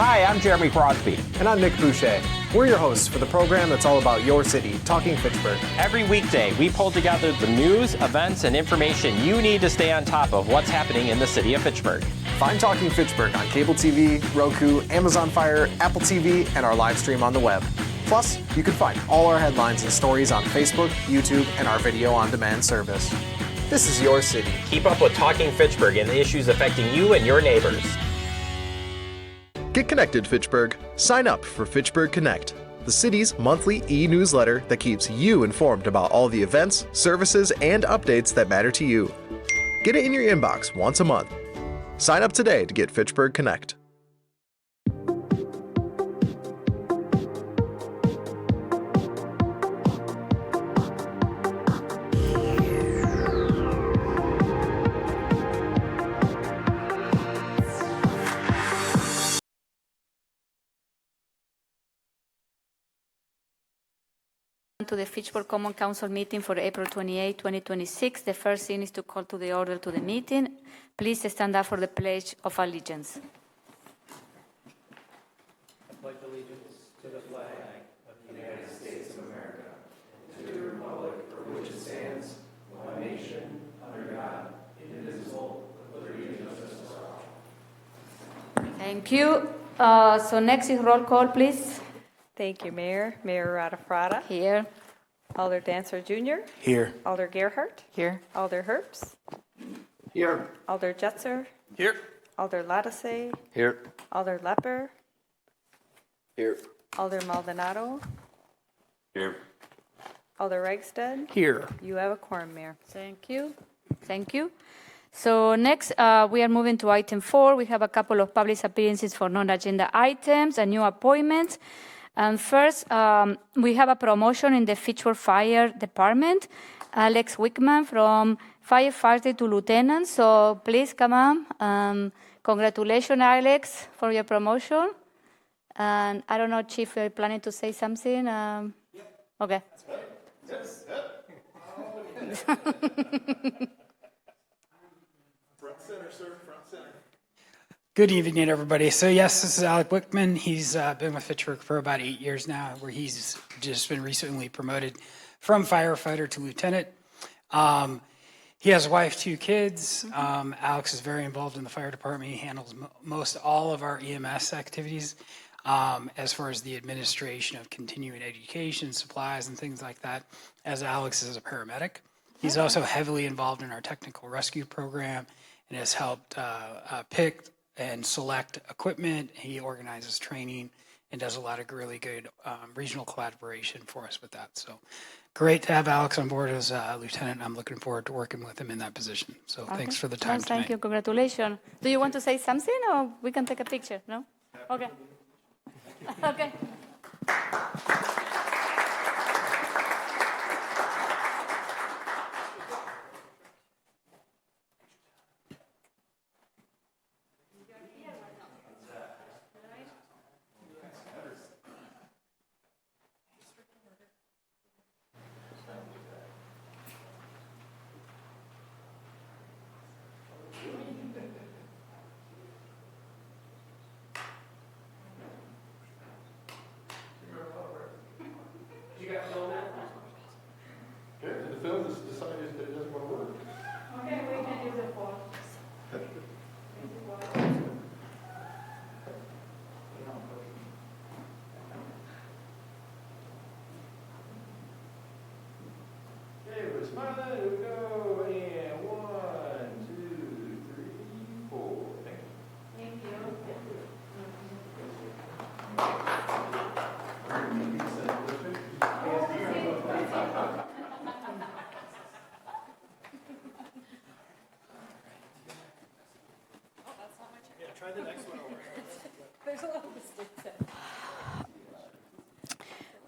Hi, I'm Jeremy Crosby. And I'm Nick Boucher. We're your hosts for the program that's all about your city, Talking Fitchburg. Every weekday, we pull together the news, events, and information you need to stay on top of what's happening in the city of Fitchburg. Find Talking Fitchburg on cable TV, Roku, Amazon Fire, Apple TV, and our live stream on the web. Plus, you can find all our headlines and stories on Facebook, YouTube, and our video on demand service. This is your city. Keep up with Talking Fitchburg and the issues affecting you and your neighbors. Get connected, Fitchburg. Sign up for Fitchburg Connect, the city's monthly e-newsletter that keeps you informed about all the events, services, and updates that matter to you. Get it in your inbox once a month. Sign up today to get Fitchburg Connect. To the Fitchburg Common Council meeting for April 28, 2026. The first thing is to call to the order to the meeting. Please stand up for the Pledge of Allegiance. I pledge allegiance to the flag of the United States of America, and to the republic for which it stands, one nation, under God, indivisible, with liberty and justice for all. Thank you. So next is roll call, please. Thank you, Mayor. Mayor Radafrada. Here. Alder Dancer Jr. Here. Alder Gerhardt. Here. Alder Herbst. Here. Alder Jetzer. Here. Alder Lattice. Here. Alder Lepper. Here. Alder Maldonado. Here. Alder Reichstead. Here. You have a quorum, Mayor. Thank you. Thank you. So next, we are moving to item 4. We have a couple of public appearances for non-agenda items and new appointments. And first, we have a promotion in the Fitchburg Fire Department. Alex Wickman from firefighter to lieutenant. So please come on. Congratulations, Alex, for your promotion. And I don't know, Chief, you're planning to say something? Okay. Yes. Front center, sir. Front center. Good evening, everybody. So yes, this is Alec Wickman. He's been with Fitchburg for about 8 years now, where he's just been recently promoted from firefighter to lieutenant. He has a wife, 2 kids. Alex is very involved in the fire department. He handles most all of our EMS activities as far as the administration of continuing education, supplies, and things like that, as Alex is a paramedic. He's also heavily involved in our technical rescue program and has helped pick and select equipment. He organizes training and does a lot of really good regional collaboration for us with that. So great to have Alex on board as a lieutenant. I'm looking forward to working with him in that position. So Okay. Thanks for the time Thank tonight. you. Congratulations. Do you want to say something or we can take a picture? No? Okay. Okay. Good. The film has decided that it doesn't want to work. Okay, we can use the phone. Okay, we're smiling. Here we go. And 1, 2, 3, 4. Thank you.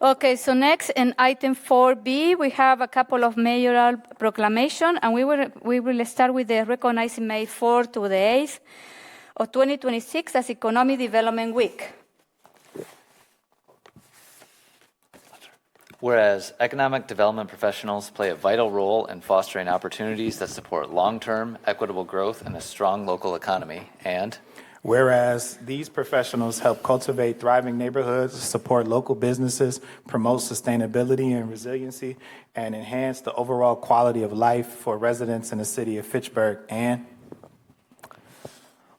Okay, so next in item 4B, we have a couple of mayoral proclamation, and we will start with the recognizing May 4th to the 8th of 2026 as Economic Development Week. Whereas economic development professionals play a vital role in fostering opportunities that support long-term equitable growth and a strong local economy, and Whereas these professionals help cultivate thriving neighborhoods, support local businesses, promote sustainability and resiliency, and enhance the overall quality of life for residents in the city of Fitchburg. And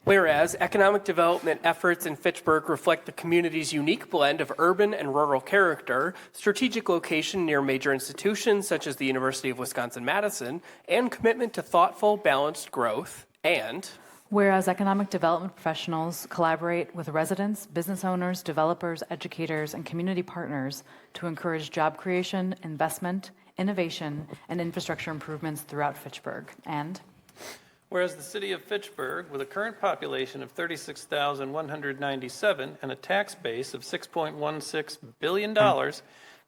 whereas economic development efforts in Fitchburg reflect the community's unique blend of urban and rural character, strategic location near major institutions such as the University of Wisconsin-Madison, and commitment to thoughtful, balanced growth. And whereas economic development professionals collaborate with residents, business owners, developers, educators, and community partners to encourage job creation, investment, innovation, and infrastructure improvements throughout Fitchburg. And whereas the city of Fitchburg, with a current population of 36,197 and a tax base of $6.16 billion,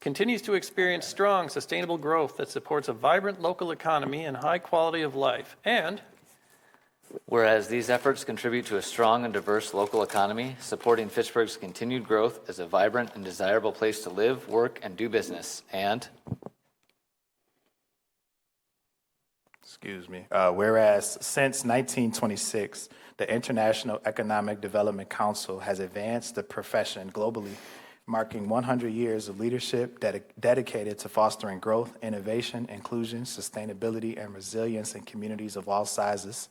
continues to experience strong, sustainable growth that supports a vibrant local economy and high quality of life. And whereas these efforts contribute to a strong and diverse local economy, supporting Fitchburg's continued growth as a vibrant and desirable place to live, work, and do business. And whereas since 1926, the International Economic Development Council has advanced the profession globally, marking 100 years of leadership dedicated to fostering growth, innovation, inclusion, sustainability, and resilience in communities of all sizes.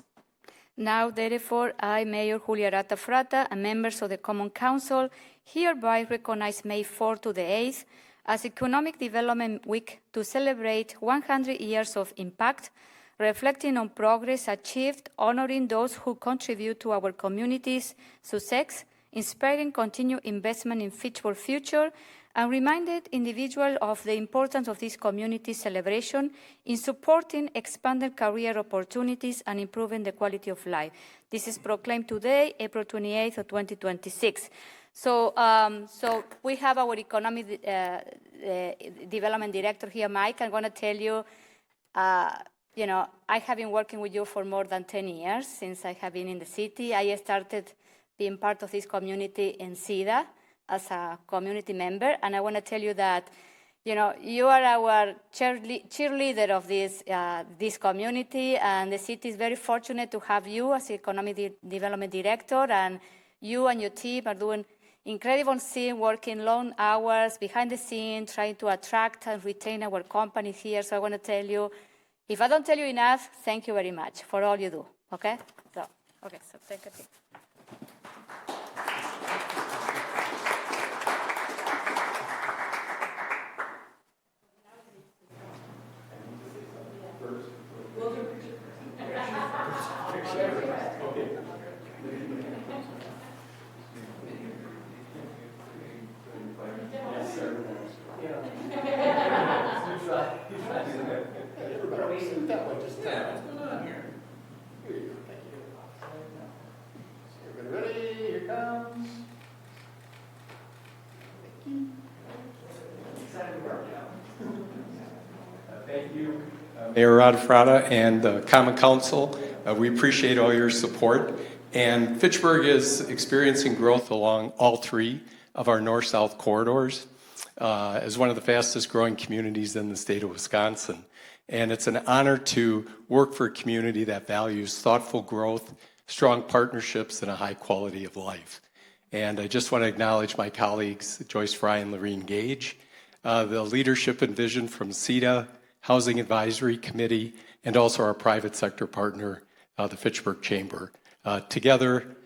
Now, therefore, I, Mayor Julia Arata Frata, and members of the Common Council, hereby recognize May 4th to the 8th as Economic Development Week to celebrate 100 years of impact, reflecting on progress achieved, honoring those who contribute to our community's success, inspiring continued investment in Fitchburg future, and reminded individuals of the importance of this community celebration in supporting expanded career opportunities and improving the quality of life. This is proclaimed today, April 28th of 2026. So we have our Economic Development Director here, Mike. I'm going to tell you, I have been working with you for more than 10 years since I have been in the city. I started being part of this community in SIDA as a community member, and I want to tell you that, you are our cheerleader of this community, and the city is very fortunate to have you as Economic Development Director, and you and your team are doing incredible thing, working long hours behind the scenes, trying to attract and retain our company here. So I want to tell you, if I don't tell you enough, thank you very much for all you do. Okay? So take a seat. Thank you, Mayor Radafrada and the Common Council. We appreciate all your support. And Fitchburg is experiencing growth along all three of our north-south corridors as one of the fastest growing communities in the state of Wisconsin. And it's an honor to work for a community that values thoughtful growth, strong partnerships, and a high quality of life. And I just want to acknowledge my colleagues, Joyce Fry and Lorene Gage, the leadership and vision from CETA, Housing Advisory Committee, and also our private sector partner, the Fitchburg Chamber. Together,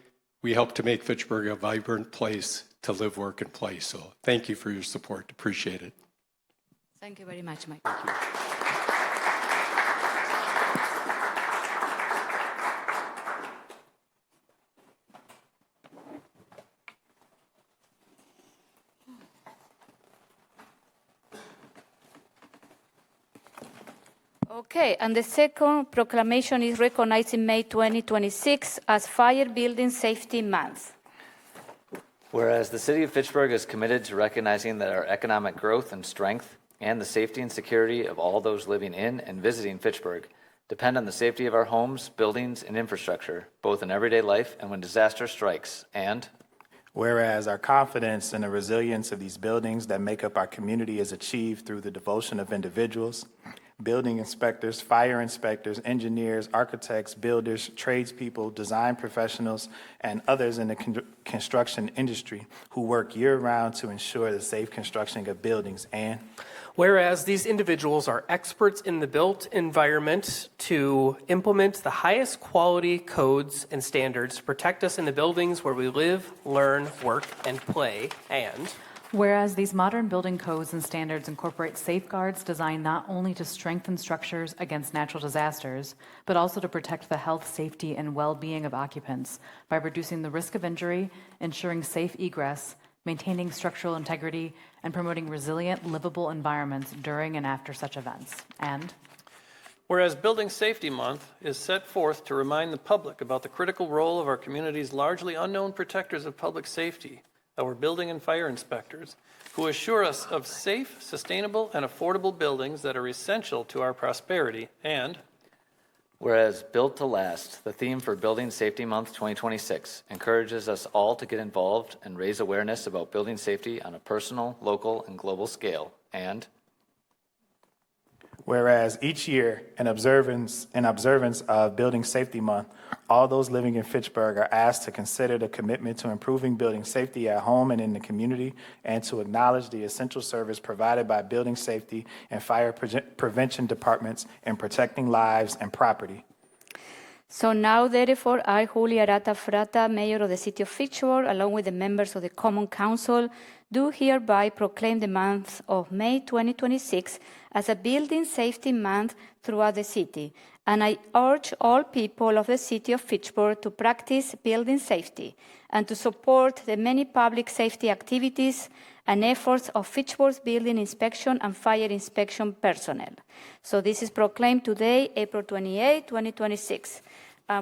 we help to make Fitchburg a vibrant place to live, work, and play. So thank you for your support. Appreciate it. Thank you very much, Mike. Thank you. Okay, and the second proclamation is recognizing May 2026 as Fire Building Safety Month. Whereas the city of Fitchburg is committed to recognizing that our economic growth and strength and the safety and security of all those living in and visiting Fitchburg depend on the safety of our homes, buildings, and infrastructure, both in everyday life and when disaster strikes. And whereas our confidence in the resilience of these buildings that make up our community is achieved through the devotion of individuals, building inspectors, fire inspectors, engineers, architects, builders, tradespeople, design professionals, and others in the construction industry who work year-round to ensure the safe construction of buildings. And whereas these individuals are experts in the built environment to implement the highest quality codes and standards to protect us in the buildings where we live, learn, work, and play. And whereas these modern building codes and standards incorporate safeguards designed not only to strengthen structures against natural disasters, but also to protect the health, safety, and well-being of occupants by reducing the risk of injury, ensuring safe egress, maintaining structural integrity, and promoting resilient, livable environments during and after such events. And whereas Building Safety Month is set forth to remind the public about the critical role of our community's largely unknown protectors of public safety, our building and fire inspectors, who assure us of safe, sustainable, and affordable buildings that are essential to our prosperity. And whereas Built to Last, the theme for Building Safety Month 2026, encourages us all to get involved and raise awareness about building safety on a personal, local, and global scale. And whereas each year, in observance of Building Safety Month, all those living in Fitchburg are asked to consider the commitment to improving building safety at home and in the community, and to acknowledge the essential service provided by building safety and fire prevention departments in protecting lives and property. So now, therefore, I, Julia Arata Frata, Mayor of the City of Fitchburg, along with the members of the Common Council, do hereby proclaim the month of May 2026 as a Building Safety Month throughout the city. And I urge all people of the City of Fitchburg to practice building safety and to support the many public safety activities and efforts of Fitchburg's building inspection and fire inspection personnel. So this is proclaimed today, April 28, 2026.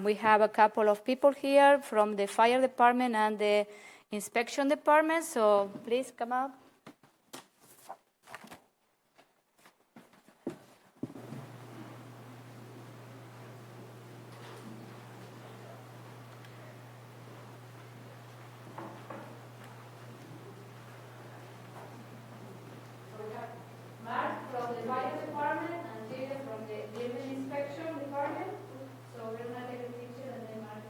We have a couple of people here from the fire department and the inspection department, so please come up. Mark from the fire department and Julia from the building inspection department. So we're going to take a picture and then Mark.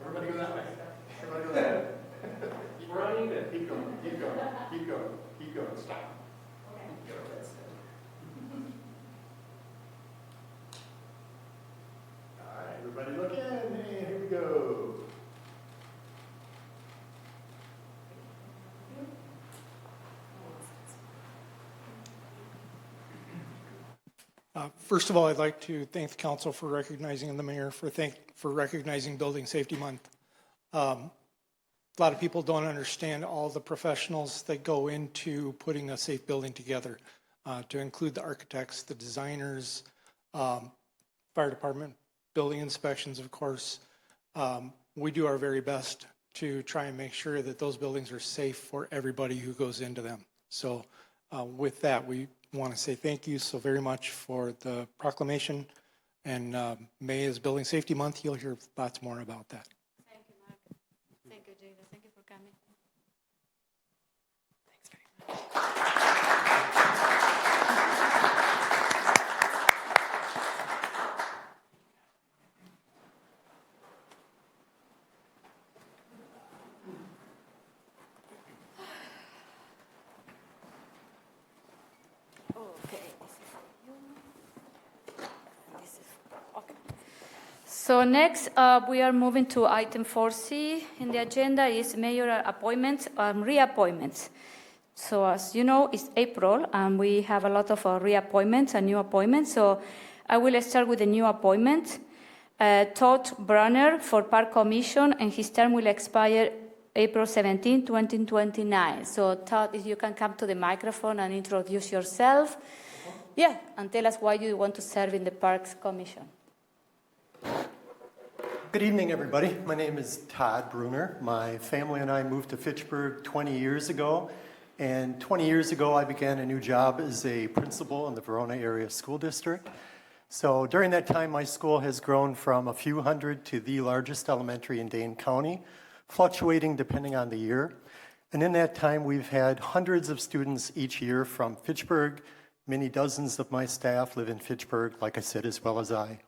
Everybody go that way. Everybody go that way. Keep running, then keep going, keep going, keep going, keep going. Stop. Okay. Go ahead. All right, everybody look in, and here we go. First of all, I'd like to thank the council for recognizing, and the mayor for recognizing Building Safety Month. A lot of people don't understand all the professionals that go into putting a safe building together, to include the architects, the designers, fire department, building inspections, of course. We do our very best to try and make sure that those buildings are safe for everybody who goes into them. So with that, we want to say thank you so very much for the proclamation, and May is Building Safety Month. You'll hear lots more about that. Thank you, Mark. Thank you, Jada. Thank you for coming. Thanks very much. So next, we are moving to item 4C in the agenda is mayoral appointments and reappointments. So as you know, it's April, and we have a lot of reappointments and new appointments. So I will start with the new appointment. Todd Brunner for Park Commission, and his term will expire April 17, 2029. So Todd, if you can come to the microphone and introduce yourself. Yeah, and tell us why you want to serve in the Parks Commission. Good evening, everybody. My name is Todd Brunner. My family and I moved to Fitchburg 20 years ago, and 20 years ago I began a new job as a principal in the Verona Area School District. So during that time, my school has grown from a few hundred to the largest elementary in Dane County, fluctuating depending on the year. And in that time, we've had hundreds of students each year from Fitchburg. Many dozens of my staff live in Fitchburg, like I said, as well as I.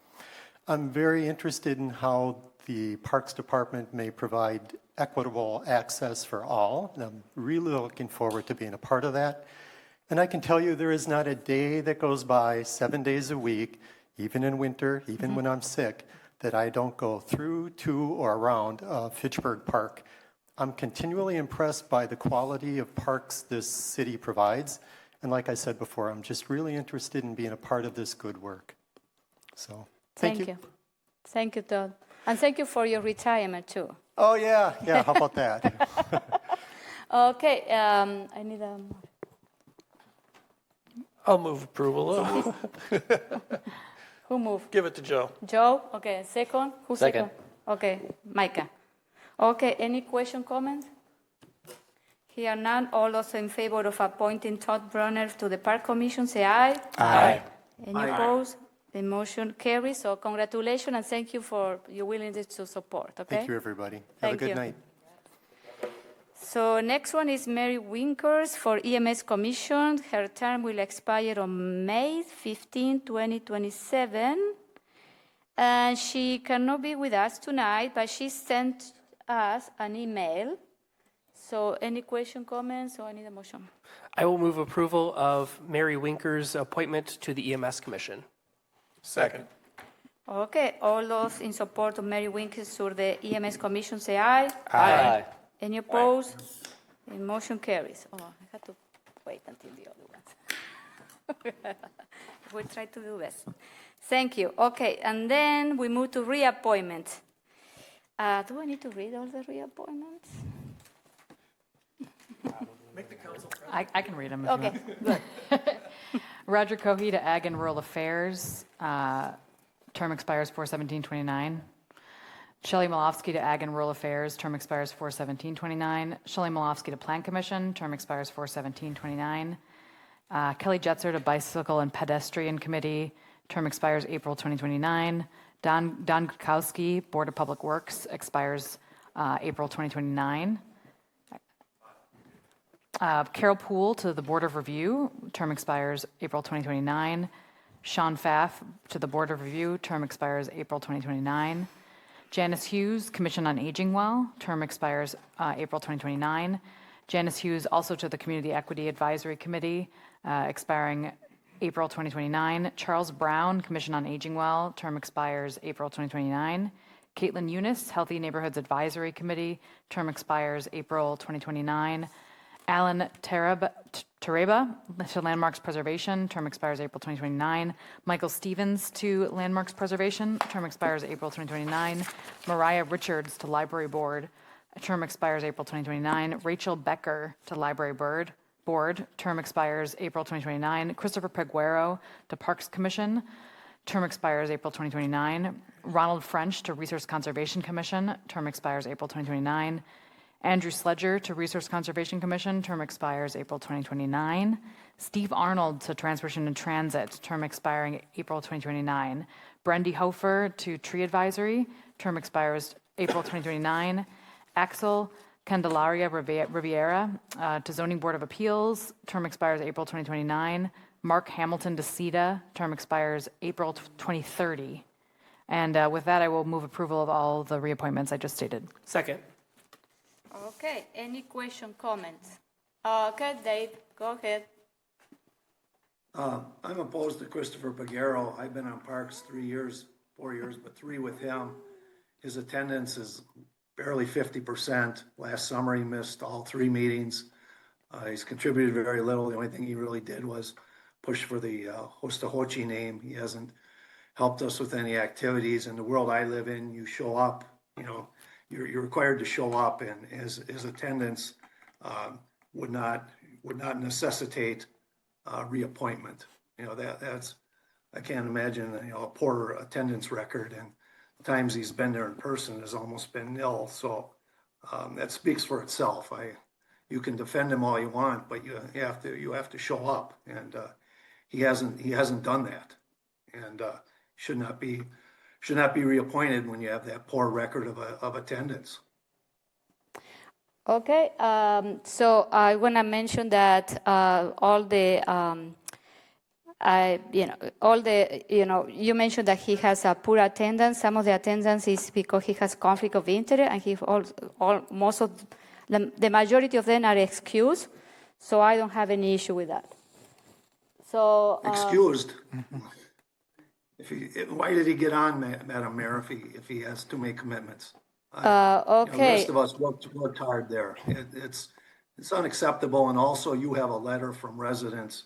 I'm very interested in how the Parks Department may provide equitable access for all, and I'm really looking forward to being a part of that. And I can tell you there is not a day that goes by 7 days a week, even in winter, even when I'm sick, that I don't go through, to, or around Fitchburg Park. I'm continually impressed by the quality of parks this city provides. And like I said before, I'm just really interested in being a part of this good work. So, thank you. Thank you, Todd. And thank you for your retirement, too. Oh, yeah. Yeah, how about that? Okay, I need a... I'll move approval of. Who moved? Give it to Joe. Joe? Okay, second? Who Second. Okay, Micah. Okay, any question, comments? Here none. All those in favor of appointing Todd Brunner to the Park Commission, say aye. Aye. Any opposed? The motion carries. So congratulations and thank you for your willingness to support. Okay. Thank you, everybody. Have Thank a good you. night. So next one is Mary Winkers for EMS Commission. Her term will expire on May 15, 2027. And she cannot be with us tonight, but she sent us an email. So any question, comments, or I need a motion? I will move approval of Mary Winker's appointment to the EMS Commission. Second. Okay, all those in support of Mary Winkers to the EMS Commission say aye. Aye. Any opposed? The motion carries. Oh, I had to wait until the other ones. We'll try to do this. Thank you. Okay, and then we move to reappointment. Do I need to read all the reappointments? I can read them. If Okay, you want. Roger Cohey to Ag and Rural Affairs, term expires 4/17/29. Shelley Malofsky to Ag and Rural Affairs, term expires 4/17/29. Shelley Malofsky to Plan Commission, term expires 4/17/29. Kelly Jetzer to Bicycle and Pedestrian Committee, term expires April 2029. Don Gutkowski, Board of Public Works, expires April 2029. Carol Poole to the Board of Review, term expires April 2029. Sean Pfaff to the Board of Review, term expires April 2029. Janice Hughes, Commission on Aging Well, term expires April 2029. Janice Hughes also to the Community Equity Advisory Committee, expiring April 2029. Charles Brown, Commission on Aging Well, term expires April 2029. Caitlin Eunice, Healthy Neighborhoods Advisory Committee, term expires April 2029. Alan Tareba to Landmarks Preservation, term expires April 2029. Michael Stevens to Landmarks Preservation, term expires April 2029. Mariah Richards to Library Board, term expires April 2029. Rachel Becker to Library Board, term expires April 2029. Christopher Peguero to Parks Commission, term expires April 2029. Ronald French to Resource Conservation Commission, term expires April 2029. Andrew Sledger to Resource Conservation Commission, term expires April 2029. Steve Arnold to Transportation and Transit, term expiring April 2029. Brendy Hofer to Tree Advisory, term expires April 2029. Axel Candelaria Riviera to Zoning Board of Appeals, term expires April 2029. Mark Hamilton to CETA, term expires April 2030. And with that, I will move approval of all the reappointments I just stated. Second. Okay, any question, comments? Okay, Dave, go ahead. I'm opposed to Christopher Peguero. I've been on Parks 4 years, but 3 with him. His attendance is barely 50%. Last summer, he missed all 3 meetings. He's contributed very little. The only thing he really did was push for the Hostahochi name. He hasn't helped us with any activities. In the world I live in, you show up, you're required to show up, and his attendance would not necessitate reappointment. That's I can't imagine a poor attendance record, and the times he's been there in person has almost been nil. So that speaks for itself. You can defend him all you want, but you have to show up, and he hasn't done that, and should not be reappointed when you have that poor record of attendance. Okay, so I want to mention that all the, you mentioned that he has a poor attendance. Some of the attendance is because he has conflict of interest, and the majority of them are excused. So I don't have any issue with that. So Excused. Why did he get on, Madam Mayor, if he has too many commitments? okay. The rest of us worked hard there. It's unacceptable, and also you have a letter from residents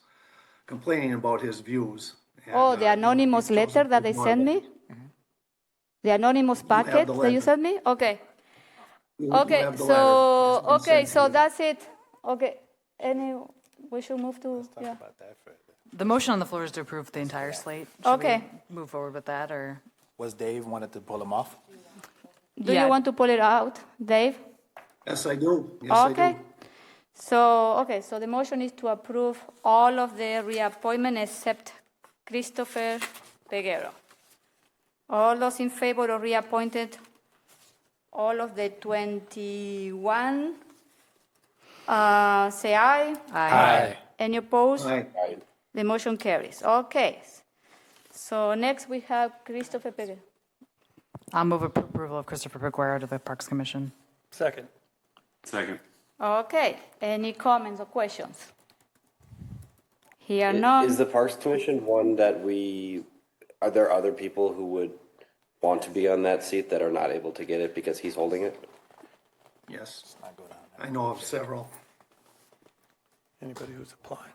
complaining about his views. And, the anonymous letter that they sent me? The anonymous packet that you sent me? Okay. Okay, so that's it. Okay, we should move to, yeah. The motion on the floor is to approve the entire slate. Should we move forward with that, or? Was Dave wanted to pull him off? Do you want to pull it out, Dave? Yes, I do. Yes, I do. So the motion is to approve all of the reappointment except Christopher Peguero. All those in favor of reappointed, all of the 21, say aye. Aye. Any opposed? Aye. The motion carries. Okay. So next we have Christopher Peguero. I'll move approval of Christopher Peguero to the Parks Commission. Second. Second. Okay. Any comments or questions? Here none. Is the Parks Commission one that are there other people who would want to be on that seat that are not able to get it because he's holding it? Yes. I know of several. Anybody who's applied?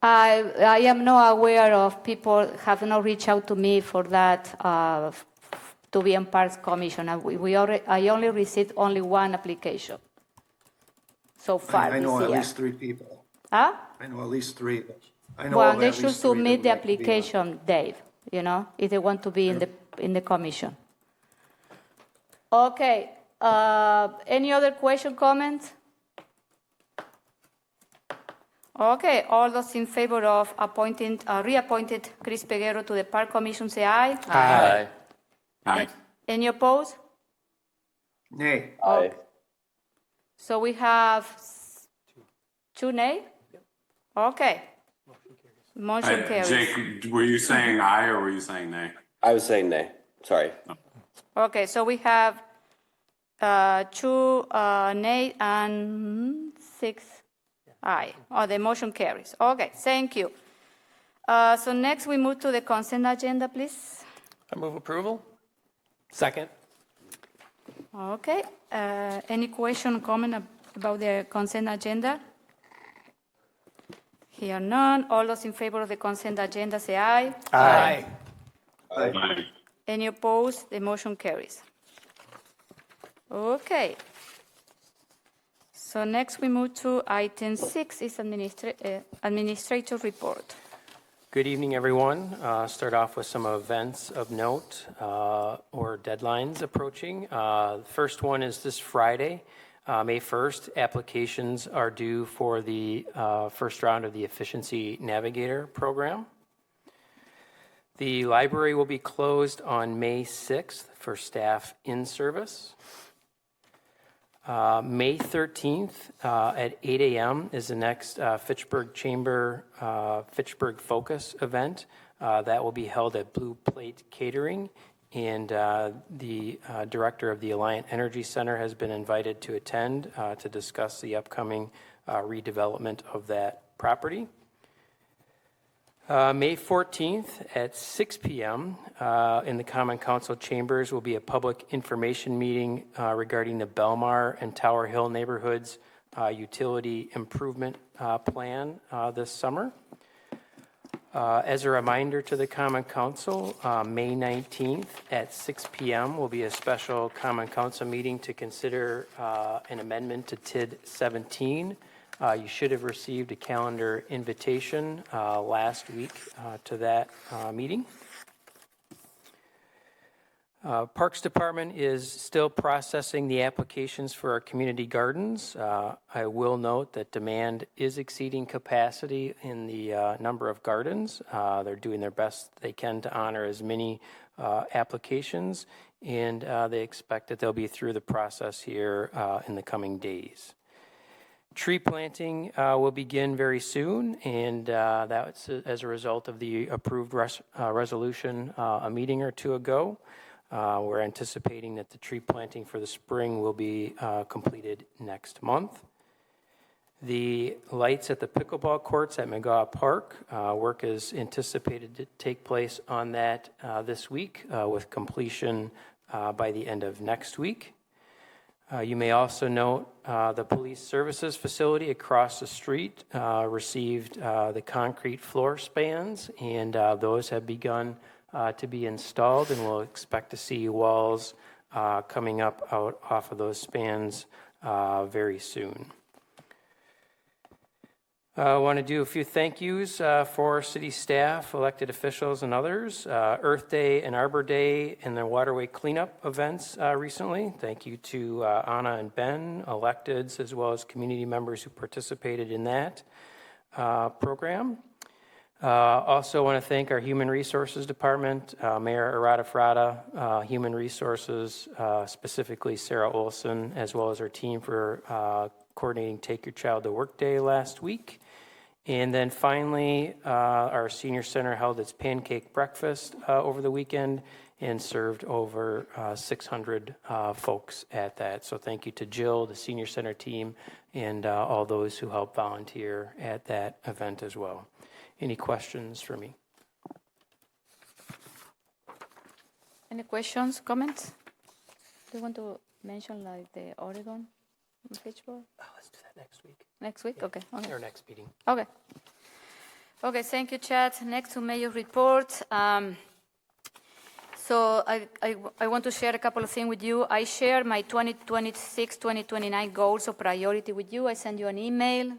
I am not aware of people have not reached out to me for that to be on Parks Commission. I only received only one application so far. I know this at year. least 3 people. Huh? I know at least 3. I know Well, of they at should least 3 that submit would the like to be on. application, Dave. If they want to be in the commission. Okay. Any other question, comments? Okay, all those in favor of reappointed Chris Peguero to the Park Commission, say aye. Aye. Aye. Any opposed? Nay. Aye. So we have 2 nay? Okay. Motion carries. Jake, were you saying aye or were you saying nay? I was saying nay. Sorry. Okay, so we have 2 nay and 6 aye. The motion carries. Okay, thank you. So next we move to the consent agenda, please. I move approval. Second. Okay. Any question, comment about the consent agenda? Here none. All those in favor of the consent agenda say aye. Aye. Aye. Any opposed? The motion carries. Okay. So next we move to item 6 is administrator report. Good evening, everyone. Start off with some events of note or deadlines approaching. The first one is this Friday, May 1st. Applications are due for the first round of the Efficiency Navigator program. The library will be closed on May 6th for staff in service. May 13th at 8 a.m. is the next Fitchburg Chamber Fitchburg Focus event. That will be held at Blue Plate Catering, and the director of the Alliant Energy Center has been invited to attend to discuss the upcoming redevelopment of that property. May 14th at 6 p.m. In the Common Council chambers will be a public information meeting regarding the Belmar and Tower Hill neighborhoods utility improvement plan this summer. As a reminder to the Common Council, May 19th at 6 p.m. will be a special Common Council meeting to consider an amendment to TID 17. You should have received a calendar invitation last week to that meeting. Parks Department is still processing the applications for our community gardens. I will note that demand is exceeding capacity in the number of gardens. They're doing their best they can to honor as many applications, and they expect that they'll be through the process here in the coming days. Tree planting will begin very soon, and that's as a result of the approved resolution a meeting or two ago. We're anticipating that the tree planting for the spring will be completed next month. The lights at the pickleball courts at McGaw Park, work is anticipated to take place on that this week with completion by the end of next week. You may also note the police services facility across the street received the concrete floor spans, and those have begun to be installed, and we'll expect to see walls coming up out off of those spans very soon. I want to do a few thank yous for city staff, elected officials, and others. Earth Day and Arbor Day and the waterway cleanup events recently. Thank you to Anna and Ben, electeds, as well as community members who participated in that program. Also want to thank our Human Resources Department, Mayor Arata Frada, Human Resources, specifically Sarah Olson, as well as our team for coordinating Take Your Child to Work Day last week. And then finally, our senior center held its pancake breakfast over the weekend and served over 600 folks at that. So thank you to Jill, the senior center team, and all those who helped volunteer at that event as well. Any questions for me? Any questions, comments? Do you want to mention like the Oregon? Fitchburg? Let's do that next week. Next week? Yeah. Okay. Our next meeting. Okay. Okay, thank you, Chad. Next to Mayor report. So I want to share a couple of things with you. I share my 2026-2029 goals of priority with you. I sent you an email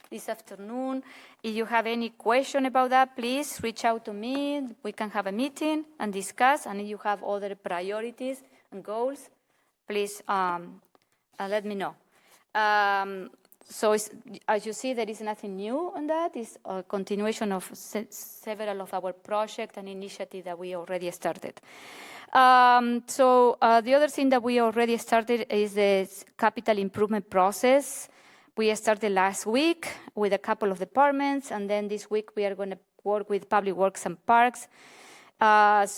this afternoon. If you have any question about that, please reach out to me. We can have a meeting and discuss. And if you have other priorities and goals, please let me know. So as you see, there is nothing new on that. It's a continuation of several of our projects and initiatives that we already started. So the other thing that we already started is the capital improvement process. We started last week with a couple of departments, and then this week we are going to work with Public Works and Parks. And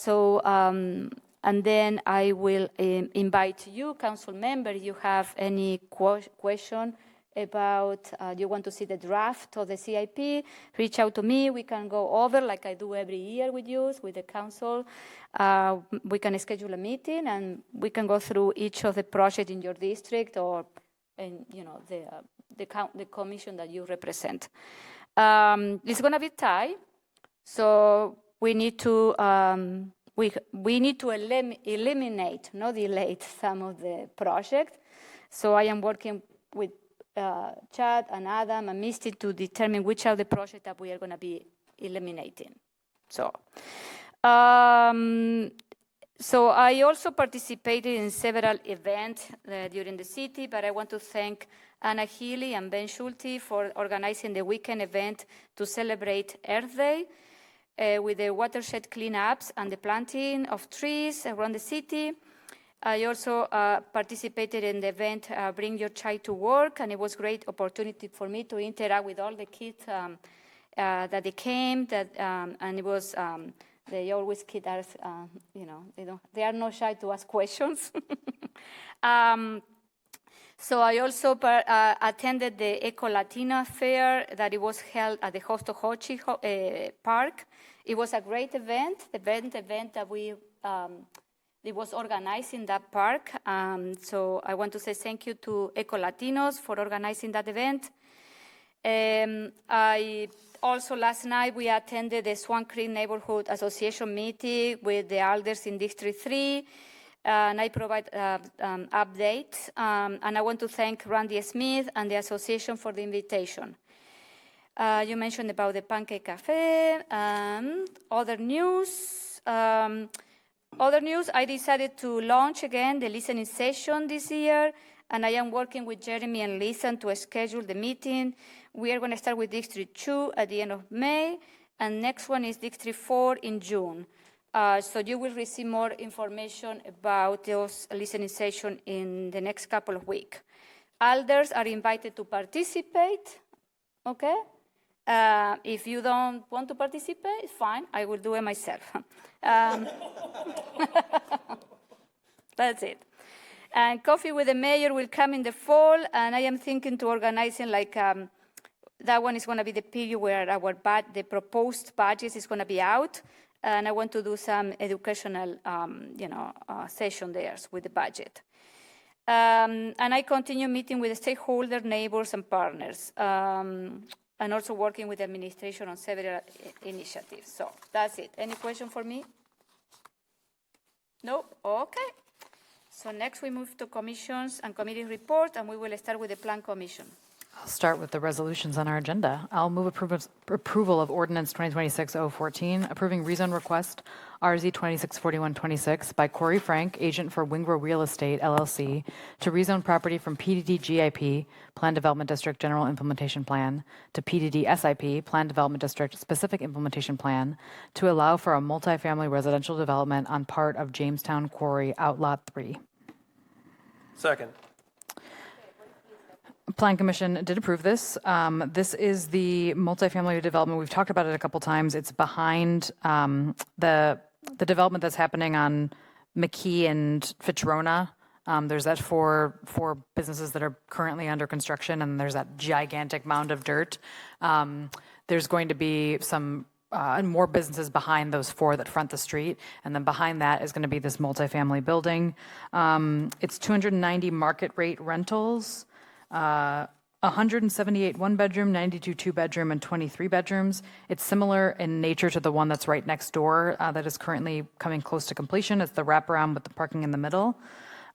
then I will invite you, council member, if you have any question about, you want to see the draft of the CIP, reach out to me. We can go over, like I do every year with you, with the council. We can schedule a meeting, and we can go through each of the projects in your district or in, the commission that you represent. It's going to be tight, so we need to eliminate, not delete some of the projects. So I am working with Chad and Adam and Misty to determine which are the projects that we are going to be eliminating. So I also participated in several events during the city, but I want to thank Anna Healy and Ben Schulte for organizing the weekend event to celebrate Earth Day. With the watershed cleanups and the planting of trees around the city. I also participated in the event Bring Your Child to Work, and it was a great opportunity for me to interact with all the kids that they came, and it was, they always kids are, they are not shy to ask questions. So I also attended the Eco Latino Fair that it was held at the Hostohochi Park. It was a great event that we it was organized in that park. So I want to say thank you to Eco Latinos for organizing that event. I also last night we attended the Swan Creek Neighborhood Association meeting with the elders in District 3. And I provide updates. And I want to thank Randy Smith and the association for the invitation. You mentioned about the Pancake Cafe and other news. I decided to launch again the listening session this year, and I am working with Jeremy and Listen to schedule the meeting. We are going to start with District 2 at the end of May, and next one is District 4 in June. So you will receive more information about those listening sessions in the next couple of weeks. Elders are invited to participate, okay? If you don't want to participate, fine, I will do it myself. That's it. And Coffee with the Mayor will come in the fall, and I am thinking to organizing like, that one is going to be the period where the proposed budget is going to be out, and I want to do some educational, session there with the budget. And I continue meeting with the stakeholders, neighbors, and partners, and also working with the administration on several initiatives. So that's it. Any question for me? No? Okay. So next we move to commissions and committee report, and we will start with the Plan Commission. I'll start with the resolutions on our agenda. I'll move approval of Ordinance 2026-014, approving rezone request RZ 264126 by Corey Frank, agent for Wingro Real Estate, LLC, to rezone property from PDD GIP, Plan Development District General Implementation Plan, to PDD SIP, Plan Development District Specific Implementation Plan, to allow for a multifamily residential development on part of Jamestown Quarry Outlot 3. Second. Plan Commission did approve this. This is the multifamily development. We've talked about it a couple times. It's behind the development that's happening on McKee and Fitchrona. There's that four businesses that are currently under construction, and there's that gigantic mound of dirt. There's going to be some more businesses behind those four that front the street, and then behind that is going to be this multifamily building. It's 290 market rate rentals. 178 one-bedroom, 92 two-bedroom, and 23 bedrooms. It's similar in nature to the one that's right next door that is currently coming close to completion. It's the wraparound with the parking in the middle,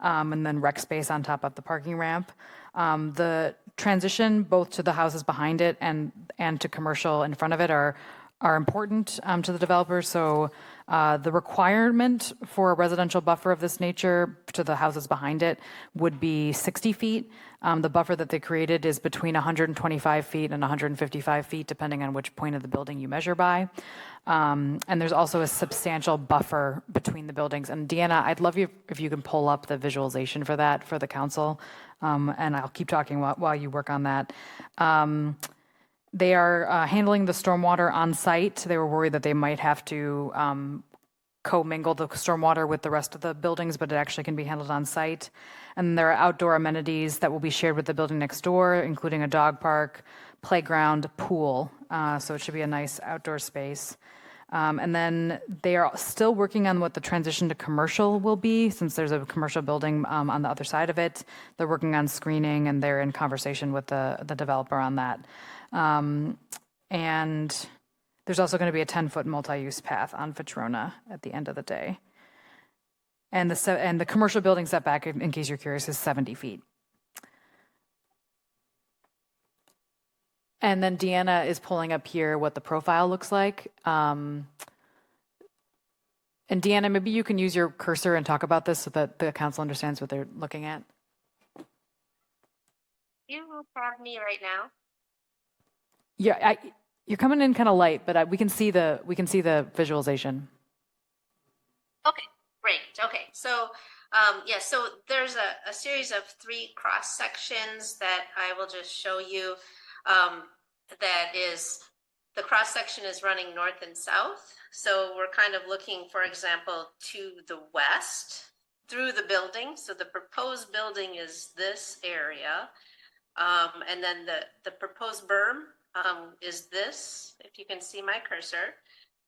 and then rec space on top of the parking ramp. The transition both to the houses behind it and to commercial in front of it are important to the developers. So the requirement for a residential buffer of this nature to the houses behind it would be 60 feet. The buffer that they created is between 125 feet and 155 feet, depending on which point of the building you measure by. And there's also a substantial buffer between the buildings. And Deanna, I'd love you if you can pull up the visualization for that for the council. And I'll keep talking while you work on that. They are handling the stormwater on site. They were worried that they might have to commingle the stormwater with the rest of the buildings, but it actually can be handled on site. And there are outdoor amenities that will be shared with the building next door, including a dog park, playground, pool. So it should be a nice outdoor space. And then they are still working on what the transition to commercial will be, since there's a commercial building on the other side of it. They're working on screening, and they're in conversation with the developer on that. And there's also going to be a 10-foot multi-use path on Fitchrona at the end of the day. And the commercial building setback, in case you're curious, is 70 feet. And then Deanna is pulling up here what the profile looks like. And Deanna, maybe you can use your cursor and talk about this so that the council understands what they're looking at. You have me right now? Yeah, you're coming in kind of light, but we can see the visualization. Okay, great. Okay, so so there's a series of 3 cross sections that I will just show you. That is, the cross section is running north and south. So we're kind of looking, for example, to the west through the building. So the proposed building is this area, and then the proposed berm is this, if you can see my cursor.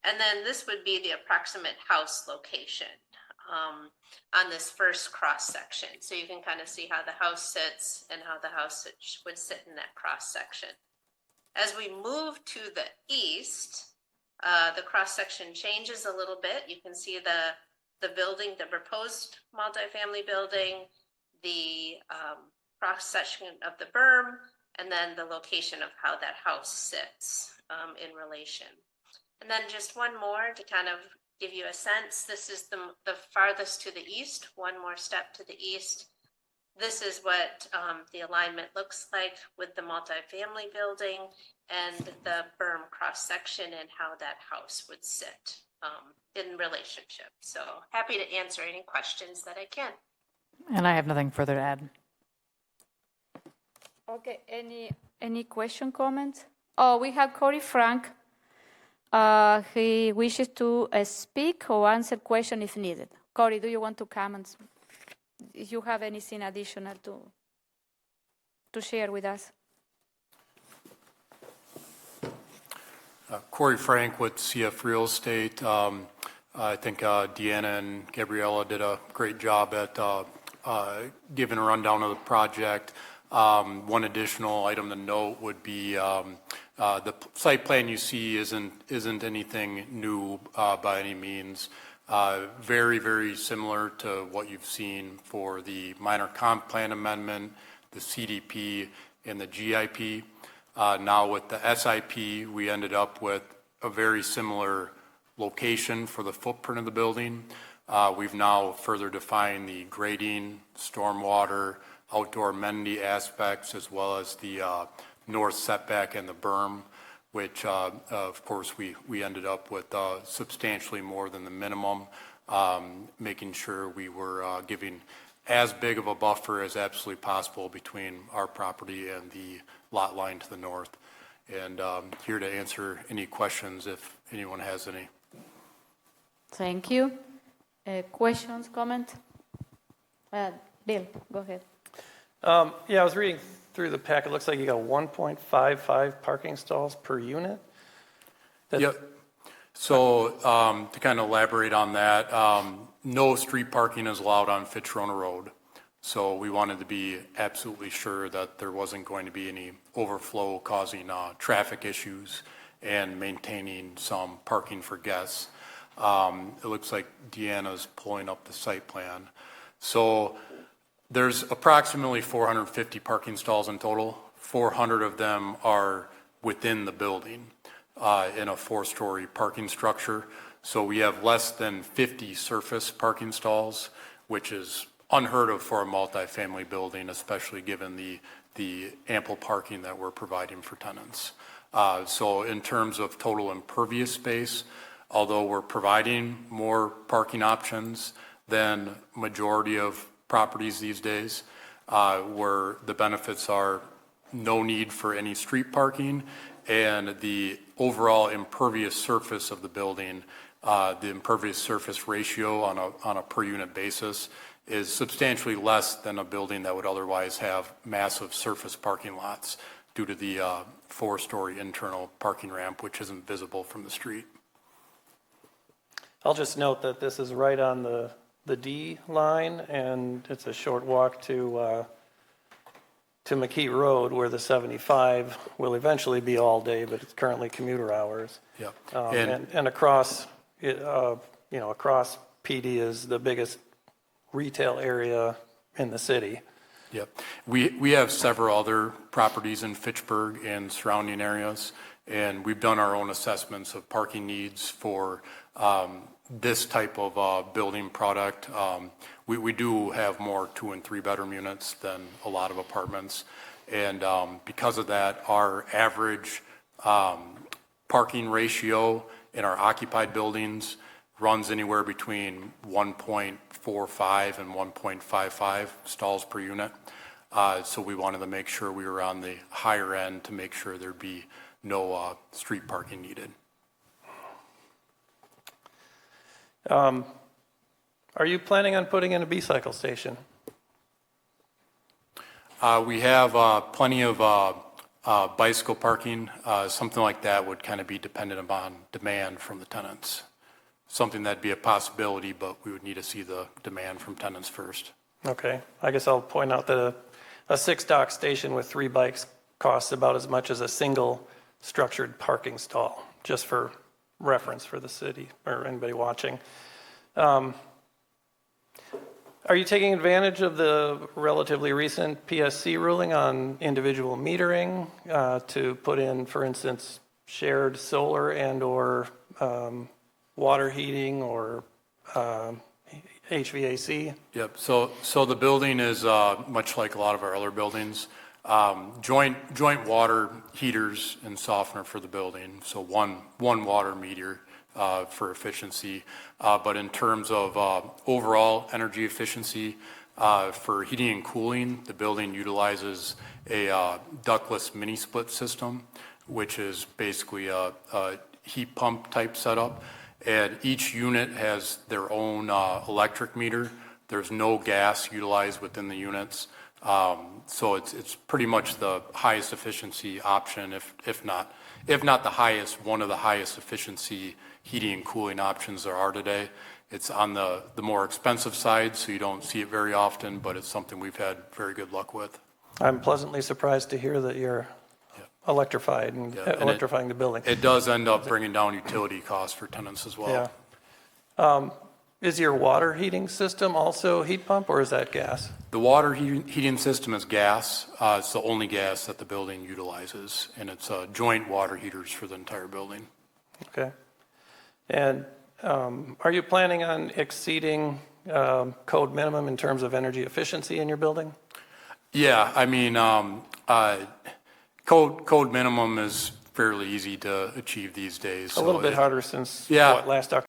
And then this would be the approximate house location on this first cross section. So you can kind of see how the house sits and how the house would sit in that cross section. As we move to the east, the cross section changes a little bit. You can see the building, the proposed multifamily building, the cross section of the berm, and then the location of how that house sits in relation. And then just one more to kind of give you a sense. This is the farthest to the east, one more step to the east. This is what the alignment looks like with the multifamily building and the berm cross section and how that house would sit in relationship. So happy to answer any questions that I can. And I have nothing further to add. Okay, any question, comments? Oh, we have Corey Frank. He wishes to speak or answer question if needed. Corey, do you want to come and if you have anything additional to share with us? Corey Frank with CF Real Estate. I think Deanna and Gabriella did a great job at giving a rundown of the project. One additional item to note would be the site plan you see isn't anything new by any means. Very, very similar to what you've seen for the minor comp plan amendment, the CDP, and the GIP. Now with the SIP, we ended up with a very similar location for the footprint of the building. We've now further defined the grading, stormwater, outdoor amenity aspects, as well as the north setback and the berm, which of course we ended up with substantially more than the minimum, making sure we were giving as big of a buffer as absolutely possible between our property and the lot line to the north. And here to answer any questions if anyone has any. Thank you. Questions, comment? Bill, go ahead. Yeah, I was reading through the pack. It looks like you got 1.55 parking stalls per unit. Yep. So to kind of elaborate on that, no street parking is allowed on Fitchburg Road. So we wanted to be absolutely sure that there wasn't going to be any overflow causing traffic issues and maintaining some parking for guests. It looks like Deanna's pulling up the site plan. So there's approximately 450 parking stalls in total. 400 of them are within the building in a 4-story parking structure. So we have less than 50 surface parking stalls, which is unheard of for a multifamily building, especially given the ample parking that we're providing for tenants. So in terms of total impervious space, although we're providing more parking options than majority of properties these days, where the benefits are no need for any street parking, and the overall impervious surface of the building, the impervious surface ratio on a per unit basis is substantially less than a building that would otherwise have massive surface parking lots due to the 4-story internal parking ramp, which isn't visible from the street. I'll just note that this is right on the D line, and it's a short walk to McKee Road, where the 75 will eventually be all day, but it's currently commuter hours. Yep. And across, across PD is the biggest retail area in the city. Yep. We have several other properties in Fitchburg and surrounding areas, and we've done our own assessments of parking needs for this type of building product. We do have more 2- and 3-bedroom units than a lot of apartments, and because of that, our average parking ratio in our occupied buildings runs anywhere between 1.45 and 1.55 stalls per unit. So we wanted to make sure we were on the higher end to make sure there'd be no street parking needed. Are you planning on putting in a B-cycle station? We have plenty of bicycle parking. Something like that would kind of be dependent upon demand from the tenants. Something that'd be a possibility, but we would need to see the demand from tenants first. Okay. I guess I'll point out that a 6-dock station with 3 bikes costs about as much as a single structured parking stall, just for reference for the city or anybody watching. Are you taking advantage of the relatively recent PSC ruling on individual metering to put in, for instance, shared solar and or water heating or HVAC? Yep. So the building is much like a lot of our other buildings. Joint water heaters and softener for the building. So one water meter for efficiency. But in terms of overall energy efficiency, for heating and cooling, the building utilizes a ductless mini split system, which is basically a heat pump type setup. And each unit has their own electric meter. There's no gas utilized within the units. So it's pretty much the highest efficiency option, if not the highest, one of the highest efficiency heating and cooling options there are today. It's on the more expensive side, so you don't see it very often, but it's something we've had very good luck with. I'm pleasantly surprised to hear that you're electrified and electrifying the building. It does end up bringing down utility costs for tenants as well. Yeah. Is your water heating system also heat pump, or is that gas? The water heating system is gas. It's the only gas that the building utilizes, and it's joint water heaters for the entire building. Okay. And are you planning on exceeding code minimum in terms of energy efficiency in your building? Yeah, I mean, code minimum is fairly easy to achieve these days. A little bit harder since last October.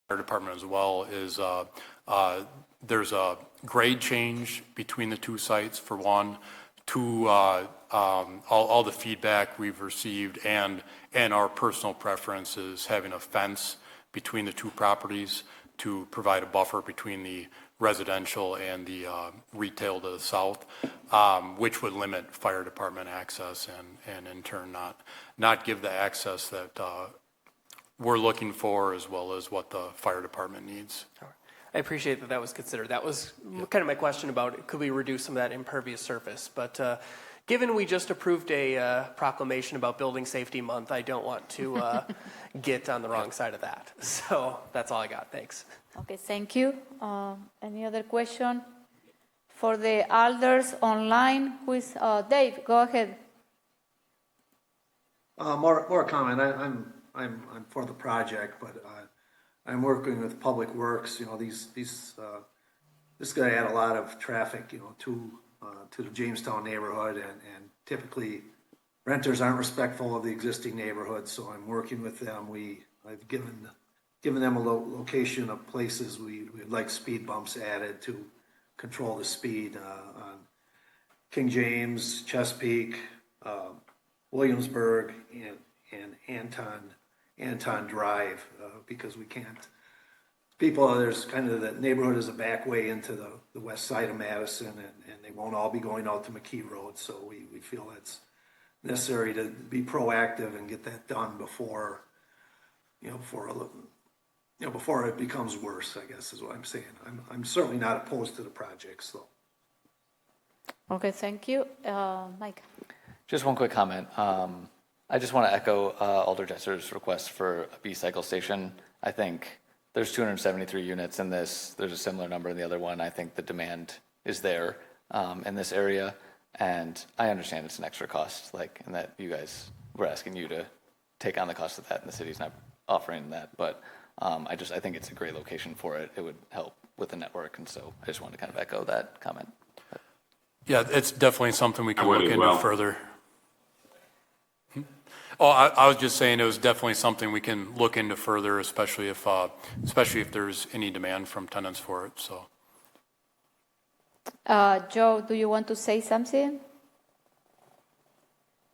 Fire department as well is there's a grade change between the two sites for one. Two, all the feedback we've received and our personal preference is having a fence between the two properties to provide a buffer between the residential and the retail to the south, which would limit fire department access and in turn not give the access that we're looking for, as well as what the fire department needs. I appreciate that was considered. That was kind of my question about could we reduce some of that impervious surface. But given we just approved a proclamation about Building Safety Month, I don't want to get on the wrong side of that. So that's all I got. Thanks. Okay, thank you. Any other question? For the alders online, who is Dave? Go ahead. More comment. I'm for the project, but I'm working with Public Works. You know, this guy had a lot of traffic, you know, to the Jamestown neighborhood, and typically renters aren't respectful of the existing neighborhood. So I'm working with them. I've given them a location of places we'd like speed bumps added to control the speed on King James, Chesapeake, Williamsburg, and Anton Drive, because we can't. There's kind of the neighborhood is a back way into the west side of Madison, and they won't all be going out to McKee Road. So we feel it's necessary to be proactive and get that done before it becomes worse, I guess is what I'm saying. I'm certainly not opposed to the project, so. Okay, thank you. Mike. Just one quick comment. I just want to echo Alder Jesser's request for a B-cycle station. I think there's 273 units in this. There's a similar number in the other one. I think the demand is there in this area, and I understand it's an extra cost, and that you guys were asking you to take on the cost of that, and the city's not offering that. But I think it's a great location for it. It would help with the network, and so I just wanted to kind of echo that comment. Yeah, it's definitely something we can look into further. Oh, I was just saying it was definitely something we can look into further, especially if there's any demand from tenants for it. So, Joe, do you want to say something?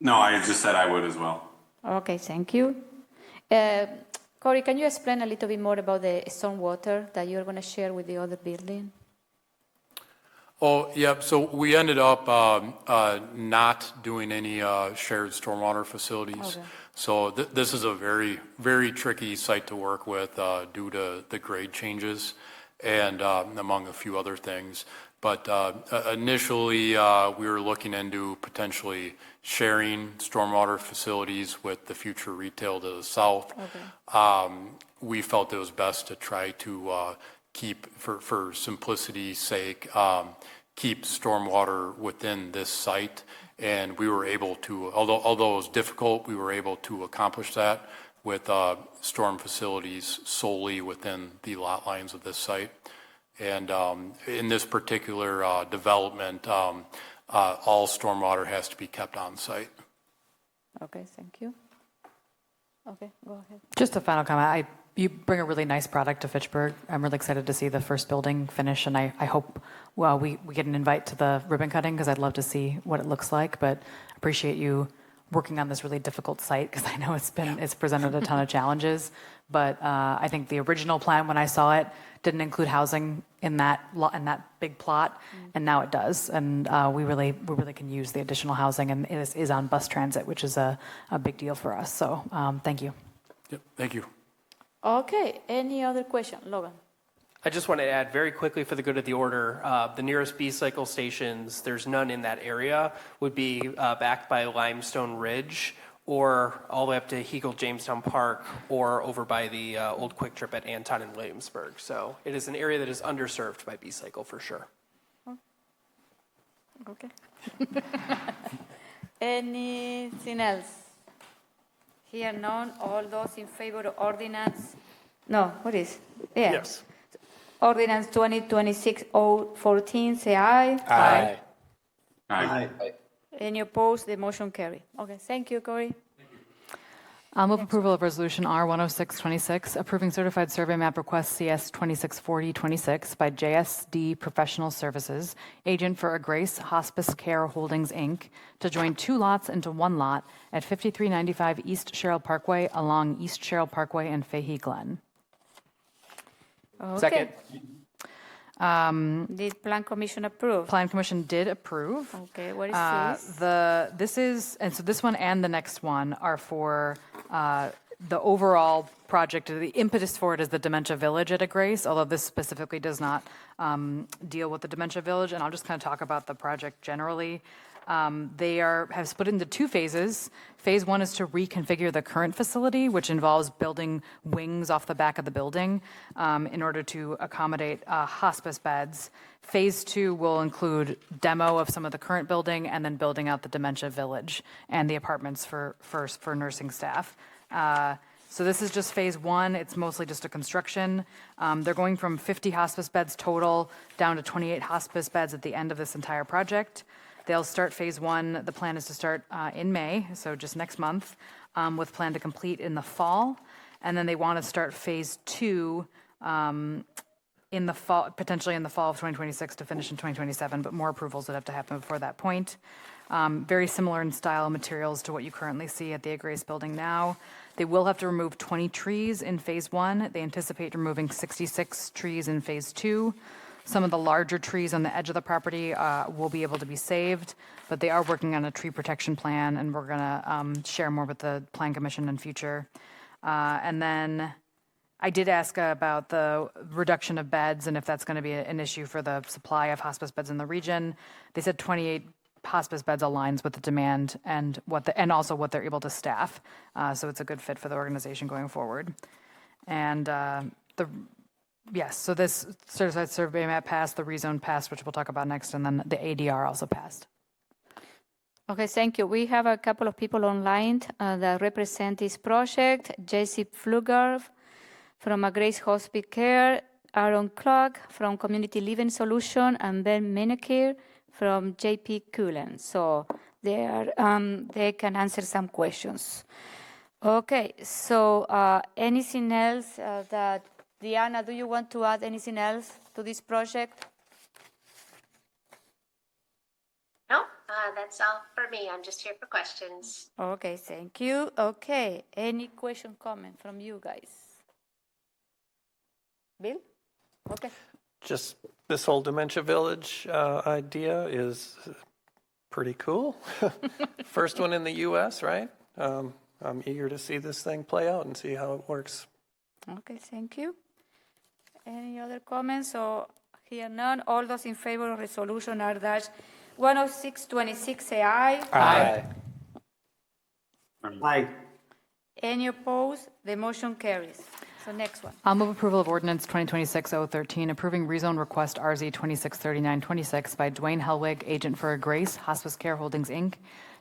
No, I just said I would as well. Okay, thank you. Corey, can you explain a little bit more about the stormwater that you're going to share with the other building? oh, yeah. So we ended up not doing any shared stormwater facilities. Okay. So this is a very, very tricky site to work with due to the grade changes and among a few other things. But initially, we were looking into potentially sharing stormwater facilities with the future retail to the south. Okay. We felt it was best to try to keep, for simplicity's sake, keep stormwater within this site. And we were able to, although it was difficult, we were able to accomplish that with storm facilities solely within the lot lines of this site. And in this particular development, all stormwater has to be kept on site. Okay, thank you. Okay, go ahead. Just a final comment. You bring a really nice product to Fitchburg. I'm really excited to see the first building finish, and I hope we get an invite to the ribbon cutting because I'd love to see what it looks like. But I appreciate you working on this really difficult site because I know it's presented a ton of challenges. But I think the original plan when I saw it didn't include housing in that big plot, and now it does. And we really can use the additional housing, and it is on bus transit, which is a big deal for us. So thank you. Yep, thank you. Okay, any other question? Logan. I just want to add very quickly for the good of the order, the nearest B-cycle stations, there's none in that area, would be backed by Limestone Ridge or all the way up to Hegel Jamestown Park or over by the old Quick Trip at Anton and Williamsburg. So it is an area that is underserved by B-cycle for sure. Okay. Anything else? Here none. All those in favor of ordinance? No, what is? Yeah. Yes. Ordinance 2026-014, say aye. Aye. Aye. Any opposed? The motion carry. Okay, thank you, Corey. I'll move approval of Resolution R10626, approving certified survey map request CS 264026 by JSD Professional Services, agent for Grace Hospice Care Holdings, Inc., to join two lots into one lot at 5395 East Sherrill Parkway along East Sherrill Parkway and Fahey Glen. Okay. Second. Did Plan Commission approve? Plan Commission did approve. Okay, what is this? This one and the next one are for the overall project. The impetus for it is the Dementia Village at a Grace, although this specifically does not deal with the Dementia Village. And I'll just kind of talk about the project generally. They have split into two phases. Phase one is to reconfigure the current facility, which involves building wings off the back of the building in order to accommodate hospice beds. Phase two will include demo of some of the current building and then building out the Dementia Village and the apartments for nursing staff. So this is just phase one. It's mostly just a construction. They're going from 50 hospice beds total down to 28 hospice beds at the end of this entire project. They'll start phase one. The plan is to start in May, so just next month, with plan to complete in the fall. And then they want to start phase two in the fall, potentially in the fall of 2026 to finish in 2027, but more approvals would have to happen before that point. Very similar in style and materials to what you currently see at the Grace building now. They will have to remove 20 trees in phase one. They anticipate removing 66 trees in phase two. Some of the larger trees on the edge of the property will be able to be saved, but they are working on a tree protection plan, and we're going to share more with the Plan Commission in future. And then I did ask about the reduction of beds and if that's going to be an issue for the supply of hospice beds in the region. They said 28 hospice beds aligns with the demand and also what they're able to staff. So it's a good fit for the organization going forward. And yes, so this certified survey map passed, the rezone passed, which we'll talk about next, and then the ADR also passed. Okay, thank you. We have a couple of people online that represent this project. Jesse Pfluger from Grace Hospice Care, Aaron Clark from Community Living Solution, and Ben Menekir from JP Cullen. So they can answer some questions. Okay, so anything else that, Diana, do you want to add anything else to this project? No, that's all for me. I'm just here for questions. Okay, thank you. Okay, any question, comment from you guys? Bill? Okay. Just this whole Dementia Village idea is pretty cool. First one in the U.S., right? I'm eager to see this thing play out and see how it works. Okay, thank you. Any other comments? Or here none. All those in favor of resolution R-10626 say aye. Aye. Aye. Any opposed? The motion carries. So next one. I'll move approval of ordinance 2026-013, approving rezone request RZ 263926 by Dwayne Helwig, agent for Grace Hospice Care Holdings, Inc.,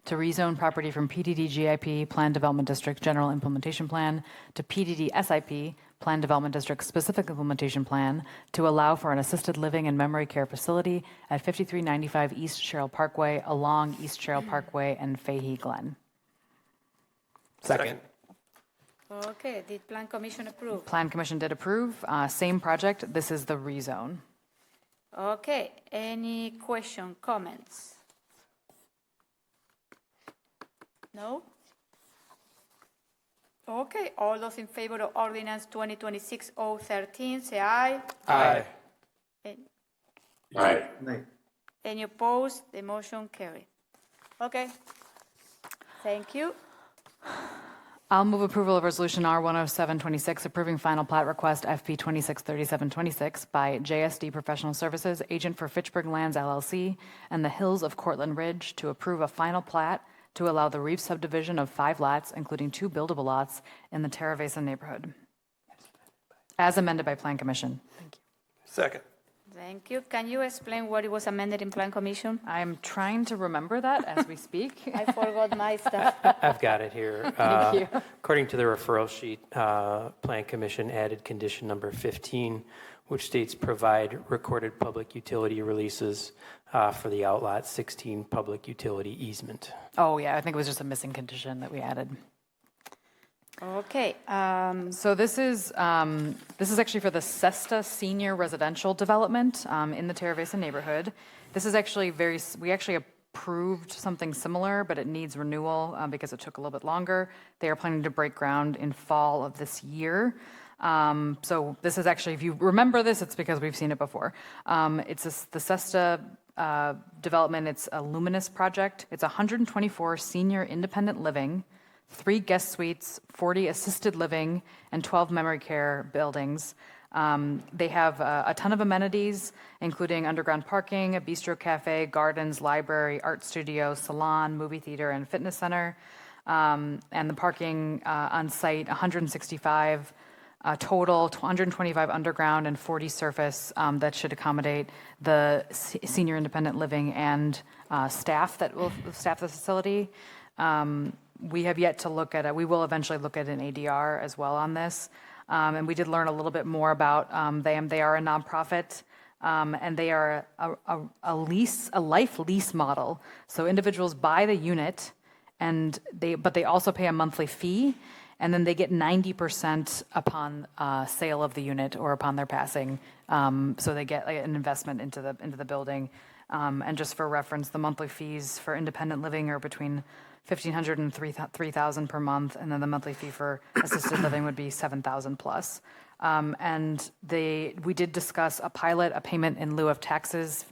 to rezone property from PDD GIP, Plan Development District General Implementation Plan, to PDD SIP, Plan Development District Specific Implementation Plan, to allow for an assisted living and memory care facility at 5395 East Sherrill Parkway, along East Sherrill Parkway and Fahey Glen. Second. Okay, did Plan Commission approve? Plan Commission did approve. Same project. This is the rezone. Okay, any question, comments? No? Okay, all those in favor of ordinance 2026-013 say aye. Aye. Aye. Any opposed? The motion carried. Okay, thank you. I'll move approval of resolution R-10726, approving final plat request FP 263726 by JSD Professional Services, agent for Fitchburg Lands LLC, and the Hills of Cortland Ridge to approve a final plat to allow the Reef subdivision of 5 lots, including 2 buildable lots in the Terra Vesa neighborhood, as amended by Plan Commission. Thank you. Second. Thank you. Can you explain what it was amended in Plan Commission? I'm trying to remember that as we speak. I forgot my stuff. I've got it here. Thank you. According to the referral sheet, Plan Commission added condition number 15, which states provide recorded public utility releases for the outlot 16 public utility easement. Oh, yeah, I think it was just a missing condition that we added. Okay. So this is actually for the Cesta Senior Residential Development in the Terra Vesa neighborhood. This is actually we actually approved something similar, but it needs renewal because it took a little bit longer. They are planning to break ground in fall of this year. So this is actually, if you remember this, it's because we've seen it before. It's the Cesta development. It's a Luminous project. It's 124 senior independent living, 3 guest suites, 40 assisted living, and 12 memory care buildings. They have a ton of amenities, including underground parking, a bistro cafe, gardens, library, art studio, salon, movie theater, and fitness center. And the parking on site, 165 total, 125 underground and 40 surface. That should accommodate the senior independent living and staff that will staff the facility. We have yet to look at it. We will eventually look at an ADR as well on this. And we did learn a little bit more about them. They are a nonprofit, and they are a life lease model. So individuals buy the unit, but they also pay a monthly fee, and then they get 90% upon sale of the unit or upon their passing. So they get an investment into the building. And just for reference, the monthly fees for independent living are between $1,500 and $3,000 per month, and then the monthly fee for assisted living would be $7,000 plus. And we did discuss a payment in lieu of taxes.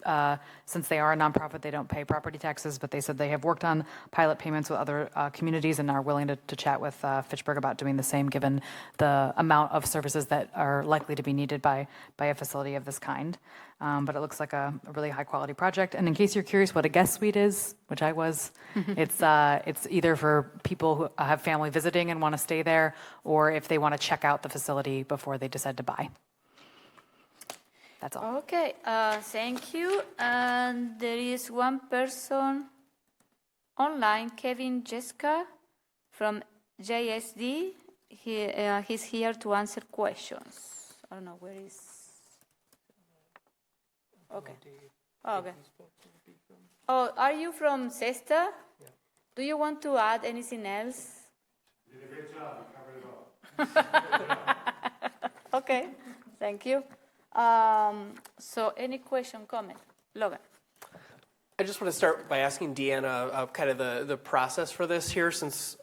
Since they are a nonprofit, they don't pay property taxes, but they said they have worked on pilot payments with other communities and are willing to chat with Fitchburg about doing the same, given the amount of services that are likely to be needed by a facility of this kind. But it looks like a really high quality project. And in case you're curious what a guest suite is, which I was, it's either for people who have family visiting and want to stay there, or if they want to check out the facility before they decide to buy. That's all. Okay, thank you. And there is one person online, Kevin Jeska from JSD. He's here to answer questions. I don't know where is. Okay. Oh, okay. Oh, are you from Cesta? Do you want to add anything else? You did a great job. You covered it all. Okay, thank you. So any question, comment? Logan. I just want to start by asking Deanna kind of the process for this here, since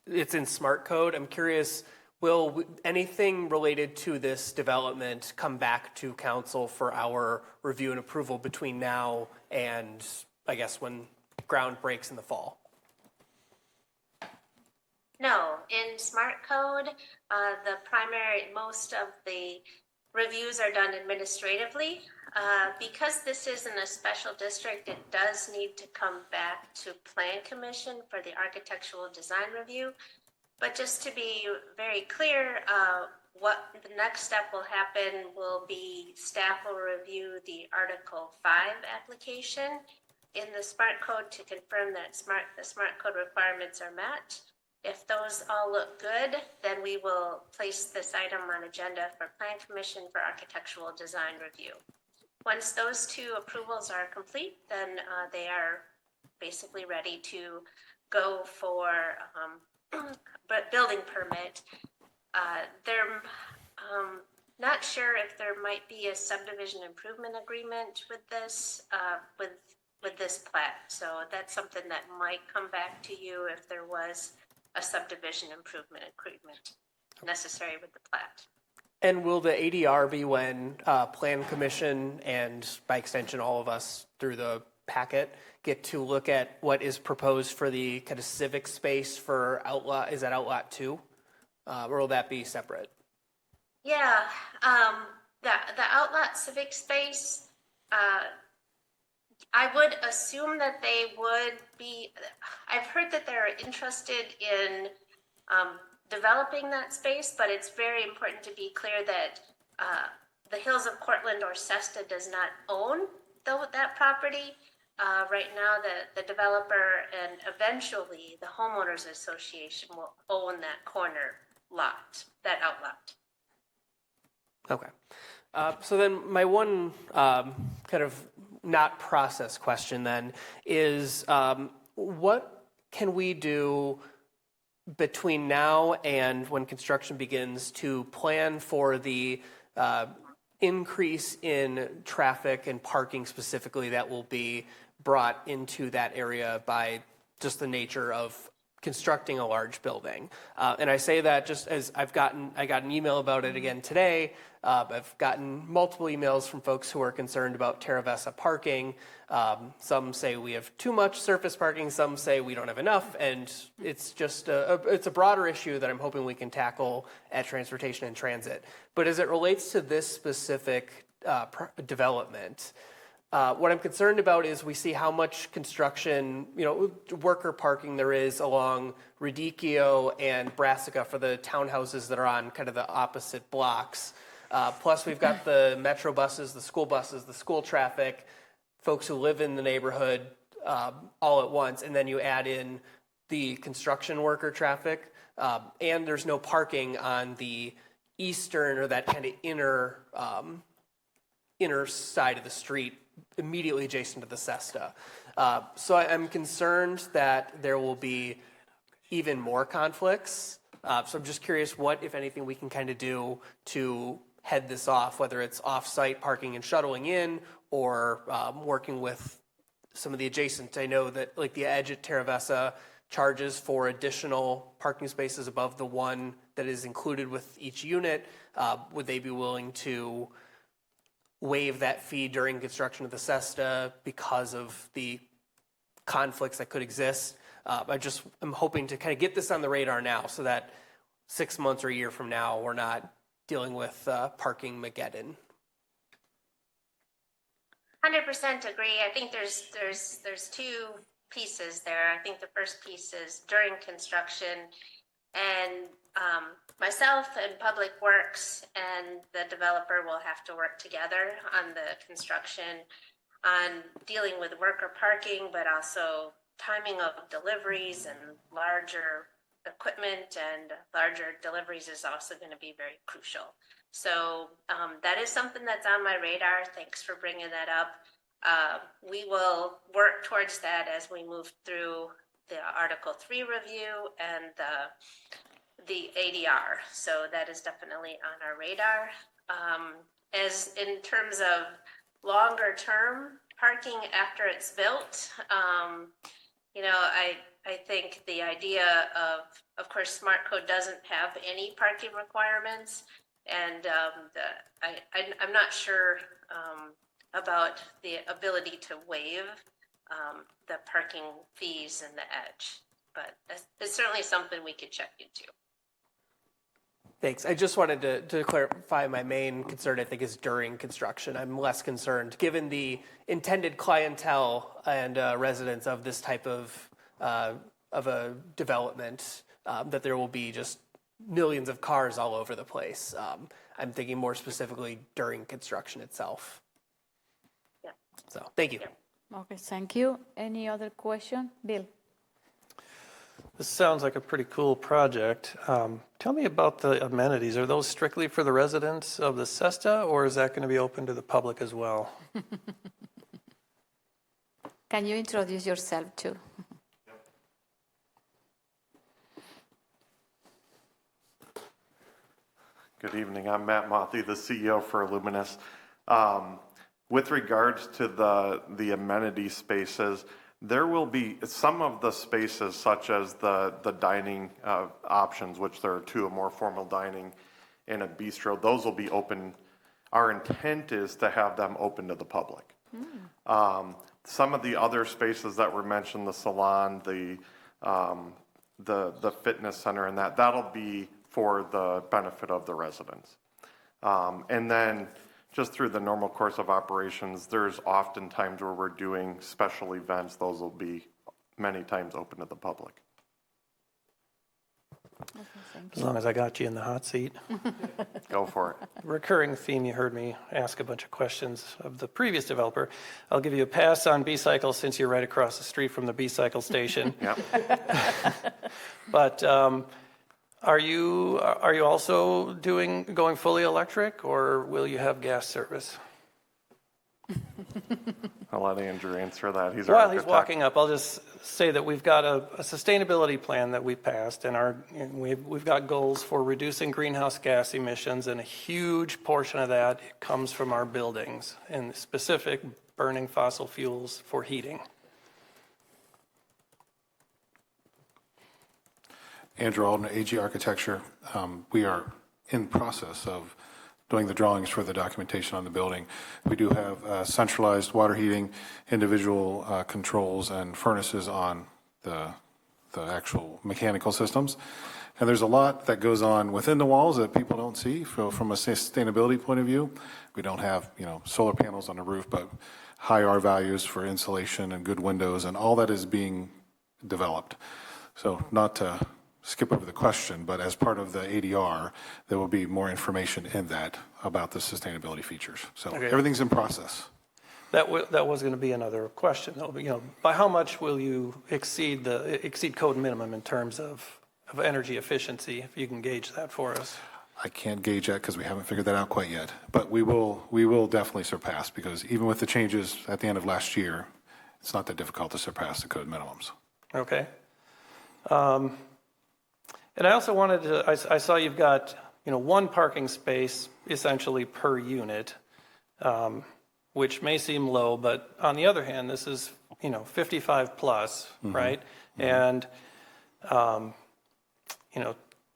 it's in smart code. I'm curious, will anything related to this development come back to council for our review and approval between now and, I guess, when ground breaks in the fall? No, in smart code, most of the reviews are done administratively. Because this isn't a special district, it does need to come back to Plan Commission for the architectural design review. But just to be very clear, what the next step will happen will be staff will review the Article 5 application in the smart code to confirm that the smart code requirements are met. If those all look good, then we will place this item on agenda for Plan Commission for architectural design review. Once those two approvals are complete, then they are basically ready to go for building permit. They're not sure if there might be a subdivision improvement agreement with this plat. So that's something that might come back to you if there was a subdivision improvement agreement necessary with the plat. And will the ADR be when Plan Commission and by extension all of us through the packet get to look at what is proposed for the kind of civic space for outlot? Is that outlot 2? Or will that be separate? Yeah, the outlot civic space, I would assume that they would be, I've heard that they're interested in developing that space, but it's very important to be clear that the Hills of Cortland or SESTA does not own that property. Right now, the developer and eventually the homeowners association will own that corner lot, that outlot. Okay. So then my one kind of not process question then is what can we do between now and when construction begins to plan for the increase in traffic and parking specifically that will be brought into that area by just the nature of constructing a large building? And I say that just as I got an email about it again today. I've gotten multiple emails from folks who are concerned about Terra Vesta parking. Some say we have too much surface parking. Some say we don't have enough. And it's just it's a broader issue that I'm hoping we can tackle at Transportation and Transit. But as it relates to this specific development, what I'm concerned about is we see how much construction, worker parking there is along Radicchio and Brassica for the townhouses that are on kind of the opposite blocks. Plus, we've got the metro buses, the school traffic, folks who live in the neighborhood all at once, and then you add in the construction worker traffic, and there's no parking on the eastern or that kind of inner side of the street immediately adjacent to the SESTA. So I'm concerned that there will be even more conflicts. So I'm just curious what, if anything, we can kind of do to head this off, whether it's off-site parking and shuttling in or working with some of the adjacent. I know that like the edge at Terra Vesta charges for additional parking spaces above the one that is included with each unit. Would they be willing to waive that fee during construction of the SESTA because of the conflicts that could exist? I'm hoping to kind of get this on the radar now so that 6 months or a year from now, we're not dealing with parking Mageddon. 100% agree. I think there's two pieces there. I think the first piece is during construction, and myself and Public Works and the developer will have to work together on the construction, on dealing with worker parking, but also timing of deliveries and larger equipment and larger deliveries is also going to be very crucial. So that is something that's on my radar. Thanks for bringing that up. We will work towards that as we move through the Article 3 review and the ADR. So that is definitely on our radar. As in terms of longer term parking after it's built, you know, I think the idea of course, Smart Code doesn't have any parking requirements, and I'm not sure about the ability to waive the parking fees in the edge, but it's certainly something we could check into. Thanks. I just wanted to clarify my main concern, I think, is during construction. I'm less concerned, given the intended clientele and residents of this type of a development, that there will be just millions of cars all over the place. I'm thinking more specifically during construction itself. Yeah. So, thank you. Yeah. Okay, thank you. Any other question? Bill? This sounds like a pretty cool project. Tell me about the amenities. Are those strictly for the residents of the CESTA, or is that going to be open to the public as well? Can you introduce yourself too? Good evening. I'm Matt Mothie, the CEO for Illuminous. With regards to the amenity spaces, there will be some of the spaces, such as the dining options, which there are two, a more formal dining and a bistro. Those will be open. Our intent is to have them open to the public. Some of the other spaces that were mentioned, the salon, the fitness center, and that'll be for the benefit of the residents. And then just through the normal course of operations, there's often times where we're doing special events. Those will be many times open to the public. As long as I got you in the hot seat. Go for it. Recurring theme, you heard me ask a bunch of questions of the previous developer. I'll give you a pass on B-Cycle since you're right across the street from the B-Cycle station. Yep. But are you also going fully electric, or will you have gas service? I'll let Andrew answer that. He's While he's walking up, I'll just say that we've got a sustainability plan that we passed, and we've got goals for reducing greenhouse gas emissions, and a huge portion of that comes from our buildings, and specific burning fossil fuels for heating. Andrew Alden, AG Architecture. We are in process of doing the drawings for the documentation on the building. We do have centralized water heating, individual controls and furnaces on the actual mechanical systems. And there's a lot that goes on within the walls that people don't see. From a sustainability point of view, we don't have solar panels on the roof, but high R values for insulation and good windows, and all that is being developed. So not to skip over the question, but as part of the ADR, there will be more information in that about the sustainability features. So Okay. Everything's in process. That was going to be another question, though. By how much will you exceed code minimum in terms of energy efficiency? If you can gauge that for us. I can't gauge that because we haven't figured that out quite yet, but we will definitely surpass, because even with the changes at the end of last year, it's not that difficult to surpass the code minimums. Okay. And I also wanted to, I saw you've got, one parking space essentially per unit, which may seem low, but on the other hand, this is, 55 plus, right? And,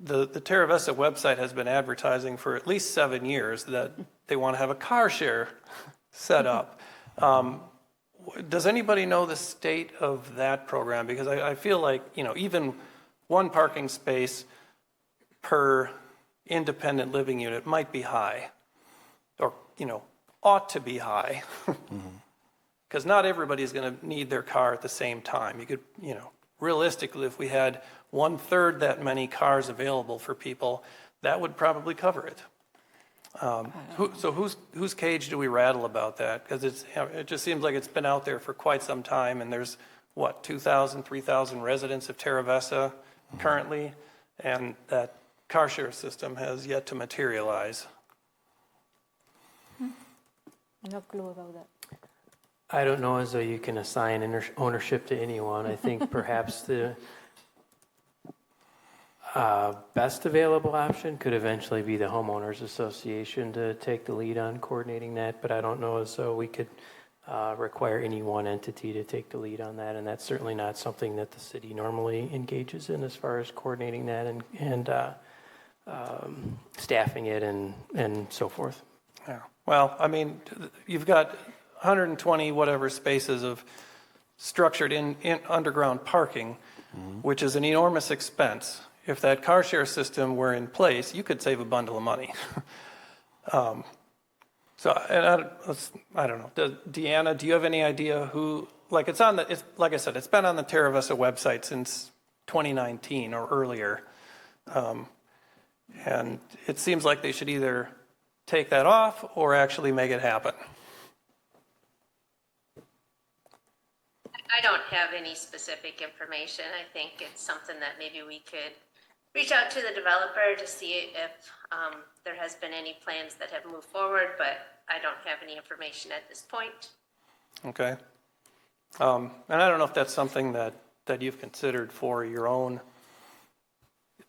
the Terra Vista website has been advertising for at least 7 years that they want to have a car share set up. Does anybody know the state of that program? Because I feel like, even one parking space per independent living unit might be high, or, ought to be high. Because not everybody's going to need their car at the same time. You could, realistically, if we had 1/3 that many cars available for people, that would probably cover it. So whose cage do we rattle about that? Because it just seems like it's been out there for quite some time, and there's, 2,000, 3,000 residents of Terra Vista currently, and that car share system has yet to materialize. No clue about that. I don't know as though you can assign ownership to anyone. I think perhaps the best available option could eventually be the homeowners association to take the lead on coordinating that, but I don't know as though we could require any one entity to take the lead on that, and that's certainly not something that the city normally engages in as far as coordinating that and staffing it and so forth. Yeah. Well, I mean, you've got 120 whatever spaces of structured in underground parking, which is an enormous expense. If that car share system were in place, you could save a bundle of money. So, and I don't know. Deanna, do you have any idea who? Like it's like I said, it's been on the Terra Vista website since 2019 or earlier, and it seems like they should either take that off or actually make it happen. I don't have any specific information. I think it's something that maybe we could reach out to the developer to see if there has been any plans that have moved forward, but I don't have any information at this point. Okay. And I don't know if that's something that you've considered for your own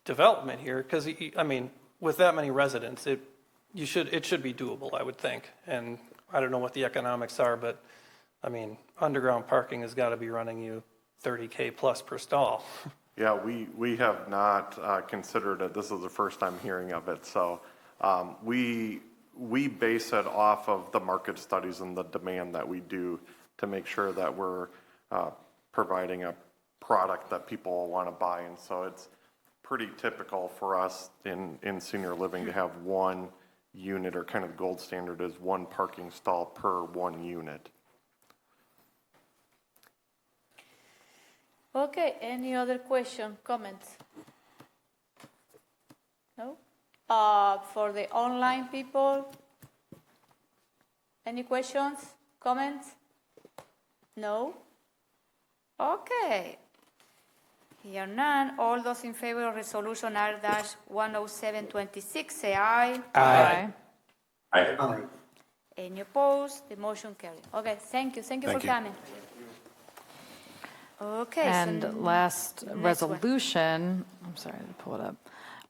development here, because I mean, with that many residents, it should be doable, I would think. And I don't know what the economics are, but I mean, underground parking has got to be running you $30K plus per stall. Yeah, we have not considered it. This is the first time hearing of it. So we base it off of the market studies and the demand that we do to make sure that we're providing a product that people want to buy. And so it's pretty typical for us in senior living to have one unit, or kind of gold standard is one parking stall per one unit. Okay, any other question, comments? No? For the online people, any questions, comments? No? Okay. Here none. All those in favor of resolution R-10726 say aye. Aye. Aye. Any opposed? The motion carried. Okay, thank you. Thank you for coming. Okay. And so last next resolution, I'm sorry to pull it up.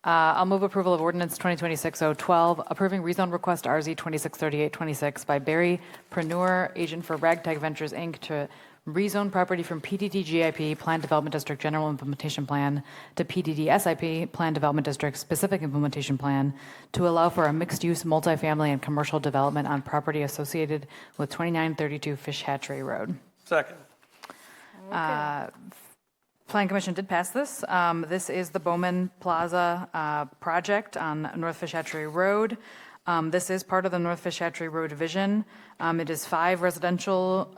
I'll move approval of ordinance 2026-012, approving rezone request RZ 263826 by Barry Preneur, agent for Ragtag Ventures, Inc., to rezone property from PDD GIP, Plan Development District General Implementation Plan, to PDD SIP, Plan Development District Specific Implementation Plan, to allow for a mixed-use multifamily and commercial development on property associated with 2932 Fish Hatchery Road. Second. Plan Commission did pass this. This is the Bowman Plaza project on North Fish Hatchery Road. This is part of the North Fish Hatchery Road division. It is 5 residential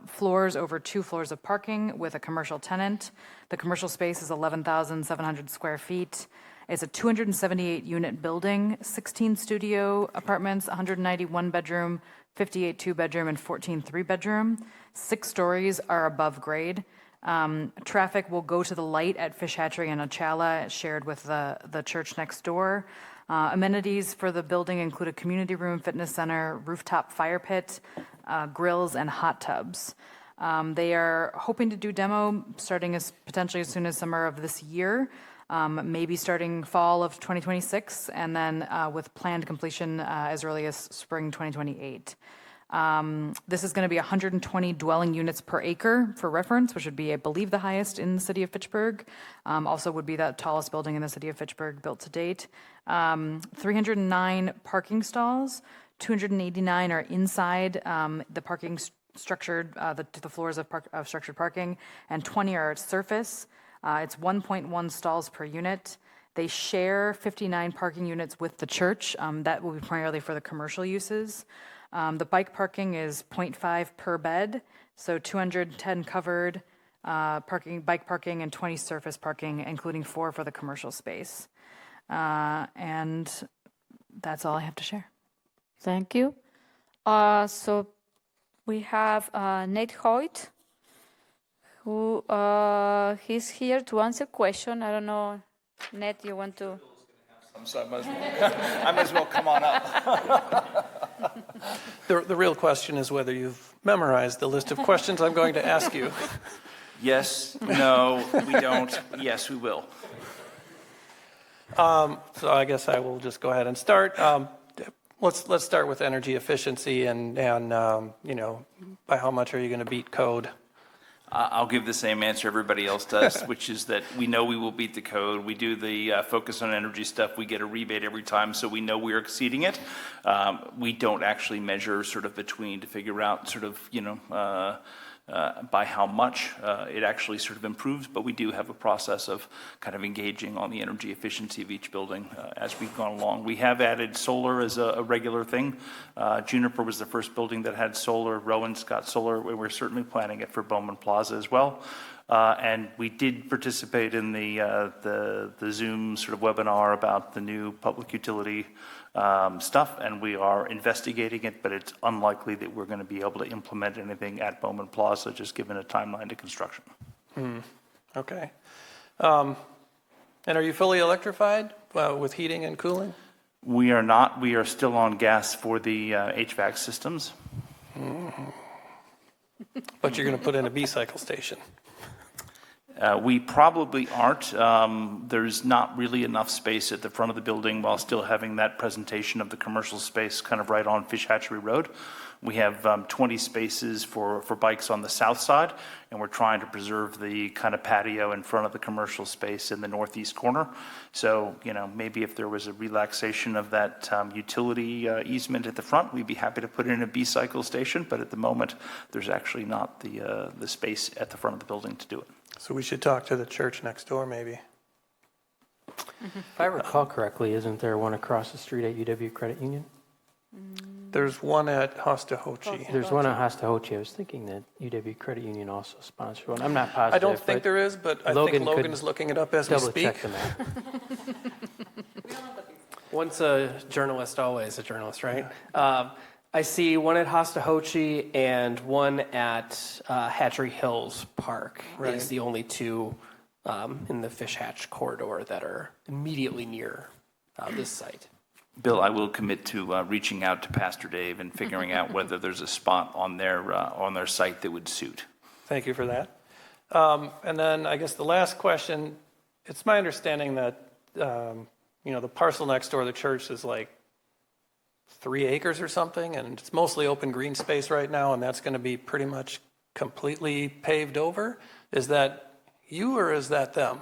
floors over 2 floors of parking with a commercial tenant. The commercial space is 11,700 square feet. It's a 278-unit building, 16 studio apartments, 191 bedroom, 58 2-bedroom, and 14 3-bedroom. 6 stories are above grade. Traffic will go to the light at Fish Hatchery and Ochala, shared with the church next door. Amenities for the building include a community room, fitness center, rooftop fire pit, grills, and hot tubs. They are hoping to do demo starting potentially as soon as summer of this year, maybe starting fall of 2026, and then with planned completion as early as spring 2028. This is going to be 120 dwelling units per acre for reference, which would be, I believe, the highest in the city of Fitchburg. Also would be the tallest building in the city of Fitchburg built to date. 309 parking stalls, 289 are inside the parking structured, the floors of structured parking, and 20 are at surface. It's 1.1 stalls per unit. They share 59 parking units with the church. That will be primarily for the commercial uses. The bike parking is 0.5 per bed, so 210 covered bike parking and 20 surface parking, including 4 for the commercial space. And that's all I have to share. Thank you. So we have Nate Hoyt, who he's here to answer question. I don't know, Nate, you want to? So I might as well come on up. The real question is whether you've memorized the list of questions I'm going to ask you. Yes, no, we don't. Yes, we will. So I guess I will just go ahead and start. Let's start with energy efficiency and you know, by how much are you going to beat code? I'll give the same answer everybody else does, which is that we know we will beat the code. We do the focus on energy stuff. We get a rebate every time, so we know we're exceeding it. We don't actually measure sort of between to figure out sort of, you know, by how much it actually sort of improves, but we do have a process of kind of engaging on the energy efficiency of each building as we've gone along. We have added solar as a regular thing. Juniper was the first building that had solar. Rowan's got solar. We're certainly planning it for Bowman Plaza as well. And we did participate in the Zoom sort of webinar about the new public utility stuff, and we are investigating it, but it's unlikely that we're going to be able to implement anything at Bowman Plaza, just given a timeline to construction. Okay. And are you fully electrified with heating and cooling? We are not. We are still on gas for the HVAC systems. But you're going to put in a B-cycle station. We probably aren't. There's not really enough space at the front of the building while still having that presentation of the commercial space kind of right on Fish Hatchery Road. We have 20 spaces for bikes on the south side, and we're trying to preserve the kind of patio in front of the commercial space in the northeast corner. So, you know, maybe if there was a relaxation of that utility easement at the front, we'd be happy to put in a B-cycle station, but at the moment, there's actually not the space at the front of the building to do it. So we should talk to the church next door, maybe. If I recall correctly, isn't there one across the street at UW Credit Union? There's one at Hostahochee. There's one at Hostahochee. I was thinking that UW Credit Union also sponsored one. I'm not positive. I don't think there is, but I think Logan is looking it up as we speak. Double check the map. Once a journalist, always a journalist, right? I see one at Hostahochee and one at Hatchery Hills Park. Right. Is the only two in the Fish Hatch corridor that are immediately near this site. Bill, I will commit to reaching out to Pastor Dave and figuring out whether there's a spot on their site that would suit. Thank you for that. And then I guess the last question, it's my understanding that, you know, the parcel next door to the church is like 3 acres or something, and it's mostly open green space right now, and that's going to be pretty much completely paved over. Is that you or is that them?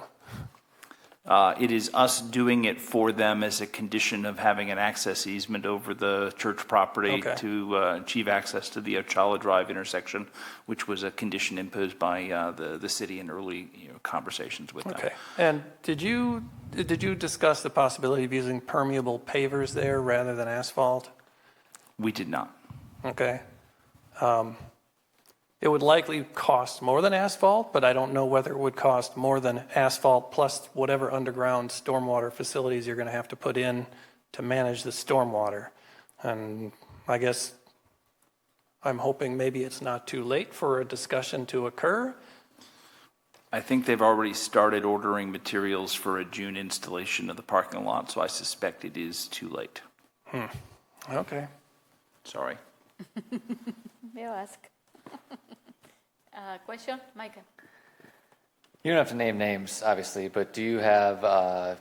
It is us doing it for them as a condition of having an access easement over the church property to achieve access to the Ochala Drive intersection, which was a condition imposed by the city in early conversations with them. Okay. And did you discuss the possibility of using permeable pavers there rather than asphalt? We did not. Okay. It would likely cost more than asphalt, but I don't know whether it would cost more than asphalt plus whatever underground stormwater facilities you're going to have to put in to manage the stormwater. And I guess I'm hoping maybe it's not too late for a discussion to occur. I think they've already started ordering materials for a June installation of the parking lot, so I suspect it is too late. Okay. Sorry. May I ask? Question, Micah? You don't have to name names, obviously, but do you have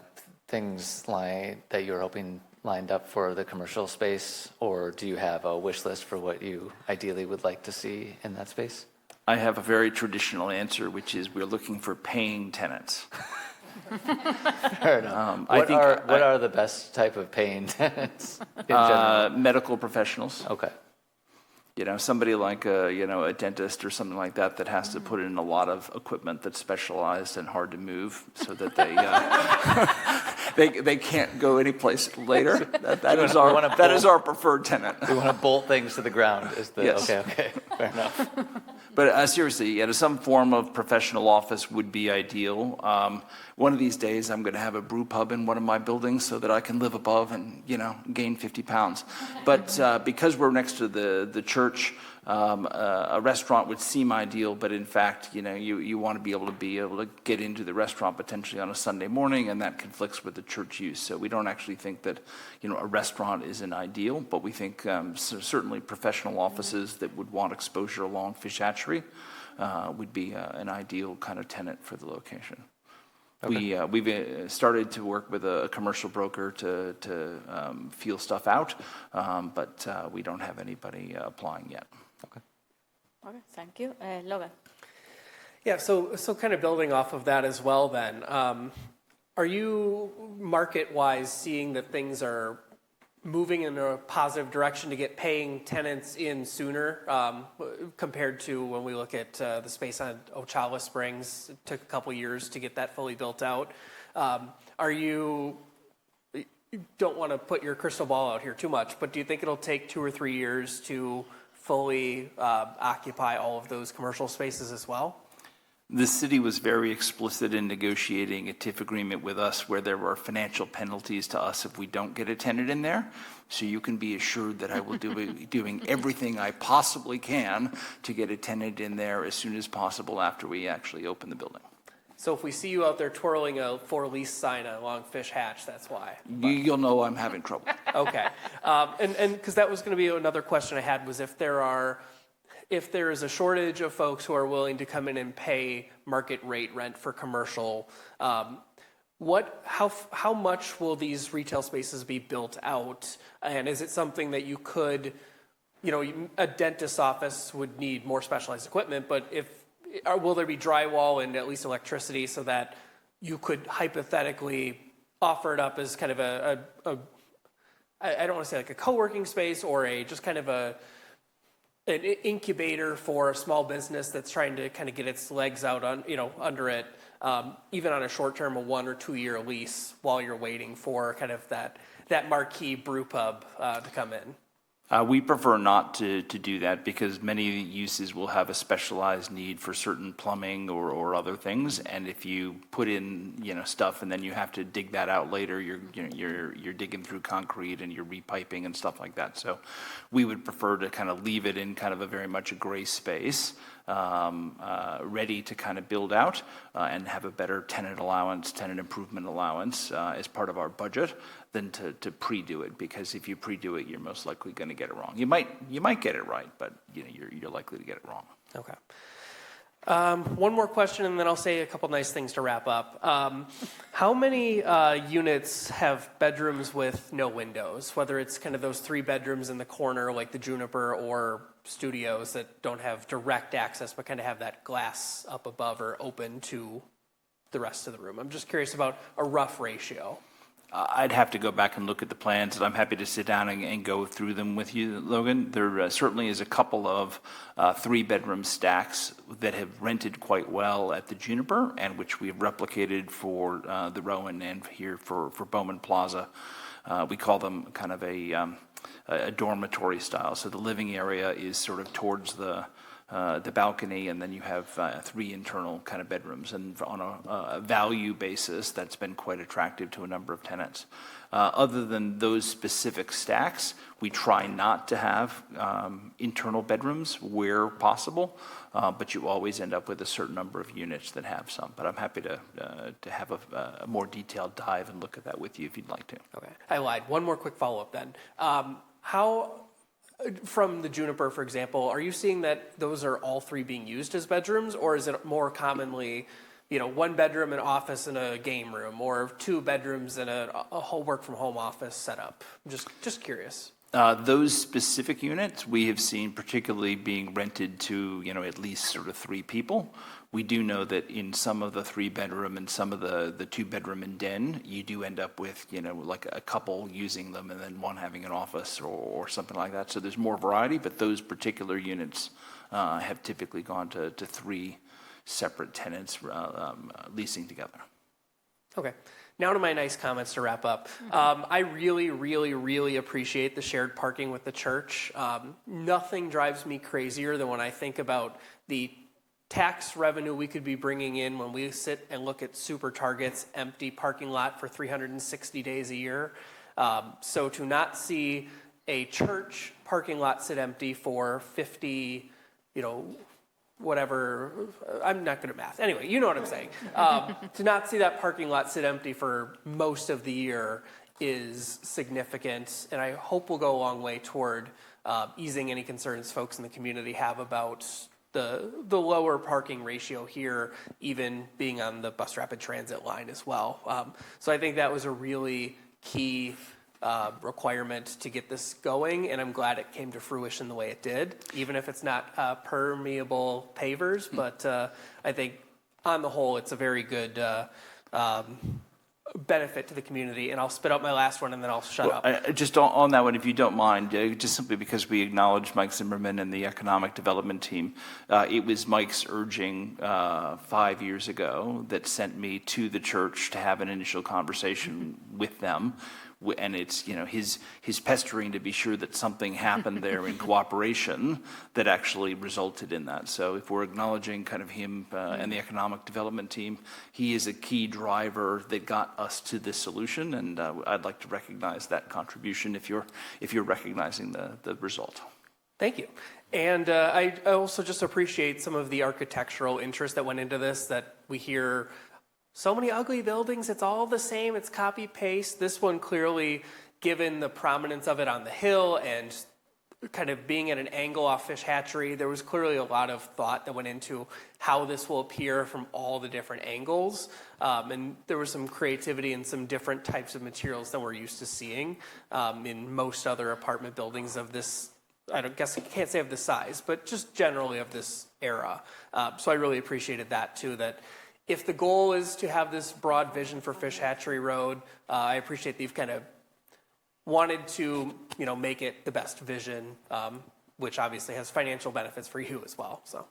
things that you're hoping lined up for the commercial space, or do you have a wish list for what you ideally would like to see in that space? I have a very traditional answer, which is we're looking for paying tenants. Fair enough. What are the best type of paying tenants in general? Medical professionals. Okay. You know, somebody like a dentist or something like that that has to put in a lot of equipment that's specialized and hard to move, so that they can't go anyplace later. That is our preferred tenant. We want to bolt things to the ground. Yes. Okay, fair enough. But seriously, some form of professional office would be ideal. One of these days, I'm going to have a brew pub in one of my buildings so that I can live above and gain 50 pounds. But because we're next to the church, a restaurant would seem ideal, but in fact, you want to be able to get into the restaurant potentially on a Sunday morning, and that conflicts with the church use. So we don't actually think that, a restaurant is an ideal, but we think certainly professional offices that would want exposure along Fish Hatchery would be an ideal kind of tenant for the location. Okay. We've started to work with a commercial broker to feel stuff out, but we don't have anybody applying yet. Okay, thank you. Logan. Yeah, so kind of building off of that as well then, are you market-wise seeing that things are moving in a positive direction to get paying tenants in sooner compared to when we look at the space on Ocala Springs? It took a couple years to get that fully built out. You don't want to put your crystal ball out here too much, but do you think it'll take 2 or 3 years to fully occupy all of those commercial spaces as well? The city was very explicit in negotiating a TIF agreement with us where there were financial penalties to us if we don't get a tenant in there. So you can be assured that I will be doing everything I possibly can to get a tenant in there as soon as possible after we actually open the building. So if we see you out there twirling a for lease sign along Fish Hatch, that's why. You'll know I'm having trouble. Okay. And because that was going to be another question I had, was if there is a shortage of folks who are willing to come in and pay market rate rent for commercial, how much will these retail spaces be built out? And is it something that you could, a dentist's office would need more specialized equipment, but will there be drywall and at least electricity so that you could hypothetically offer it up as kind of I don't want to say like a co-working space or just kind of an incubator for a small business that's trying to kind of get its legs out on, under it, even on a short-term, a 1 or 2 year lease while you're waiting for kind of that marquee brew pub to come in? We prefer not to do that because many uses will have a specialized need for certain plumbing or other things, and if you put in stuff and then you have to dig that out later, you're digging through concrete and you're repiping and stuff like that. So we would prefer to kind of leave it in kind of a very much a gray space, ready to kind of build out and have a better tenant improvement allowance as part of our budget than to pre-do it, because if you pre-do it, you're most likely going to get it wrong. You might get it right, but you're likely to get it wrong. Okay. One more question, and then I'll say a couple nice things to wrap up. How many units have bedrooms with no windows, whether it's kind of those 3 bedrooms in the corner like the Juniper or studios that don't have direct access but kind of have that glass up above or open to the rest of the room? I'm just curious about a rough ratio. I'd have to go back and look at the plans, and I'm happy to sit down and go through them with you, Logan. There certainly is a couple of 3-bedroom stacks that have rented quite well at the Juniper, and which we have replicated for the Rowan and here for Bowman Plaza. We call them kind of a dormitory style. So the living area is sort of towards the balcony, and then you have 3 internal kind of bedrooms. And on a value basis, that's been quite attractive to a number of tenants. Other than those specific stacks, we try not to have internal bedrooms where possible, but you always end up with a certain number of units that have some. But I'm happy to have a more detailed dive and look at that with you if you'd like to. Okay. I lied. One more quick follow-up then. From the Juniper, for example, are you seeing that those are all 3 being used as bedrooms, or is it more commonly, 1 bedroom, an office, and a game room, or 2 bedrooms and a whole work-from-home office setup? Just curious. Those specific units we have seen particularly being rented to, at least sort of 3 people. We do know that in some of the 3-bedroom and some of the 2-bedroom and den, you do end up with, like a couple using them and then one having an office or something like that. So there's more variety, but those particular units have typically gone to 3 separate tenants leasing together. Okay. Now to my nice comments to wrap up. I really, really, really appreciate the shared parking with the church. Nothing drives me crazier than when I think about the tax revenue we could be bringing in when we sit and look at Super Target's empty parking lot for 360 days a year. So to not see a church parking lot sit empty for 50, whatever, I'm not good at math. Anyway, you know what I'm saying. To not see that parking lot sit empty for most of the year is significant, and I hope will go a long way toward easing any concerns folks in the community have about the lower parking ratio here, even being on the bus rapid transit line as well. So I think that was a really key requirement to get this going, and I'm glad it came to fruition the way it did, even if it's not permeable pavers. But I think on the whole, it's a very good benefit to the community. And I'll spit out my last one and then I'll shut up. Just on that one, if you don't mind, just simply because we acknowledge Mike Zimmerman and the economic development team, it was Mike's urging 5 years ago that sent me to the church to have an initial conversation with them. And it's, his pestering to be sure that something happened there in cooperation that actually resulted in that. So if we're acknowledging kind of him and the economic development team, he is a key driver that got us to this solution. And I'd like to recognize that contribution if you're recognizing the result. Thank you. And I also just appreciate some of the architectural interest that went into this, that we hear so many ugly buildings, it's all the same, it's copy paste. This one clearly, given the prominence of it on the hill and kind of being at an angle off Fish Hatchery, there was clearly a lot of thought that went into how this will appear from all the different angles. And there was some creativity and some different types of materials than we're used to seeing in most other apartment buildings of this, I can't say of this size, but just generally of this era. So I really appreciated that too, that if the goal is to have this broad vision for Fish Hatchery Road, I appreciate that you've kind of wanted to, make it the best vision, which obviously has financial benefits for you as well. So,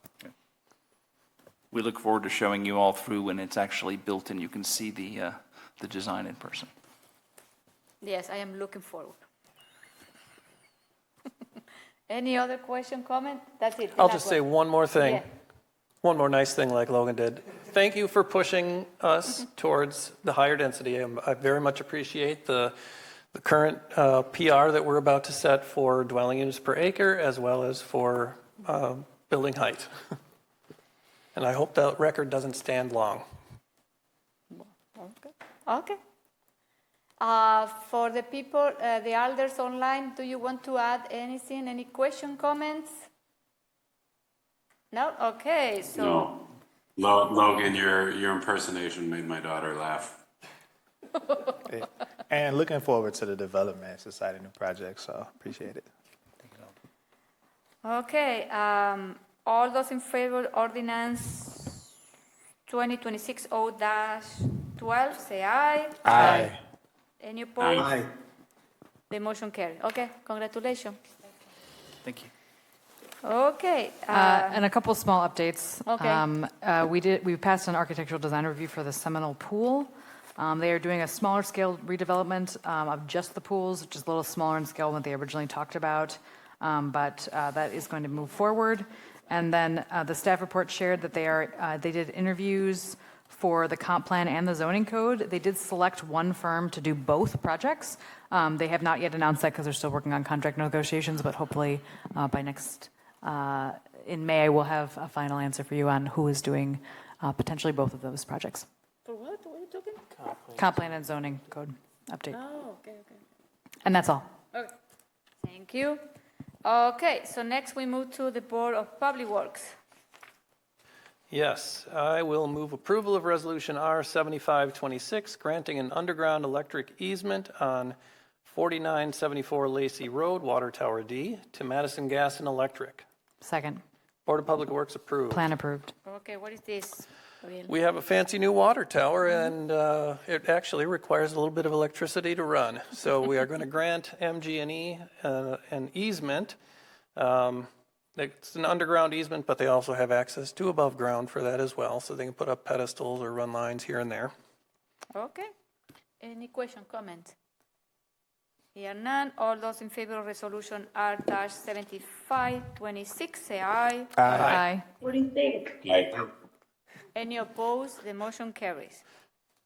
we look forward to showing you all through when it's actually built and you can see the design in person. Yes, I am looking forward. Any other question, comment? That's it. I'll just say one more thing. Yeah. One more nice thing like Logan did. Thank you for pushing us towards the higher density. I very much appreciate the current PR that we're about to set for dwelling units per acre as well as for building height. And I hope that record doesn't stand long. Okay. For the people, the elders online, do you want to add anything? Any question, comments? No? Okay, so... No. Logan, your impersonation made my daughter laugh. And looking forward to the development. It's exciting new project, so appreciate it. Okay, all those in favor of ordinance 2026-0-12, say aye. Aye. Any opposed? Aye. The motion carried. Okay, congratulations. Thank you. Okay. And a couple small updates. Okay. We passed an architectural design review for the Seminole Pool. They are doing a smaller scale redevelopment of just the pools, which is a little smaller in scale than they originally talked about. But that is going to move forward. And then the staff report shared that they did interviews for the comp plan and the zoning code. They did select one firm to do both projects. They have not yet announced that because they're still working on contract negotiations, but hopefully by in May, we'll have a final answer for you on who is doing potentially both of those projects. For what? What are you talking? Comp plan and zoning code update. Oh, okay. And that's all. Okay. Thank you. Okay, so next we move to the Board of Public Works. Yes, I will move approval of Resolution R7526, granting an underground electric easement on 4974 Lacey Road, Water Tower D, to Madison Gas and Electric. Second. Board of Public Works approved. Plan approved. Okay, what is this? We have a fancy new water tower, and it actually requires a little bit of electricity to run. So we are going to grant MG&E an easement. It's an underground easement, but they also have access to above ground for that as well, so they can put up pedestals or run lines here and there. Okay. Any question, comment? Here none. All those in favor of resolution R-7526, say aye. Aye. What do you think? Aye. Any opposed? The motion carries.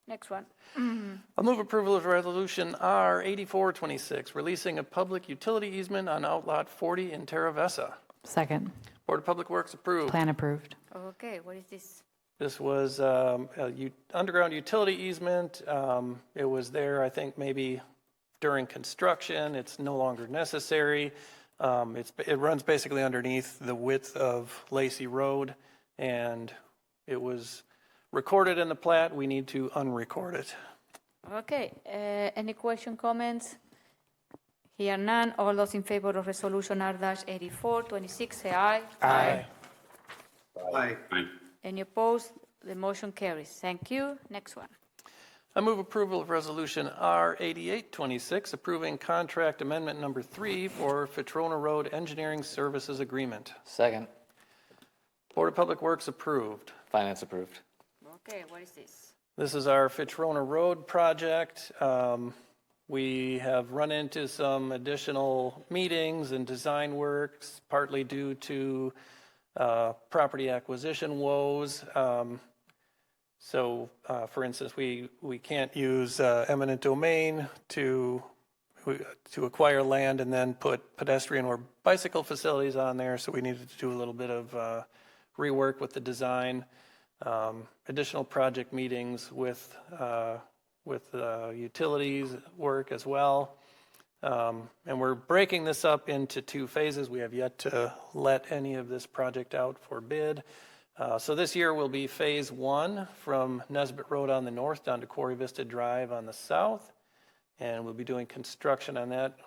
Next one. I'll move approval of Resolution R 8426, releasing a public utility easement on Outlot 40 in Terra Vesa. Second. Board of Public Works approved. Plan approved. Okay, what is this? This was underground utility easement. It was there, I think, maybe during construction. It's no longer necessary. It runs basically underneath the width of Lacey Road, and it was recorded in the plat. We need to unrecord it. Okay, any question, comments? Here none. All those in favor of resolution R-8426, say aye. Aye. Aye. Any opposed? The motion carries. Thank you. Next one. I move approval of Resolution R 8826, approving contract amendment number 3 for Fitrona Road Engineering Services Agreement. Second. Board of Public Works approved. Finance approved. Okay, what is this? This is our Fitrona Road project. We have run into some additional meetings and design works, partly due to property acquisition woes. For instance, we can't use eminent domain to acquire land and then put pedestrian or bicycle facilities on there, so we needed to do a little bit of rework with the design. Additional project meetings with utilities work as well. And we're breaking this up into 2 phases. We have yet to let any of this project out for bid. So this year will be phase 1 from Nesbitt Road on the north down to Quarry Vista Drive on the south. And we'll be doing construction on that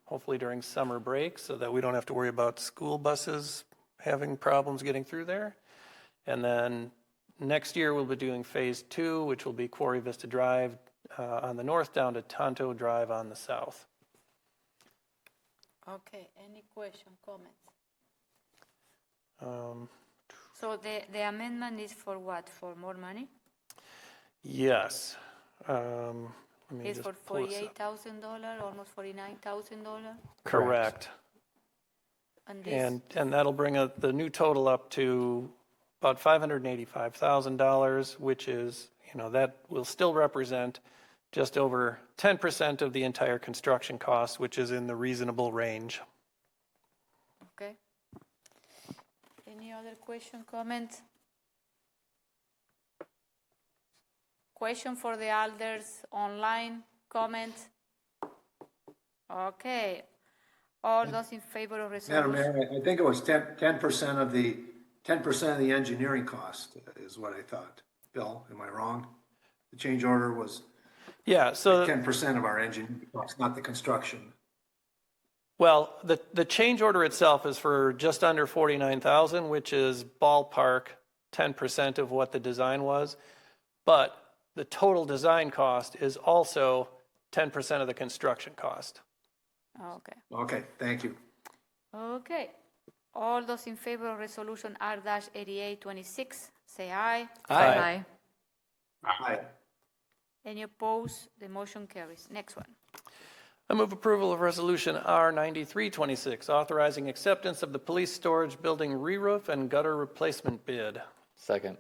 hopefully during summer break so that we don't have to worry about school buses having problems getting through there. And then next year we'll be doing phase 2, which will be Quarry Vista Drive on the north down to Tonto Drive on the south. Okay, any question, comments? So the amendment is for what? For more money? Yes. It's for $48,000, almost $49,000? Correct. And that'll bring the new total up to about $585,000, which is, that will still represent just over 10% of the entire construction cost, which is in the reasonable range. Okay. Any other question, comment? Question for the elders online, comment? Okay. All those in favor of resolution? Madam Mayor, I think it was 10% of the engineering cost is what I thought. Bill, am I wrong? The change order was 10% of our engineering cost, not the construction. Well, the change order itself is for just under $49,000, which is ballpark 10% of what the design was. But the total design cost is also 10% of the construction cost. Okay. Okay, thank you. Okay. All those in favor of resolution R-8826, say aye. Aye. Aye. Any opposed? The motion carries. Next one. I move approval of Resolution R 9326, authorizing acceptance of the police storage building re-roof and gutter replacement bid. Second.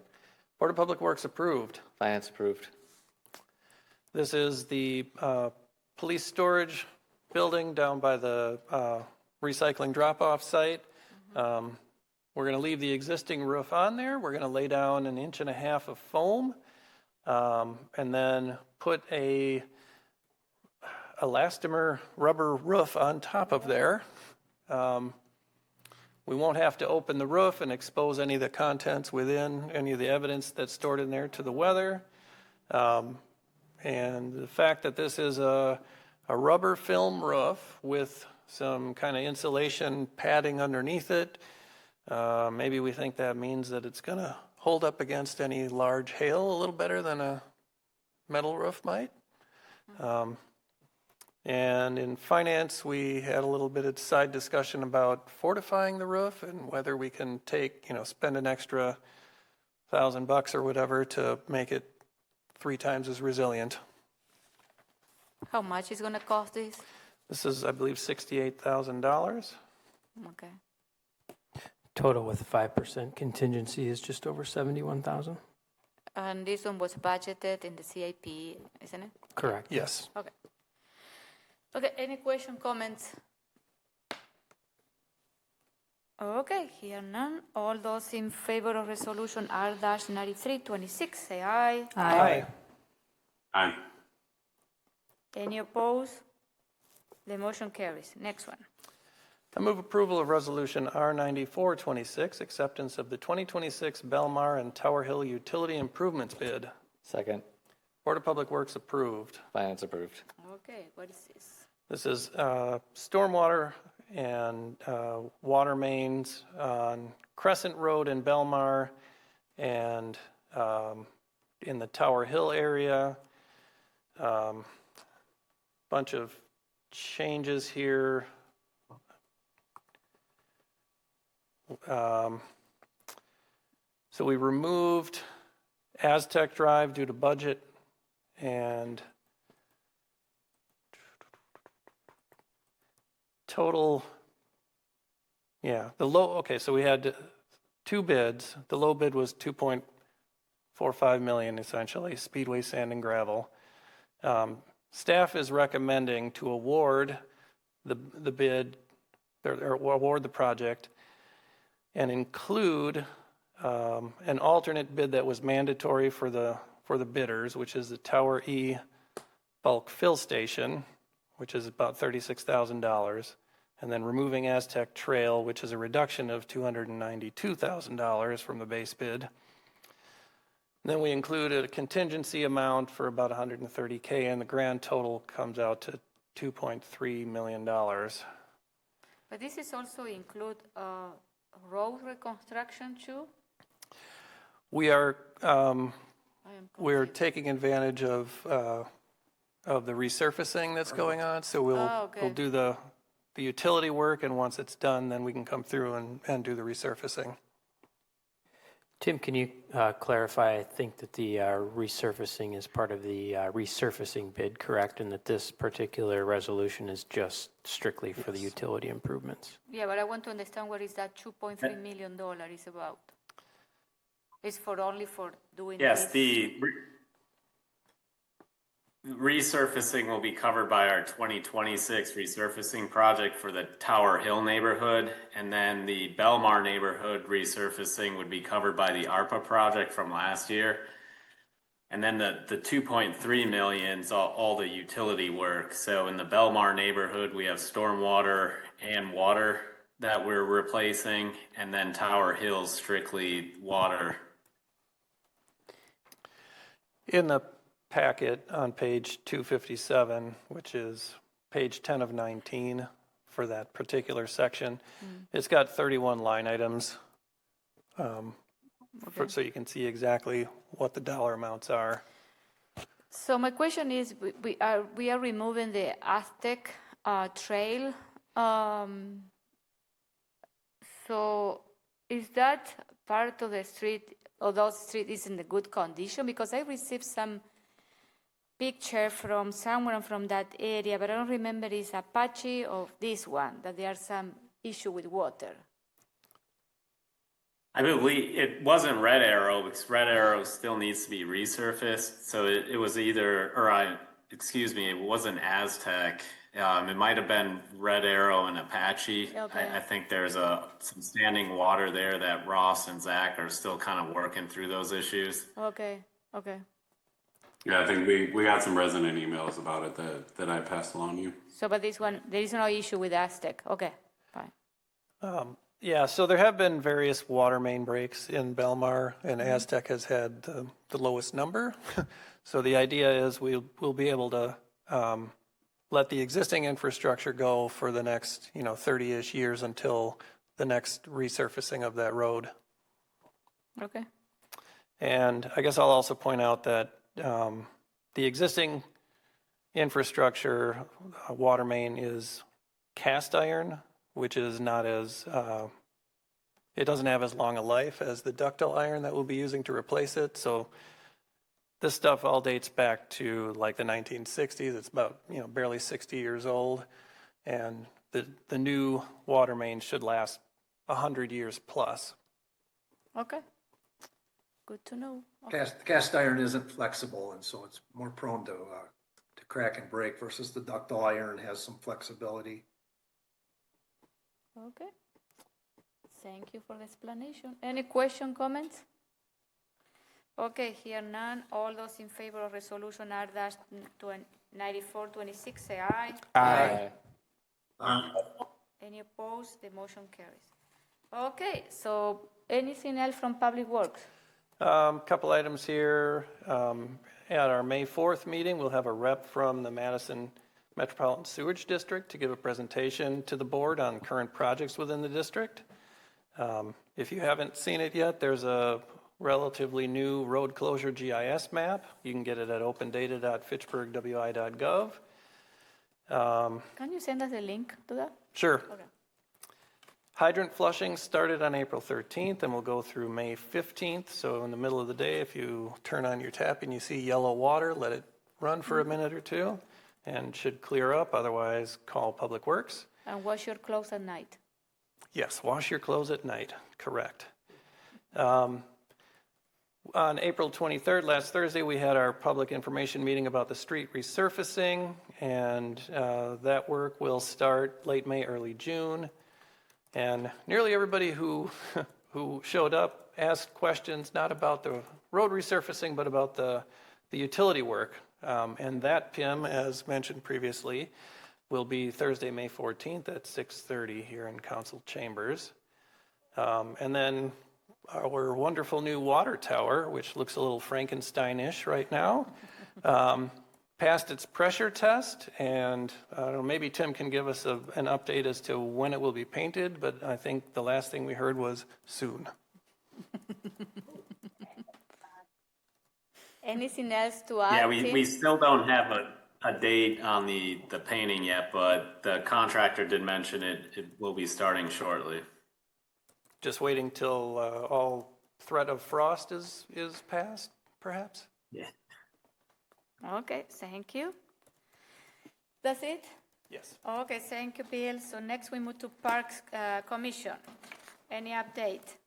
Board of Public Works approved. Finance approved. This is the police storage building down by the recycling drop-off site. We're going to leave the existing roof on there. We're going to lay down 1.5 inches of foam and then put a elastomer rubber roof on top of there. We won't have to open the roof and expose any of the contents within, any of the evidence that's stored in there to the weather. And the fact that this is a rubber film roof with some kind of insulation padding underneath it, maybe we think that means that it's going to hold up against any large hail a little better than a metal roof might. And in finance, we had a little bit of side discussion about fortifying the roof and whether we can spend an extra $1,000 or whatever to make it 3 times as resilient. How much is going to cost this? This is, I believe, $68,000. Okay. Total with 5% contingency is just over $71,000. And this one was budgeted in the CIP, isn't it? Correct. Yes. Okay. Okay, any question, comments? Okay, here none. All those in favor of resolution R-9326, say aye. Aye. Aye. Any opposed? The motion carries. Next one. I move approval of Resolution R-9426, acceptance of the 2026 Belmar and Tower Hill Utility Improvements bid. Second. Board of Public Works approved. Finance approved. Okay, what is this? This is stormwater and water mains on Crescent Road in Belmar and in the Tower Hill area. Bunch of changes here. So we removed Aztec Drive due to budget, and total, so we had two bids. The low bid was $2.45 million, essentially, Speedway Sand and Gravel. Staff is recommending to award the bid, or award the project, and include an alternate bid that was mandatory for the bidders, which is the Tower E bulk fill station, which is about $36,000, and then removing Aztec Trail, which is a reduction of $292,000 from the base bid. And then we included a contingency amount for about $130K, and the grand total comes out to $2.3 million. But this is also include road reconstruction too? We are we're taking advantage of the resurfacing that's going on. So we'll do the utility work, and once it's done, then we can come through and do the resurfacing. Tim, can you clarify? I think that the resurfacing is part of the resurfacing bid, correct? And that this particular resolution is just strictly for the utility improvements? Yeah, but I want to understand what is that $2.3 million is about. It's only for doing Yes, this? the resurfacing will be covered by our 2026 resurfacing project for the Tower Hill neighborhood, and then the Belmar neighborhood resurfacing would be covered by the ARPA project from last year. And then the 2.3 million is all the utility work. So in the Belmar neighborhood, we have stormwater and water that we're replacing, and then Tower Hill strictly water. In the packet on page 257, which is page 10 of 19 for that particular section, it's got 31 line items, so you can see exactly what the dollar amounts are. So my question is, we are removing the Aztec Trail. So is that part of the street, or those street is in the good condition? Because I received some picture from someone from that area, but I don't remember is Apache or this one, that there are some issue with water. I believe it wasn't Red Arrow, because Red Arrow still needs to be resurfaced. So it was either, it wasn't Aztec. It might have been Red Arrow and Apache. Okay. I think there's some standing water there that Ross and Zach are still kind of working through those issues. Okay. Yeah, I think we got some resident emails about it that I passed along to you. So, but this one, there is no issue with Aztec. Okay, fine. Yeah, so there have been various water main breaks in Belmar, and Aztec has had the lowest number. So the idea is we'll be able to let the existing infrastructure go for the next 30-ish years until the next resurfacing of that road. Okay. And I guess I'll also point out that the existing infrastructure water main is cast iron, which is not as, it doesn't have as long a life as the ductile iron that we'll be using to replace it. So this stuff all dates back to like the 1960s. It's about, barely 60 years old. And the new water main should last 100 years plus. Okay. good to know. Okay. Cast iron isn't flexible, and so it's more prone to crack and break versus the ductile iron has some flexibility. Okay. Thank you for the explanation. Any question, comments? Okay, here none. All those in favor of resolution R-9426 say aye. Aye. Any opposed? The motion carries. Okay, so anything else from Public Works? Couple items here. At our May 4th meeting, we'll have a rep from the Madison Metropolitan Sewage District to give a presentation to the board on current projects within the district. If you haven't seen it yet, there's a relatively new road closure GIS map. You can get it at opendata.fitchburgwi.gov. Can you send us a link to that? Sure. Okay. Hydrant flushing started on April 13th and will go through May 15th. So in the middle of the day, if you turn on your tap and you see yellow water, let it run for a minute or two and should clear up. Otherwise, call Public Works. And wash your clothes at night. Yes, wash your clothes at night. Correct. On April 23rd, last Thursday, we had our public information meeting about the street resurfacing, and that work will start late May, early June. And nearly everybody who showed up asked questions not about the road resurfacing, but about the utility work. And that PIM, as mentioned previously, will be Thursday, May 14th at 6:30 here in council chambers. And then our wonderful new water tower, which looks a little Frankenstein-ish right now, passed its pressure test, and I don't know, maybe Tim can give us an update as to when it will be painted, but I think the last thing we heard was soon. Anything else to add? Yeah, Tim? we still don't have a date on the painting yet, but the contractor did mention it will be starting shortly. Just waiting till all threat of frost is past, perhaps? Yeah. Okay, thank you. That's it? Yes. Okay, thank you, Bill. So next we move to Parks Commission. Any update?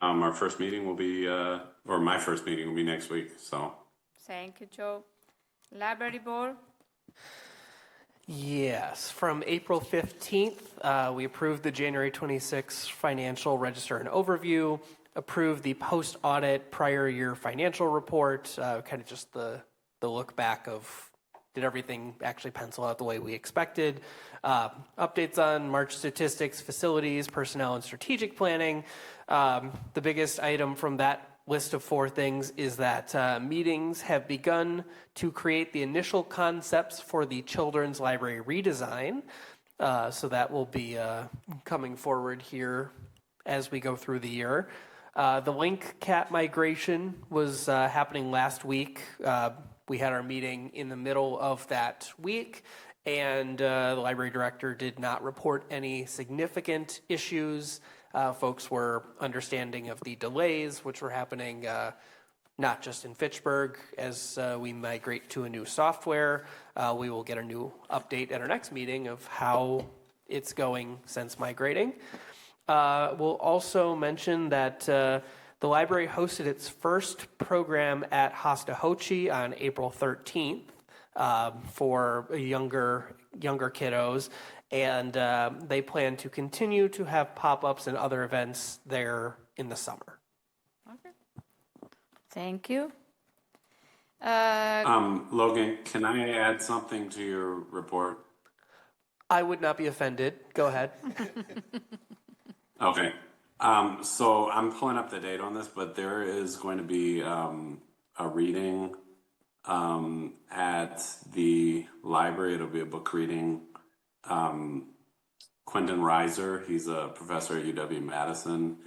Our first meeting will be, or my first meeting will be next week, so. Thank you, Joe. Library Board? Yes, from April 15th, we approved the January 26th financial register and overview, approved the post-audit prior year financial report, kind of just the look back of did everything actually pencil out the way we expected, updates on March statistics, facilities, personnel, and strategic planning. The biggest item from that list of 4 things is that meetings have begun to create the initial concepts for the children's library redesign. So that will be coming forward here as we go through the year. The link cat migration was happening last week. We had our meeting in the middle of that week, and the library director did not report any significant issues. Folks were understanding of the delays, which were happening not just in Fitchburg. As we migrate to a new software, we will get a new update at our next meeting of how it's going since migrating. We'll also mention that the library hosted its first program at Hastahochi on April 13th for younger kiddos. And they plan to continue to have pop-ups and other events there in the summer. Okay. Thank you. Logan, can I add something to your report? I would not be offended. Go ahead. Okay. So I'm pulling up the date on this, but there is going to be a reading at the library. It'll be a book reading. Quentin Reiser, he's a professor at UW-Madison.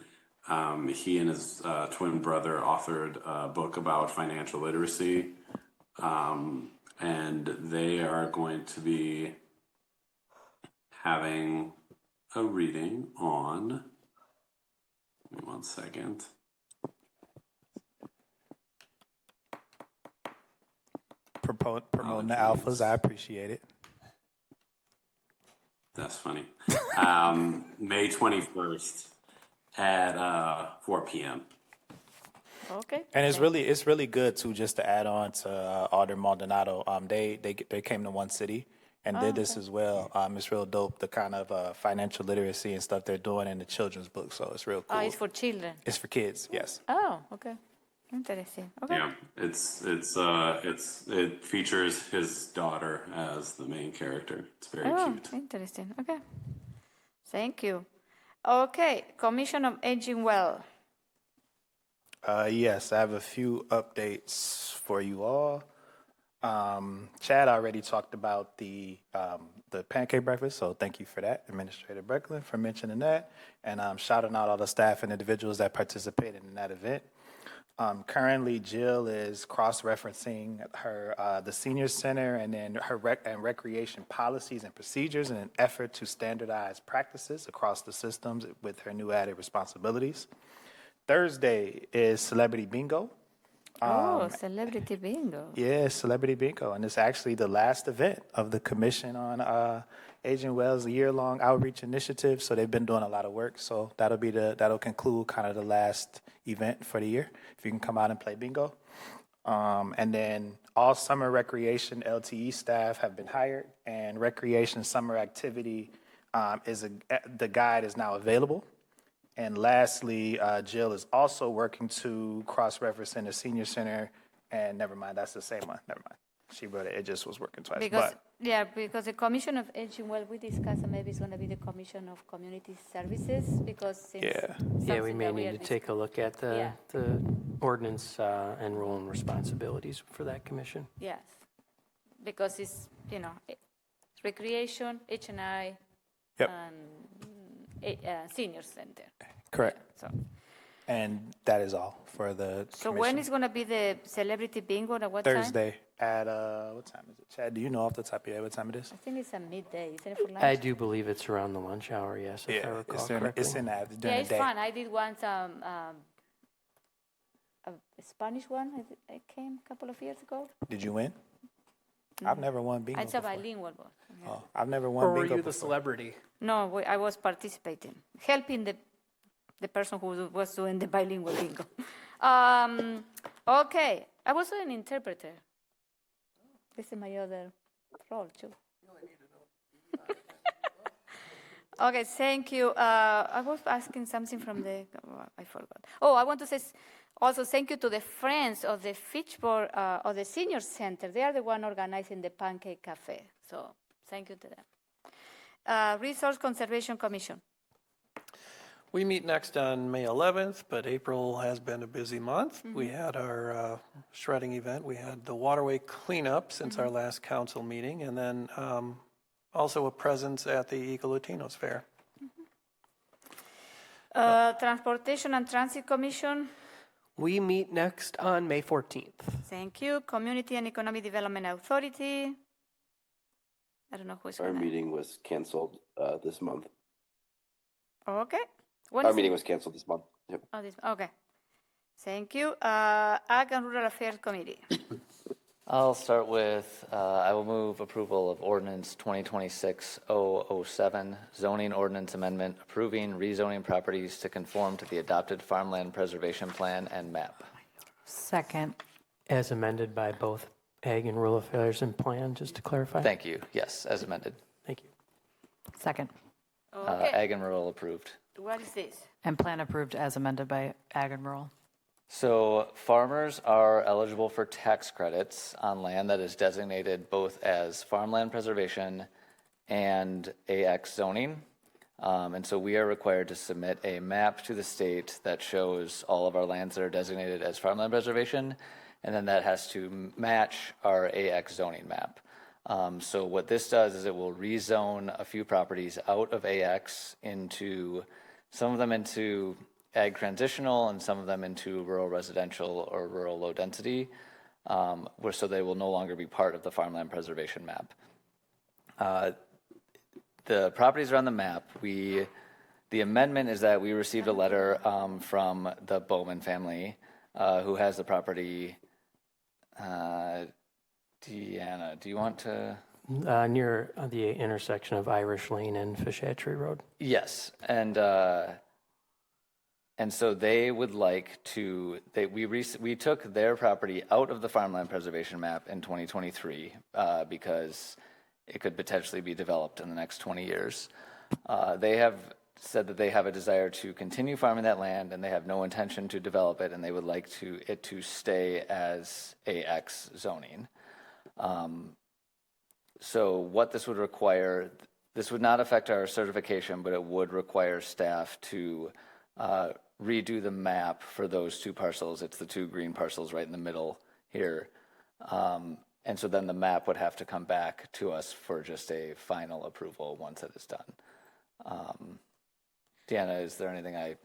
He and his twin brother authored a book about financial literacy. And they are going to be having a reading on, give me 1 second. Promoting the alphas, I appreciate it. That's funny. May 21st. at 4 p.m. Okay. And it's really good too. Just to add on to Alder Maldonado, they came to one city and did this as well. It's real dope. The kind of financial literacy and stuff they're doing in the children's book. So it's real cool. Oh, it's for children. It's for kids. Yes. Oh, okay. Interesting. Okay. Yeah, it features his daughter as the main character. It's very cute. Interesting. Okay. Thank you. Okay. Commission of Aging Well. Yes, I have a few updates for you all. Chad already talked about the pancake breakfast, so thank you for that, Administrator Brecklin, for mentioning that, and shouting out all the staff and individuals that participated in that event. Currently, Jill is cross-referencing the senior center and then her recreation policies and procedures in an effort to standardize practices across the systems with her new added responsibilities. Thursday is Celebrity Bingo. Celebrity Bingo. Yeah, Celebrity Bingo. And it's actually the last event of the Commission on Aging Well's year-long outreach initiative. So they've been doing a lot of work. So that'll conclude kind of the last event for the year. If you can come out and play bingo. And then all summer recreation LTE staff have been hired, and recreation summer activity the guide is now available. And lastly, Jill is also working to cross-reference in the senior center. And never mind, that's the same one. Never mind. She wrote it. It just was working twice. Because the Commission of Aging Well, we discussed that maybe it's going to be the Commission of Community Services because since we may need to take a look at the ordinance and role and responsibilities for that commission. Yes, because it's recreation, H&I, and senior center. Correct. So. And that is all for the So commission. when is going to be the Celebrity Bingo? At what time? Thursday at, what time is it? Chad, do you know off the top of your head what time it is? I think it's at midday. Isn't it for lunch? I do believe it's around the lunch hour, yes, if I recall correctly. It's in that during Yeah, the it's day. fun. I did once a Spanish one. I came a couple of years ago. Did you win? I've never won bingo It's a before. bilingual one. Yeah. Oh, I've never won Or bingo were you before. the celebrity? No, I was participating, helping the person who was doing the bilingual bingo. Okay, I was an interpreter. This is my other role too. Okay, thank you. I was asking something from I forgot. Oh, I want to say also thank you to the friends of the Fitchburg, of the Senior Center. They are the one organizing the Pancake Cafe. So thank you to them. Resource Conservation Commission. We meet next on May 11th, but April has been a busy month. We had our shredding event. We had the waterway cleanup since our last council meeting, and then also a presence at the Eco Latinos Fair. Transportation and Transit Commission. We meet next on May 14th. Thank you. Community and Economic Development Authority. I don't know who's Our meeting was canceled this month. Okay. Our meeting was canceled this month. Yep. Okay. Thank you. Ag and Rural Affairs Committee. I'll start with, I will move approval of ordinance 2026-007, zoning ordinance amendment approving rezoning properties to conform to the adopted farmland preservation plan and map. Second. As amended by both Ag and Rural Affairs and Plan, just to clarify. Thank you. Yes, as amended. Thank you. Second. Okay. Ag and Rural approved. What is this? And plan approved as amended by Ag and Rural. So farmers are eligible for tax credits on land that is designated both as farmland preservation and AX zoning. And so we are required to submit a map to the state that shows all of our lands that are designated as farmland preservation, and then that has to match our AX zoning map. So what this does is it will rezone a few properties out of AX into, some of them into ag transitional and some of them into rural residential or rural low density, so they will no longer be part of the farmland preservation map. The properties are on the map. The amendment is that we received a letter from the Bowman family who has the property. Deanna, do you want to? Near the intersection of Irish Lane and Fish Hatchery Road. Yes, and And so they would like to, we took their property out of the farmland preservation map in 2023 because it could potentially be developed in the next 20 years. They have said that they have a desire to continue farming that land and they have no intention to develop it, and they would like it to stay as AX zoning. So what this would require, this would not affect our certification, but it would require staff to redo the map for those two parcels. It's the two green parcels right in the middle here. And so then the map would have to come back to us for just a final approval once it is done. Deanna, is there anything I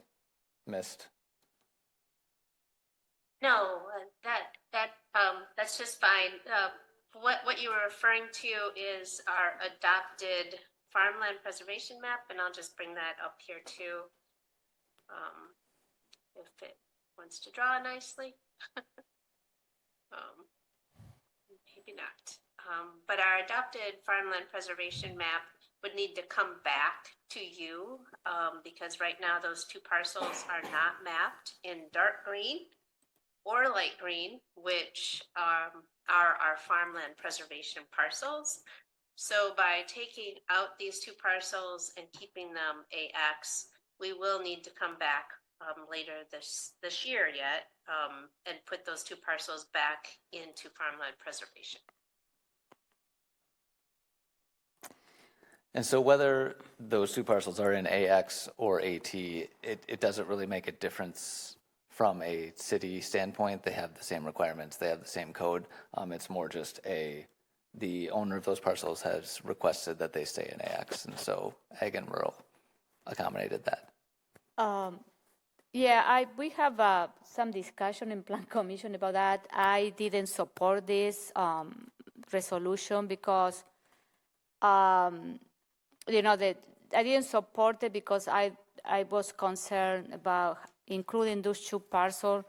missed? No, that's just fine. What you were referring to is our adopted farmland preservation map, and I'll just bring that up here too. If it wants to draw nicely. Maybe not. But our adopted farmland preservation map would need to come back to you because right now those two parcels are not mapped in dark green or light green, which are our farmland preservation parcels. So by taking out these two parcels and keeping them AX, we will need to come back later this year yet and put those two parcels back into farmland preservation. And so whether those two parcels are in AX or AT, it doesn't really make a difference from a city standpoint. They have the same requirements, they have the same code. It's more just the owner of those parcels has requested that they stay in AX, and so Ag and Rural accommodated that. Yeah, we have some discussion in Plan Commission about that. I didn't support this resolution because, I didn't support it because I was concerned about including those two parcels,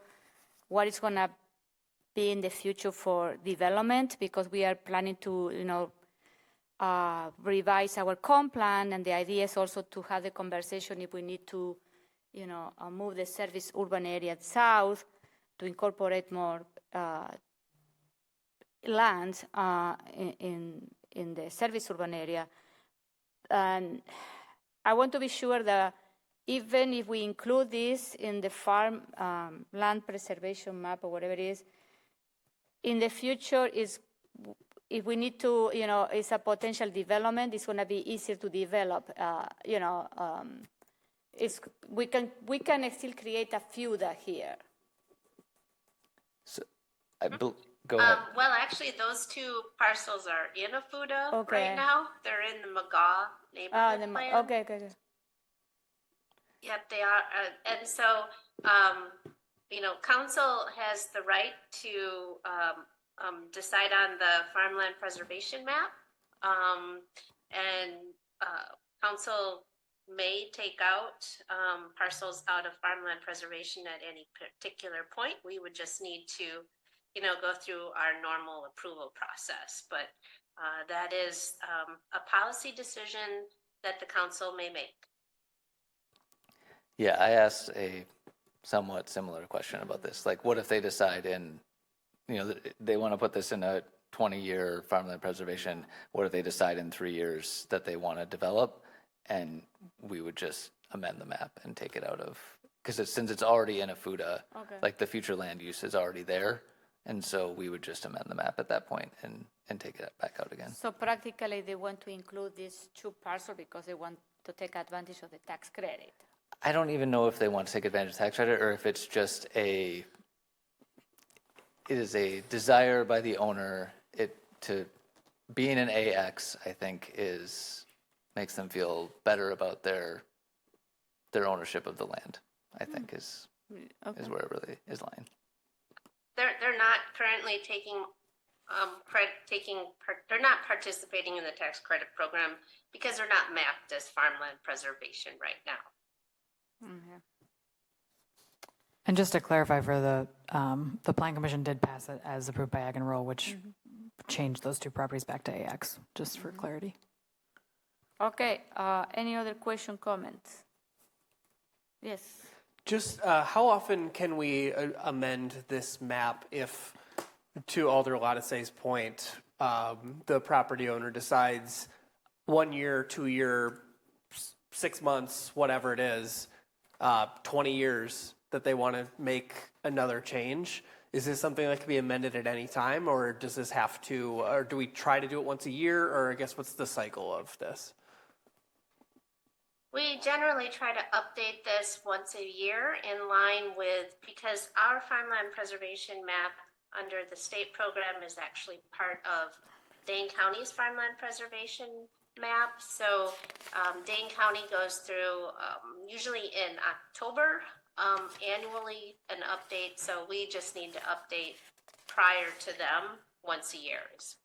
what is going to be in the future for development, because we are planning to, revise our comp plan, and the idea is also to have the conversation if we need to move the service urban area south to incorporate more land in the service urban area. And I want to be sure that even if we include this in the farm land preservation map or whatever it is, in the future if we need to, it's a potential development, it's going to be easier to develop, we can still create a FUDA here. So, go ahead. Well, actually, those two parcels are in a FUDA Okay. right now. They're in the McGaw neighborhood plan. Okay. Yep, they are. And so, council has the right to decide on the farmland preservation map. And council may take out parcels out of farmland preservation at any particular point. We would just need to, go through our normal approval process. But that is a policy decision that the council may make. Yeah, I asked a somewhat similar question about this. Like, what if they decide they want to put this in a 20-year farmland preservation? What if they decide in 3 years that they want to develop? And we would just amend the map and take it out of, because since it's already in a FUDA, like the future land use is already there. And so we would just amend the map at that point and take it back out again. So practically they want to include these two parcels because they want to take advantage of the tax credit. I don't even know if they want to take advantage of tax credit or if it's just it is a desire by the owner to being an AX, I think makes them feel better about their ownership of the land, I think is where it really is lying. They're not currently they're not participating in the tax credit program because they're not mapped as farmland preservation right now. Mm-hmm. And just to clarify, for the Plan Commission did pass it as approved by Ag and Rural, which changed those two properties back to AX, just for clarity. Okay, any other question, comments? Yes. Just how often can we amend this map if, to Alder Lattise's point, the property owner decides 1 year, 2 year, 6 months, whatever it is, 20 years that they want to make another change? Is this something that can be amended at any time, or does this have to, or do we try to do it once a year, or I guess what's the cycle of this? We generally try to update this once a year in line with, because our farmland preservation map under the state program is actually part of Dane County's farmland preservation map. So Dane County goes through usually in October annually an update. So we just need to update prior to them once a year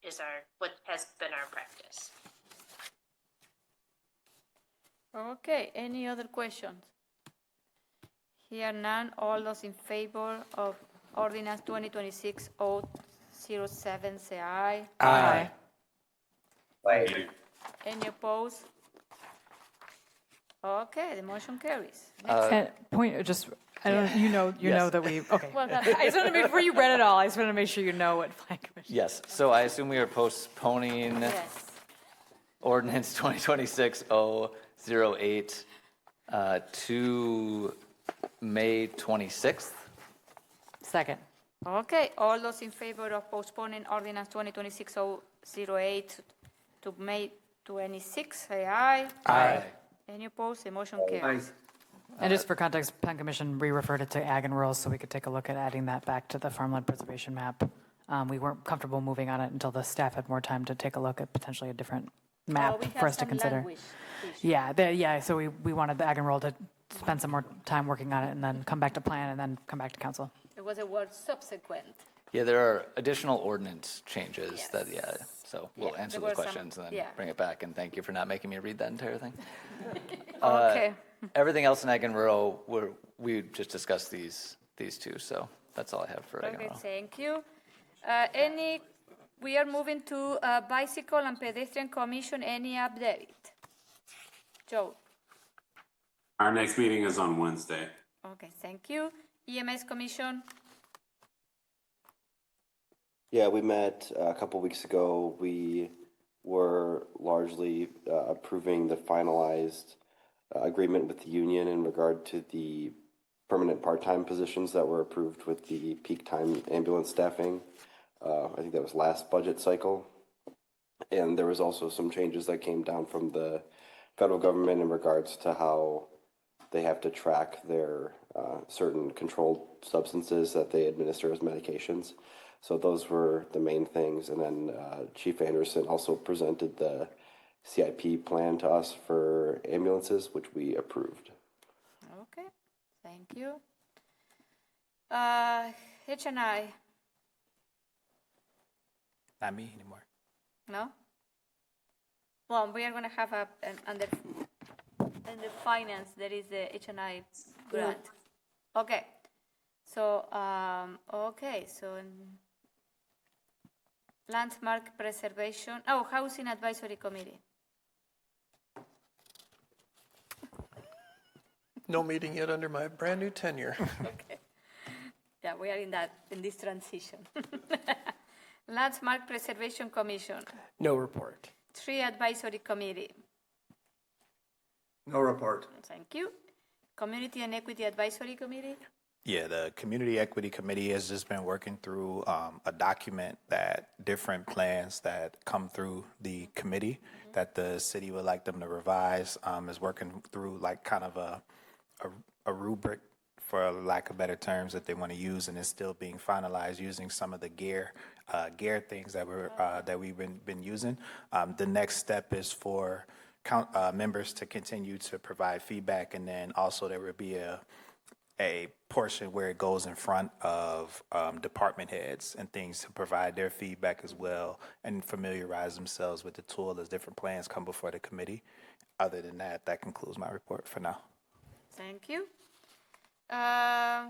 is our what has been our practice. Okay, any other questions? Here none, all those in favor of ordinance 2026-007 say aye. Aye. Aye. Any opposed? Okay, the motion carries. And point, just, I don't, you know Yes. that we, okay. Well done. I just wanted to, before you read it all, I just wanted to make sure you know what Plan Commission. Yes, so I assume we are postponing Yes. ordinance 2026-008 to May 26th. Second. Okay, all those in favor of postponing ordinance 2026-008 to May 26, say aye. Aye. Any opposed? The motion carries. And just for context, Plan Commission re-referred it to Ag and Rural, so we could take a look at adding that back to the farmland preservation map. We weren't comfortable moving on it until the staff had more time to take a look at potentially a different map for us to consider. Yeah, so we wanted the Ag and Rural to spend some more time working on it and then come back to plan and then come back to council. It was a word subsequent. Yeah, there are additional ordinance changes that, so we'll answer there those were some- questions and then yeah. bring it back. And thank you for not making me read that entire thing. Okay. Everything else in Ag and Rural, we just discussed these two, so that's all I have for Ag and Okay, Rural. thank you. We are moving to Bicycle and Pedestrian Commission. Any update? Joe? Our next meeting is on Wednesday. Okay, thank you. EMS Commission? Yeah, we met a couple weeks ago. We were largely approving the finalized agreement with the union in regard to the permanent part-time positions that were approved with the peak time ambulance staffing. I think that was last budget cycle. And there was also some changes that came down from the federal government in regards to how they have to track their certain controlled substances that they administer as medications. So those were the main things. And then Chief Anderson also presented the CIP plan to us for ambulances, which we approved. Okay, thank you. H&I? Not me anymore. No? Well, we are going to have under finance, there is the H&I grant. Okay. So, landmark preservation, housing advisory committee. No meeting yet under my brand new tenure. Okay. Yeah, we are in this transition. Landmark Preservation Commission. No report. Tree Advisory Committee. No report. Thank you. Community and Equity Advisory Committee. Yeah, the Community Equity Committee has just been working through a document that different plans that come through the committee that the city would like them to revise is working through like kind of a rubric, for lack of better terms, that they want to use, and it's still being finalized using some of the gear things that we've been using. The next step is for members to continue to provide feedback, and then also there would be a portion where it goes in front of department heads and things to provide their feedback as well and familiarize themselves with the tool as different plans come before the committee. Other than that, that concludes my report for now. Thank you.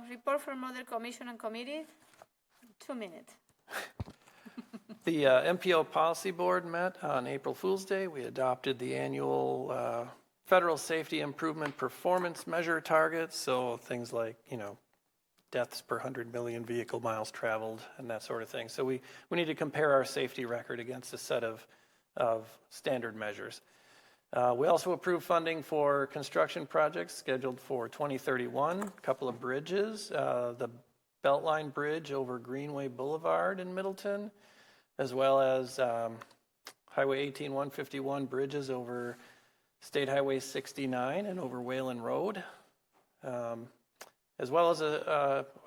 Report from other commission and committees. 2 minutes. The MPO Policy Board met on April Fool's Day. We adopted the annual federal safety improvement performance measure targets, so things like, deaths per 100 million vehicle miles traveled and that sort of thing. So we need to compare our safety record against a set of standard measures. We also approved funding for construction projects scheduled for 2031, a couple of bridges, the Beltline Bridge over Greenway Boulevard in Middleton, as well as Highway 18151 bridges over State Highway 69 and over Wayland Road, as well as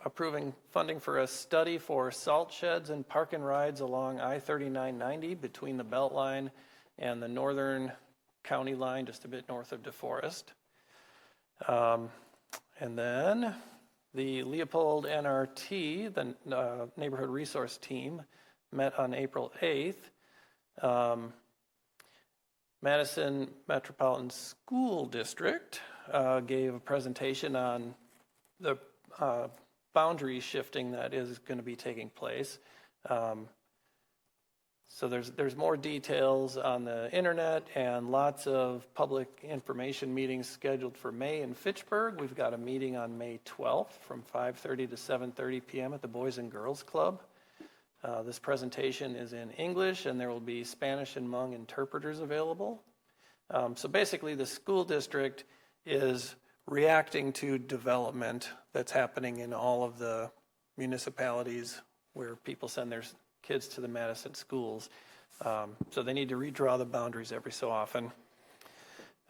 approving funding for a study for salt sheds and park and rides along I-3990 between the Beltline and the northern county line, just a bit north of DeForest. And then the Leopold NRT, the Neighborhood Resource Team, met on April 8th. Madison Metropolitan School District gave a presentation on the boundary shifting that is going to be taking place. So there's more details on the internet and lots of public information meetings scheduled for May in Fitchburg. We've got a meeting on May 12th from 5:30 to 7:30 p.m. at the Boys and Girls Club. This presentation is in English, and there will be Spanish and Hmong interpreters available. So basically, the school district is reacting to development that's happening in all of the municipalities where people send their kids to the Madison schools. So they need to redraw the boundaries every so often.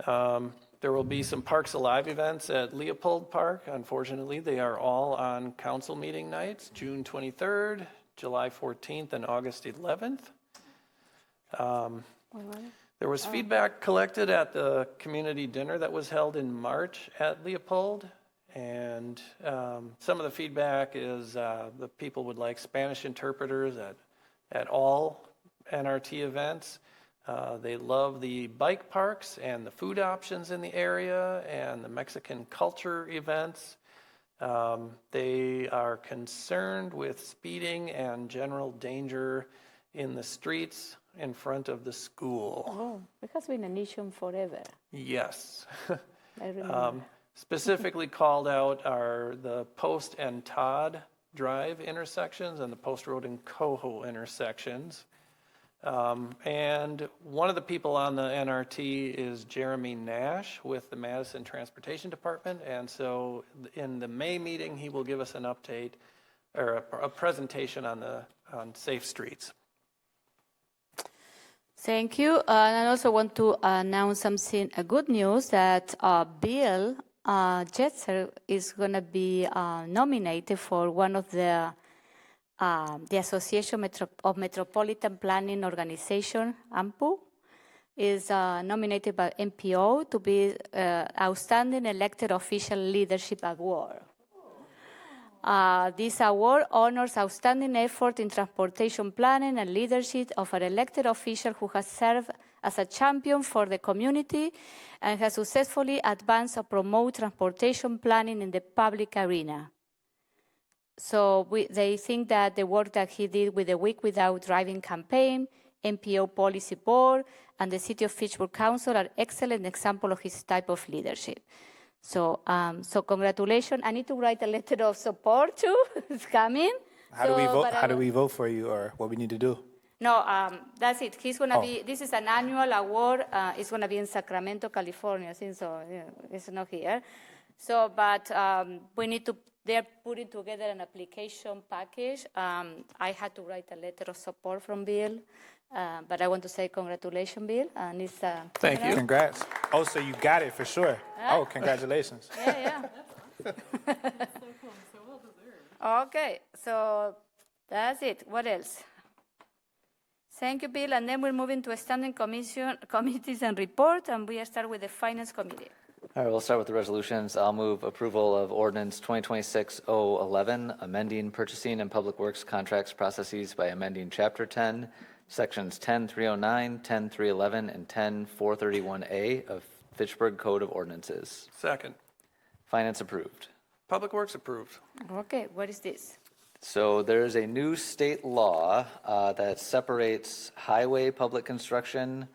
There will be some Parks Alive events at Leopold Park. Unfortunately, they are all on council meeting nights, June 23rd, July 14th, and August 11th. There was feedback collected at the community dinner that was held in March at Leopold. And some of the feedback is the people would like Spanish interpreters at all NRT events. They love the bike parks and the food options in the area and the Mexican culture events. They are concerned with speeding and general danger in the streets in front of the school. Oh, it has been an issue forever. Yes. I remember. Specifically called out are the Post and Todd Drive intersections and the Post Road and Coho intersections. And one of the people on the NRT is Jeremy Nash with the Madison Transportation Department. And so in the May meeting, he will give us an update or a presentation on safe streets. Thank you. And I also want to announce something, good news, that Bill Jetzer is going to be nominated for one of the Association of Metropolitan Planning Organization, AMPU, is nominated by MPO to be Outstanding Elected Official Leadership Award. This award honors outstanding effort in transportation planning and leadership of an elected official who has served as a champion for the community and has successfully advanced or promoted transportation planning in the public arena. So they think that the work that he did with the Week Without Driving campaign, MPO Policy Board, and the City of Fitchburg Council are excellent examples of his type of leadership. So, congratulations. I need to write a letter of support too. It's coming. How do we vote? How do we vote for you, or what we need to do? No, that's it. He's going to be. This is an annual award. It's going to be in Sacramento, California. I think so. Yeah, it's not here. So, but we need to. They're putting together an application package. I had to write a letter of support from Bill, but I want to say congratulations, Bill. And it's thank you. Congrats. Oh, so you got it for sure. Oh, congratulations. Yeah. Okay, so that's it. What else? Thank you, Bill. And then we're moving to a standing committees and report, and we start with the Finance Committee. All right, we'll start with the resolutions. I'll move approval of Ordinance 2026-011, amending purchasing and public works contracts processes by amending Chapter 10, Sections 10.309, 10.311, and 10.431A of Fitchburg Code of Ordinances. Second. Finance approved. Public Works approved. Okay, what is this? So there's a new state law that separates highway public construction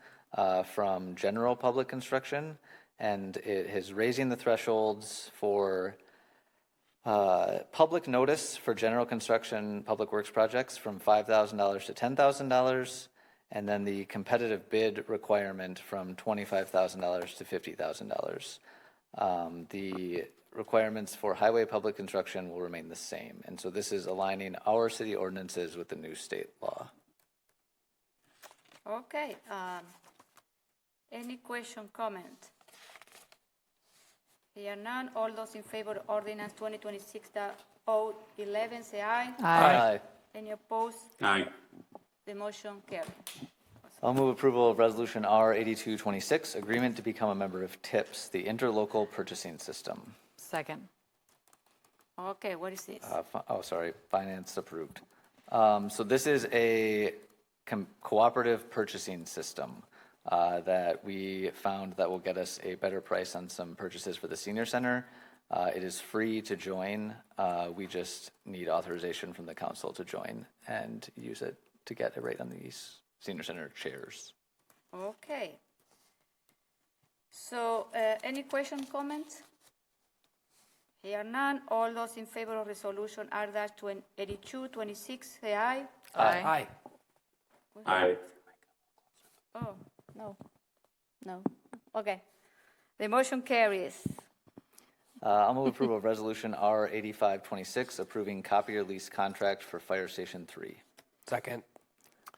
from general public construction. and it is raising the thresholds for public notice for general construction public works projects from $5,000 to $10,000, and then the competitive bid requirement from $25,000 to $50,000. The requirements for highway public construction will remain the same, and so this is aligning our city ordinances with the new state law. Okay. Any question, comment? Here none. All those in favor of ordinance 2026-011, say aye. Aye. Any opposed? Aye. The motion carries. I'll move approval of Resolution R8226, agreement to become a member of TIPS, the Interlocal Purchasing System. Second. Okay, what is this? Finance approved. So this is a cooperative purchasing system that we found that will get us a better price on some purchases for the senior center. It is free to join. We just need authorization from the council to join and use it to get a rate on these senior center chairs. Okay. So, any question, comments? Here none. All those in favor of resolution R-8226, say aye. Aye. Aye. Oh, no. No. Okay. The motion carries. I'll move approval of Resolution R8526, approving copier lease contract for Fire Station 3. Second.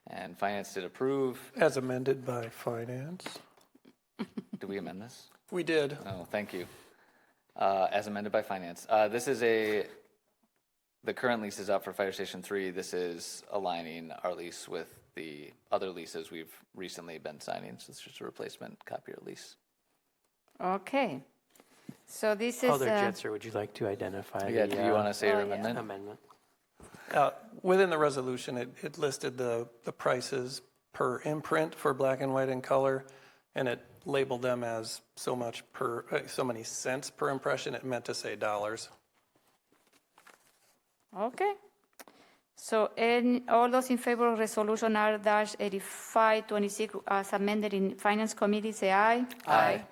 And Finance did approve. As amended by Finance. Did we amend this? We did. Oh, thank you. As amended by Finance. This is the current lease is up for Fire Station 3. This is aligning our lease with the other leases we've recently been signing. So it's just a replacement copier lease. Okay. So this is... Alder Jetzer, would you like to identify do you want to say your amendment? Amendment. Within the resolution, it listed the prices per imprint for black and white and color, and it labeled them as so many cents per impression. It meant to say dollars. Okay. So all those in favor of resolution R-8526 as amended in Finance Committee, say aye. Aye.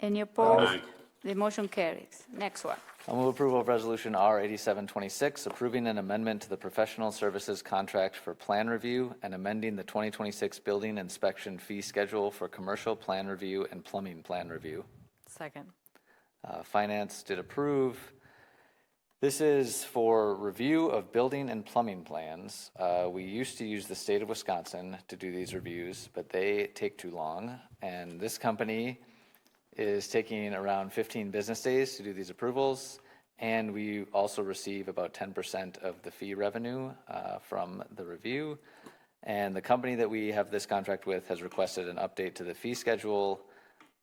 Any opposed? Aye. The motion carries. Next one. I'll move approval of Resolution R8726, approving an amendment to the professional services contract for plan review and amending the 2026 building inspection fee schedule for commercial plan review and plumbing plan review. Second. Finance did approve. This is for review of building and plumbing plans. We used to use the state of Wisconsin to do these reviews, but they take too long. And this company is taking around 15 business days to do these approvals. And we also receive about 10% of the fee revenue from the review. And the company that we have this contract with has requested an update to the fee schedule.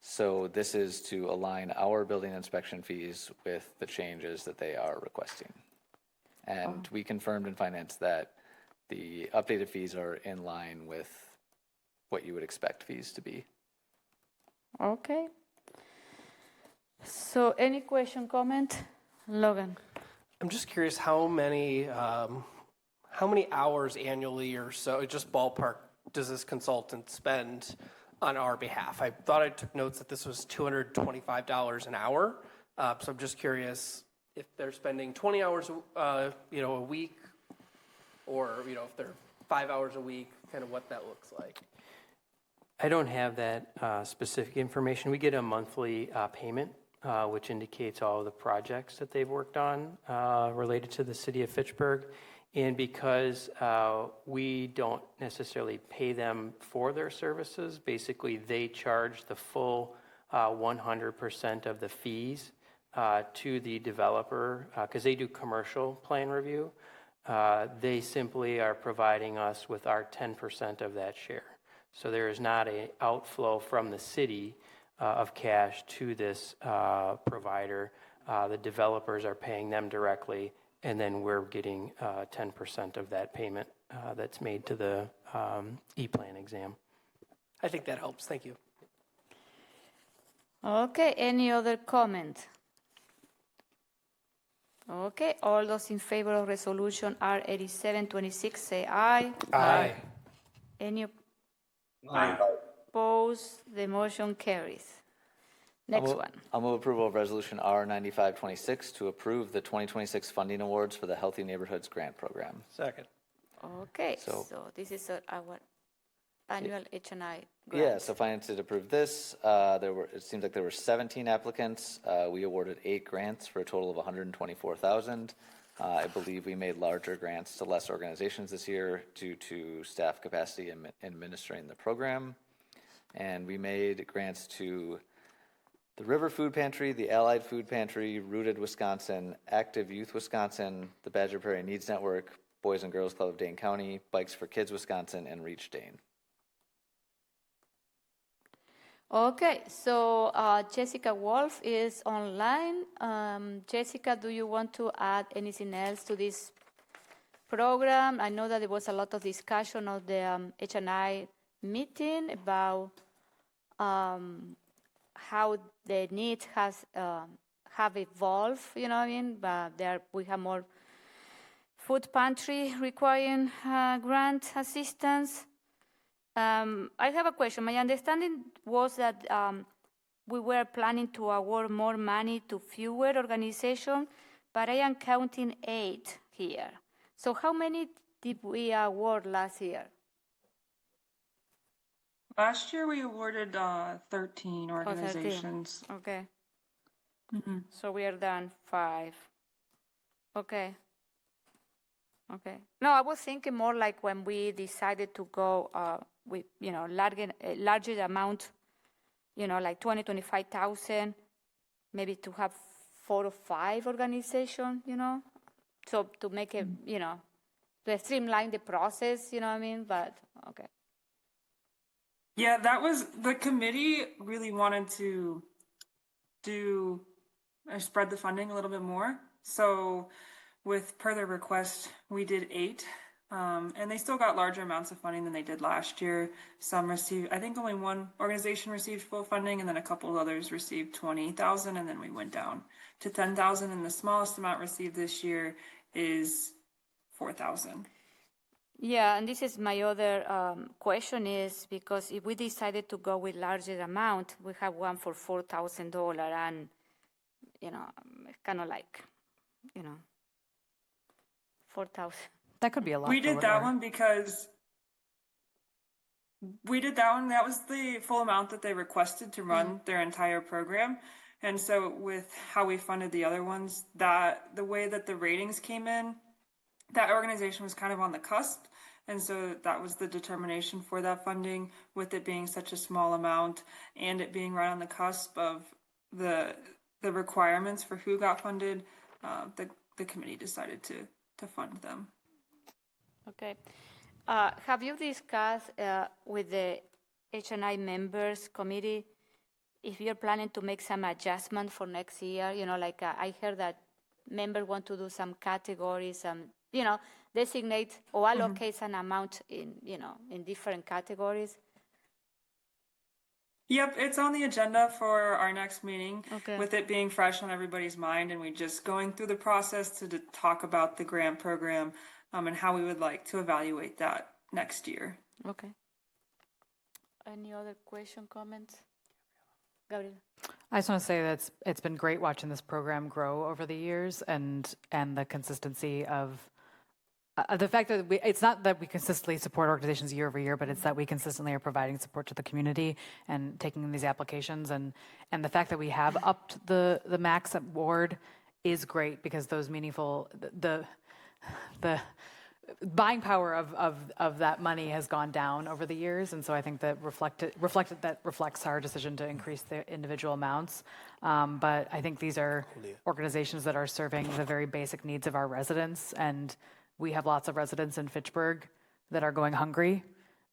So this is to align our building inspection fees with the changes that they are requesting. And we confirmed in Finance that the updated fees are in line with what you would expect fees to be. Okay. So any question, comment? Logan. I'm just curious how many hours annually or so, just ballpark, does this consultant spend on our behalf? I thought I took notes that this was $225 an hour. So I'm just curious if they're spending 20 hours, a week, or if they're 5 hours a week, kind of what that looks like. I don't have that specific information. We get a monthly payment, which indicates all of the projects that they've worked on related to the city of Fitchburg. And because we don't necessarily pay them for their services, basically they charge the full 100% of the fees to the developer, because they do commercial plan review. They simply are providing us with our 10% of that share. So there is not an outflow from the city of cash to this provider. The developers are paying them directly, and then we're getting 10% of that payment that's made to the E-Plan exam. I think that helps. Thank you. Okay, any other comment? Okay, all those in favor of resolution R8726 say aye. Aye. Any Aye. opposed? The motion carries. Next one. I'll move approval of Resolution R9526 to approve the 2026 funding awards for the Healthy Neighborhoods Grant Program. Second. Okay, So- so this is our annual H&I grant. Yeah, so finance did approve this. It seems like there were 17 applicants. We awarded 8 grants for a total of $124,000. I believe we made larger grants to less organizations this year due to staff capacity in administering the program. And we made grants to the River Food Pantry, the Allied Food Pantry, Rooted Wisconsin, Active Youth Wisconsin, the Badger Prairie Needs Network, Boys and Girls Club of Dane County, Bikes for Kids Wisconsin, and Reach Dane. Okay, so Jessica Wolf is online. Jessica, do you want to add anything else to this program? I know that there was a lot of discussion of the H&I meeting about how the needs have evolved, you know what I mean? But we have more food pantry requiring grant assistance. I have a question. My understanding was that we were planning to award more money to fewer organizations, but I am counting 8 here. So how many did we award last year? Last year we awarded 13 organizations. 13. Okay. So we are done 5. Okay. Okay. No, I was thinking more like when we decided to go with, larger amount, like 25,000, maybe to have 4 or 5 organizations, so to make it, to streamline the process, you know what I mean? But okay. Yeah, that was the committee really wanted to spread the funding a little bit more. So with per their request, we did 8. And they still got larger amounts of funding than they did last year. Some received, I think only one organization received full funding, and then a couple of others received 20,000, and then we went down to 10,000, and the smallest amount received this year is 4,000. Yeah, and this is my other question is because if we decided to go with larger amount, we have one for $4,000, and it's kind of like, 4,000. That could be a lot. We did that one because that was the full amount that they requested to run their entire program. And so with how we funded the other ones, that the way that the ratings came in, that organization was kind of on the cusp. And so that was the determination for that funding, with it being such a small amount and it being right on the cusp of the requirements for who got funded. The committee decided to fund them. Okay. Have you discussed with the H&I members committee if you're planning to make some adjustment for next year? I heard that members want to do some categories, designate or allocate an amount in different categories. Yep, it's on the agenda for our next meeting, Okay. with it being fresh on everybody's mind, and we just going through the process to talk about the grant program and how we would like to evaluate that next year. Okay. Any other question, comments? Gabriela. I just want to say that it's been great watching this program grow over the years, and the consistency of the fact that it's not that we consistently support organizations year over year, but it's that we consistently are providing support to the community and taking these applications, and the fact that we have upped the max award is great, because those meaningful the buying power of that money has gone down over the years, and so I think that reflects our decision to increase the individual amounts. But I think these are organizations that are serving the very basic needs of our residents, and we have lots of residents in Fitchburg that are going hungry,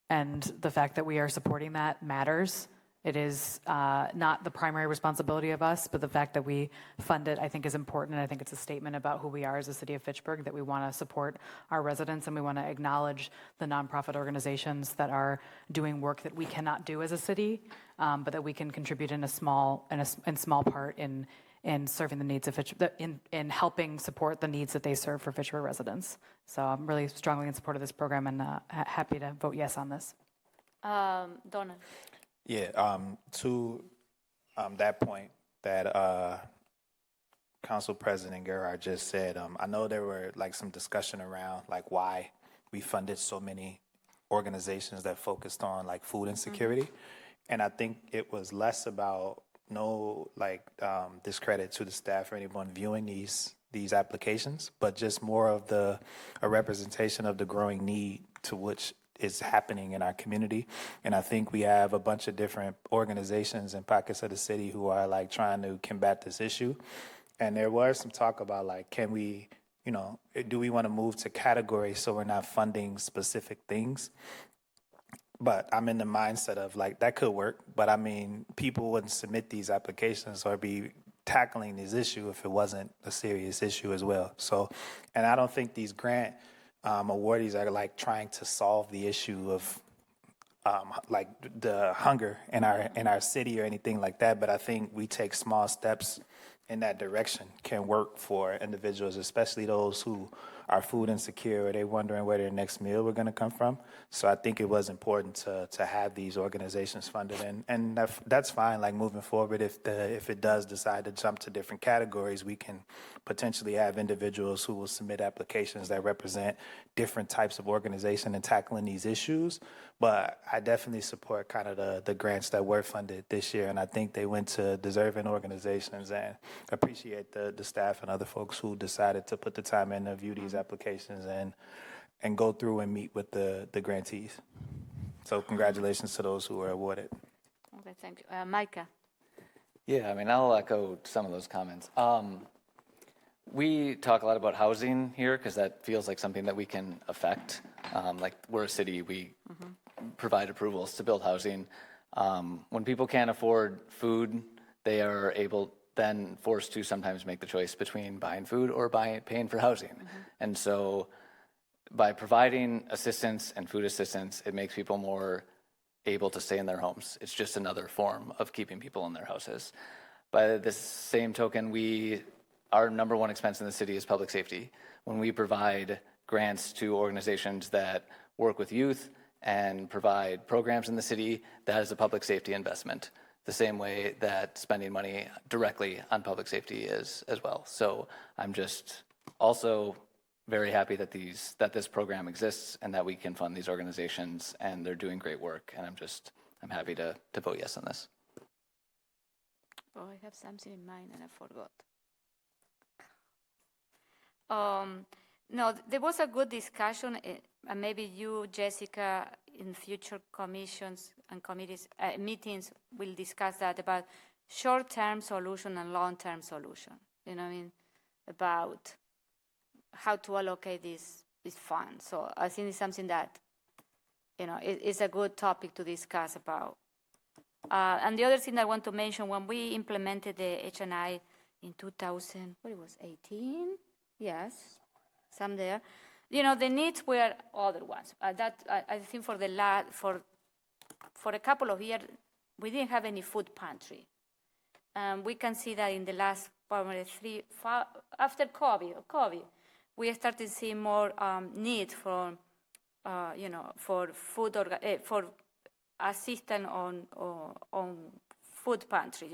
and the fact that we are supporting that matters. It is not the primary responsibility of us, but the fact that we fund it, I think, is important. And I think it's a statement about who we are as a city of Fitchburg, that we want to support our residents, and we want to acknowledge the nonprofit organizations that are doing work that we cannot do as a city, but that we can contribute in small part in serving the needs of Fitchburg, in helping support the needs that they serve for Fitchburg residents. So I'm really strongly in support of this program, and happy to vote yes on this. Donna. Yeah, to that point that Council President Gerard just said. I know there were like some discussion around like why we funded so many organizations that focused on like food insecurity. And I think it was less about discredit to the staff or anyone viewing these applications, but just more of a representation of the growing need to which is happening in our community. And I think we have a bunch of different organizations and pockets of the city who are like trying to combat this issue. And there was some talk about like, can we, do we want to move to categories so we're not funding specific things? But I'm in the mindset of like, that could work. But I mean, people wouldn't submit these applications or be tackling this issue if it wasn't a serious issue as well. So, and I don't think these grant awardees are like trying to solve the issue of like the hunger in our city or anything like that. But I think we take small steps in that direction can work for individuals, especially those who are food insecure or they're wondering where their next meal we're going to come from. So I think it was important to have these organizations funded, and that's fine. Like moving forward, if it does decide to jump to different categories, we can potentially have individuals who will submit applications that represent different types of organization and tackling these issues. But I definitely support kind of the grants that were funded this year, and I think they went to deserving organizations, and appreciate the staff and other folks who decided to put the time in to view these applications and go through and meet with the grantees. So congratulations to those who were awarded. Okay, thank you. Micah. Yeah, I mean, I'll echo some of those comments. We talk a lot about housing here because that feels like something that we can affect. Like we're a city, we provide approvals to build housing. When people can't afford food, they are then forced to sometimes make the choice between buying food or paying for housing. And so by providing assistance and food assistance, it makes people more able to stay in their homes. It's just another form of keeping people in their houses. By the same token, our number one expense in the city is public safety. When we provide grants to organizations that work with youth and provide programs in the city, that is a public safety investment, the same way that spending money directly on public safety is as well. So I'm just also very happy that this program exists and that we can fund these organizations, and they're doing great work. And I'm happy to vote yes on this. Oh, I have something in mind and I forgot. No, there was a good discussion, and maybe you, Jessica, in future commissions and committees meetings will discuss that about short-term solution and long-term solution. You know what I mean? About how to allocate this fund. So I think it's something that, is a good topic to discuss about. And the other thing I want to mention, when we implemented the HNI in 2018, yes, some there. The needs were other ones. I think for a couple of years, we didn't have any food pantry. We can see that in the last probably after COVID, we started seeing more need for food for assistance on food pantry.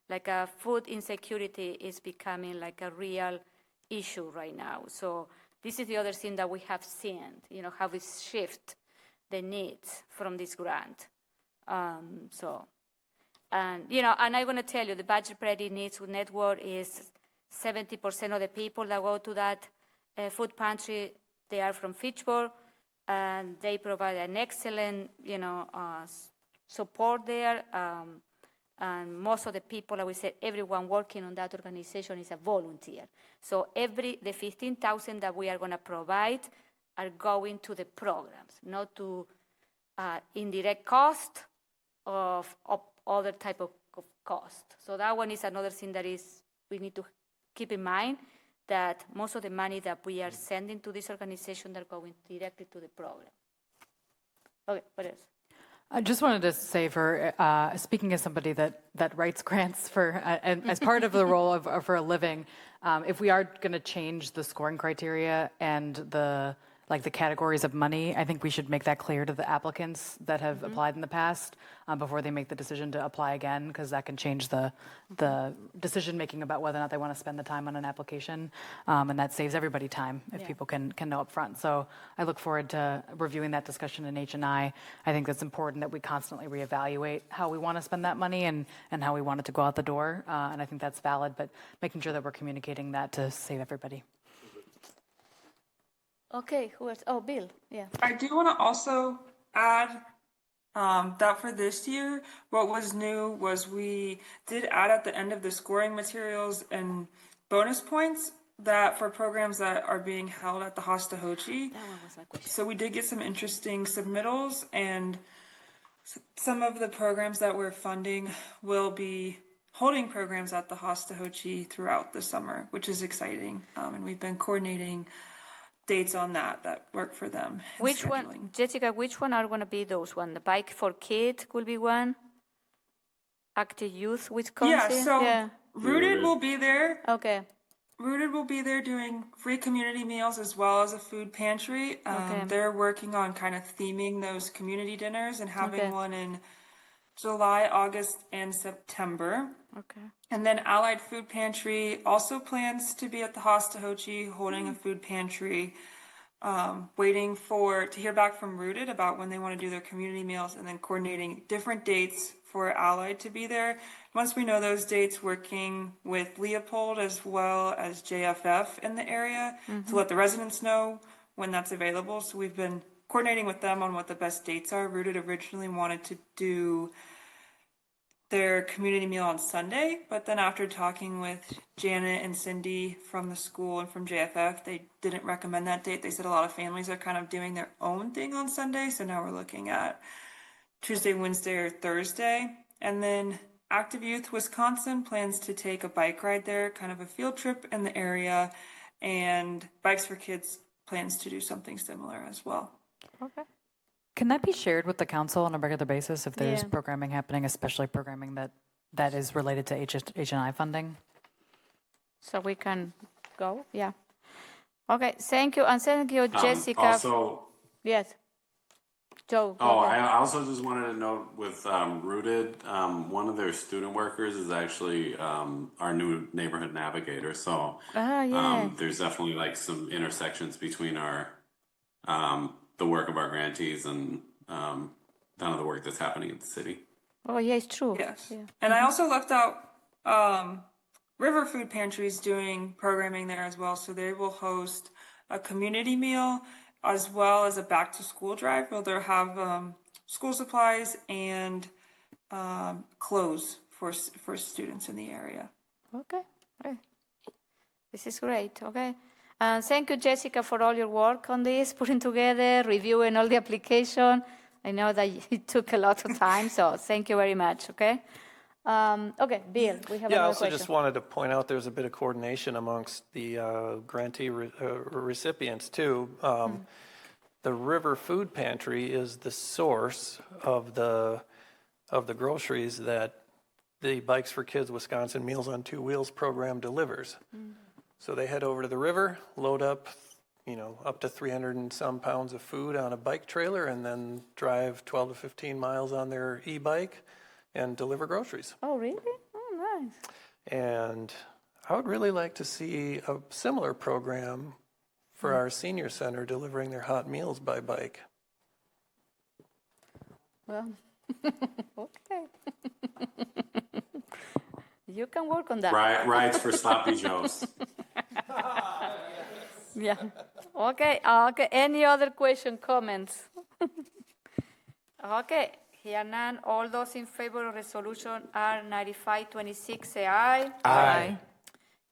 Like food insecurity is becoming like a real issue right now. So this is the other thing that we have seen, how we shift the needs from this grant. And I'm going to tell you, the Budget Parity Needs Network is 70% of the people that go to that food pantry, they are from Fitchburg, and they provide an excellent, support there. And most of the people, I would say, everyone working on that organization is a volunteer. So the 15,000 that we are going to provide are going to the programs, not to indirect cost of other type of cost. So that one is another thing that we need to keep in mind, that most of the money that we are sending to this organization, they're going directly to the program. Okay, what else? I just wanted to say, for speaking as somebody that writes grants and as part of the role for a living, if we are going to change the scoring criteria and the like the categories of money, I think we should make that clear to the applicants that have applied in the past before they make the decision to apply again, because that can change the decision-making about whether or not they want to spend the time on an application. And that saves everybody time if people can know up front. So I look forward to reviewing that discussion in H&I. I think it's important that we constantly reevaluate how we want to spend that money and how we want it to go out the door. And I think that's valid, but making sure that we're communicating that to save everybody. Okay, who else? Oh, Bill, yeah. I do want to also add that for this year, what was new was we did add at the end of the scoring materials and bonus points that for programs that are being held at the Hostahochee. So we did get some interesting submittals, and some of the programs that we're funding will be holding programs at the Hostahochee throughout the summer, which is exciting. And we've been coordinating dates on that work for them. Which one, Jessica, which one are going to be those one? The Bike for Kids will be one? Active Youth Wisconsin? Yeah, so Rooted will be there. Okay. Rooted will be there doing free community meals as well as a food pantry. They're working on kind of theming those community dinners and having one in July, August, and September. Okay. And then Allied Food Pantry also plans to be at the Hostahochee holding a food pantry, waiting to hear back from Rooted about when they want to do their community meals, and then coordinating different dates for Allied to be there. Once we know those dates, working with Leopold as well as JFF in the area to let the residents know when that's available. So we've been coordinating with them on what the best dates are. Rooted originally wanted to do their community meal on Sunday, but then after talking with Janet and Cindy from the school and from JFF, they didn't recommend that date. They said a lot of families are kind of doing their own thing on Sunday, so now we're looking at Tuesday, Wednesday, or Thursday. And then Active Youth Wisconsin plans to take a bike ride there, kind of a field trip in the area, and Bikes for Kids plans to do something similar as well. Okay. Can that be shared with the council on a regular basis if there's programming happening, especially programming that is related to H&I funding? So we can go, yeah. Okay, thank you, and thank you, Jessica. Also, yes. Joe. I also just wanted to note with Rooted, one of their student workers is actually our new neighborhood navigator. So there's definitely like some intersections between our the work of our grantees and none of the work that's happening in the city. Oh yeah, it's true. Yes. Yeah. And I also left out River Food Pantry's doing programming there as well. So they will host a community meal as well as a back to school drive where they'll have school supplies and clothes for students in the area. Okay. This is great. Okay. Thank you, Jessica, for all your work on this, putting together, reviewing all the application. I know that it took a lot of time, so thank you very much, okay? Okay, Bill, we have another question. I also just wanted to point out there's a bit of coordination amongst the grantee recipients, too. The River Food Pantry is the source of the groceries that the Bikes for Kids Wisconsin Meals on Two Wheels program delivers. So they head over to the river, load up, up to 300 and some pounds of food on a bike trailer, and then drive 12 to 15 miles on their e-bike and deliver groceries. Oh, really? Oh, nice. And I would really like to see a similar program for our senior center delivering their hot meals by bike. Well, okay. You can work on that. Rides for Sloppy Joes. Yeah. Okay. Any other question, comments? Okay. Here none. All those in favor of resolution R9526 say aye. Aye.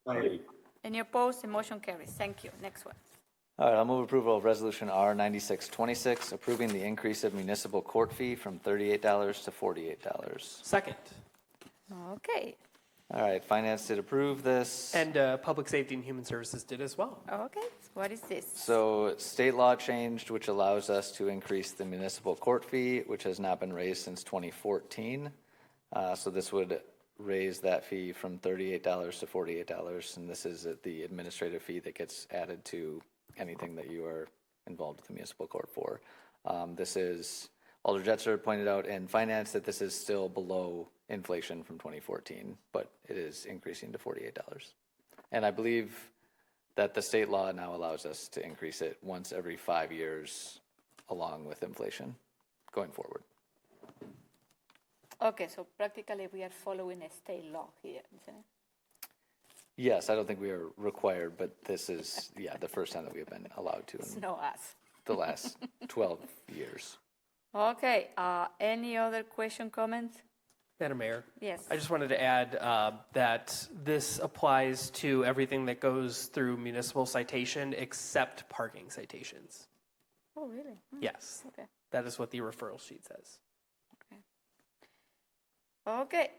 Aye. Any opposed? The motion carries. Thank you. Next one. All right, I'll move approval of resolution R9626, approving the increase of municipal court fee from $38 to $48. Second. Okay. All right, Finance did approve this. And Public Safety and Human Services did as well. Okay. What is this? So state law changed, which allows us to increase the municipal court fee, which has not been raised since 2014. So this would raise that fee from $38 to $48, and this is the administrative fee that gets added to anything that you are involved with the municipal court for. This is, Alder Jetzer pointed out in finance that this is still below inflation from 2014, but it is increasing to $48. And I believe that the state law now allows us to increase it once every 5 years along with inflation going forward. Okay, so practically we are following a state law here, isn't it? Yes, I don't think we are required, but this is, the first time that we have been allowed to It's in no us. the last 12 years. Okay, any other question, comments? Madam Mayor? Yes. I just wanted to add that this applies to everything that goes through municipal citation except parking citations. Oh, really? Yes. Okay. That is what the referral sheet says. Okay,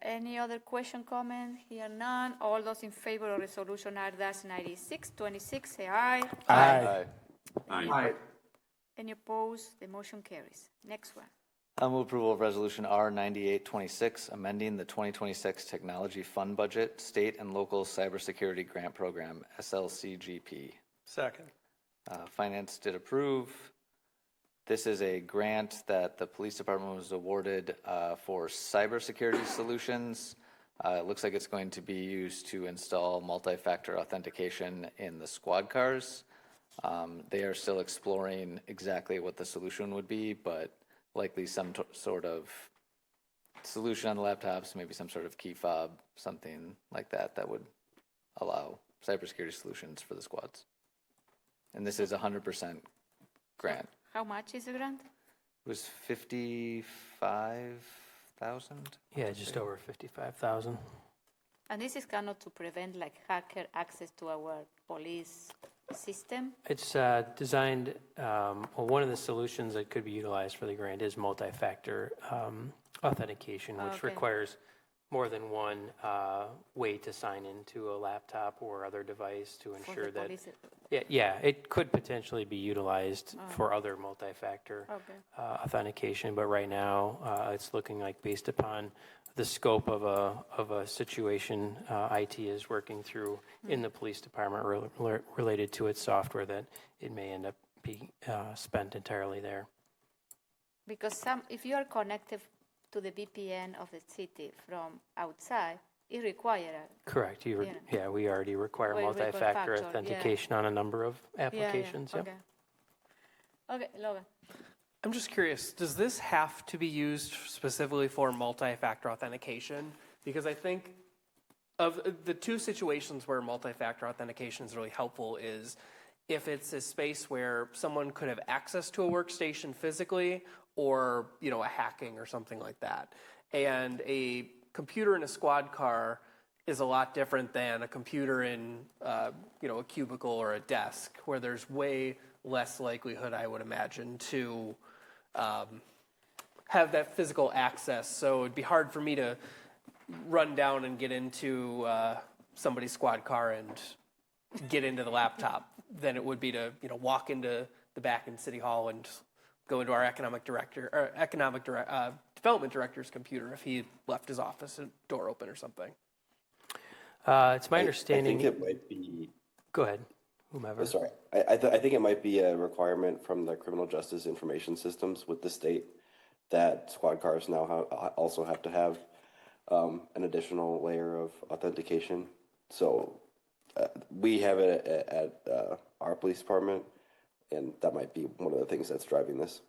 any other question, comment? Here none. All those in favor of resolution R-9626, say aye. Aye. Aye. Any opposed? The motion carries. Next one. I'll move approval of resolution R-9826, amending the 2026 Technology Fund Budget, State and Local Cybersecurity Grant Program, SLCGP. Second. Finance did approve. This is a grant that the police department was awarded for cybersecurity solutions. It looks like it's going to be used to install multi-factor authentication in the squad cars. They are still exploring exactly what the solution would be, but likely some sort of solution on the laptops, maybe some sort of key fob, something like that, that would allow cybersecurity solutions for the squads. And this is 100% grant. How much is the grant? It was 55,000. Yeah, just over 55,000. And this is kind of to prevent like hacker access to our police system. It's designed, one of the solutions that could be utilized for the grant is multi-factor authentication, which requires more than one way to sign into a laptop or other device to ensure that, it could potentially be utilized for other multi-factor authentication, but right now it's looking like based upon the scope of a situation IT is working through in the police department related to its software, that it may end up being spent entirely there. Because if you are connected to the VPN of the city from outside, it requires Correct. We already require multi-factor authentication on a number of applications. Okay, Logan. I'm just curious, does this have to be used specifically for multi-factor authentication? Because I think of the two situations where multi-factor authentication is really helpful is if it's a space where someone could have access to a workstation physically or, a hacking or something like that. And a computer in a squad car is a lot different than a computer in, a cubicle or a desk, where there's way less likelihood, I would imagine, to have that physical access. So it'd be hard for me to run down and get into somebody's squad car and get into the laptop than it would be to, walk into the back in City Hall and go into our economic development director's computer if he left his office and door open or something. It's my understanding. I think it might be. Go ahead, whomever. Sorry, I think it might be a requirement from the criminal justice information systems with the state that squad cars now also have to have an additional layer of authentication. So we have it at our police department, and that might be one of the things that's driving this.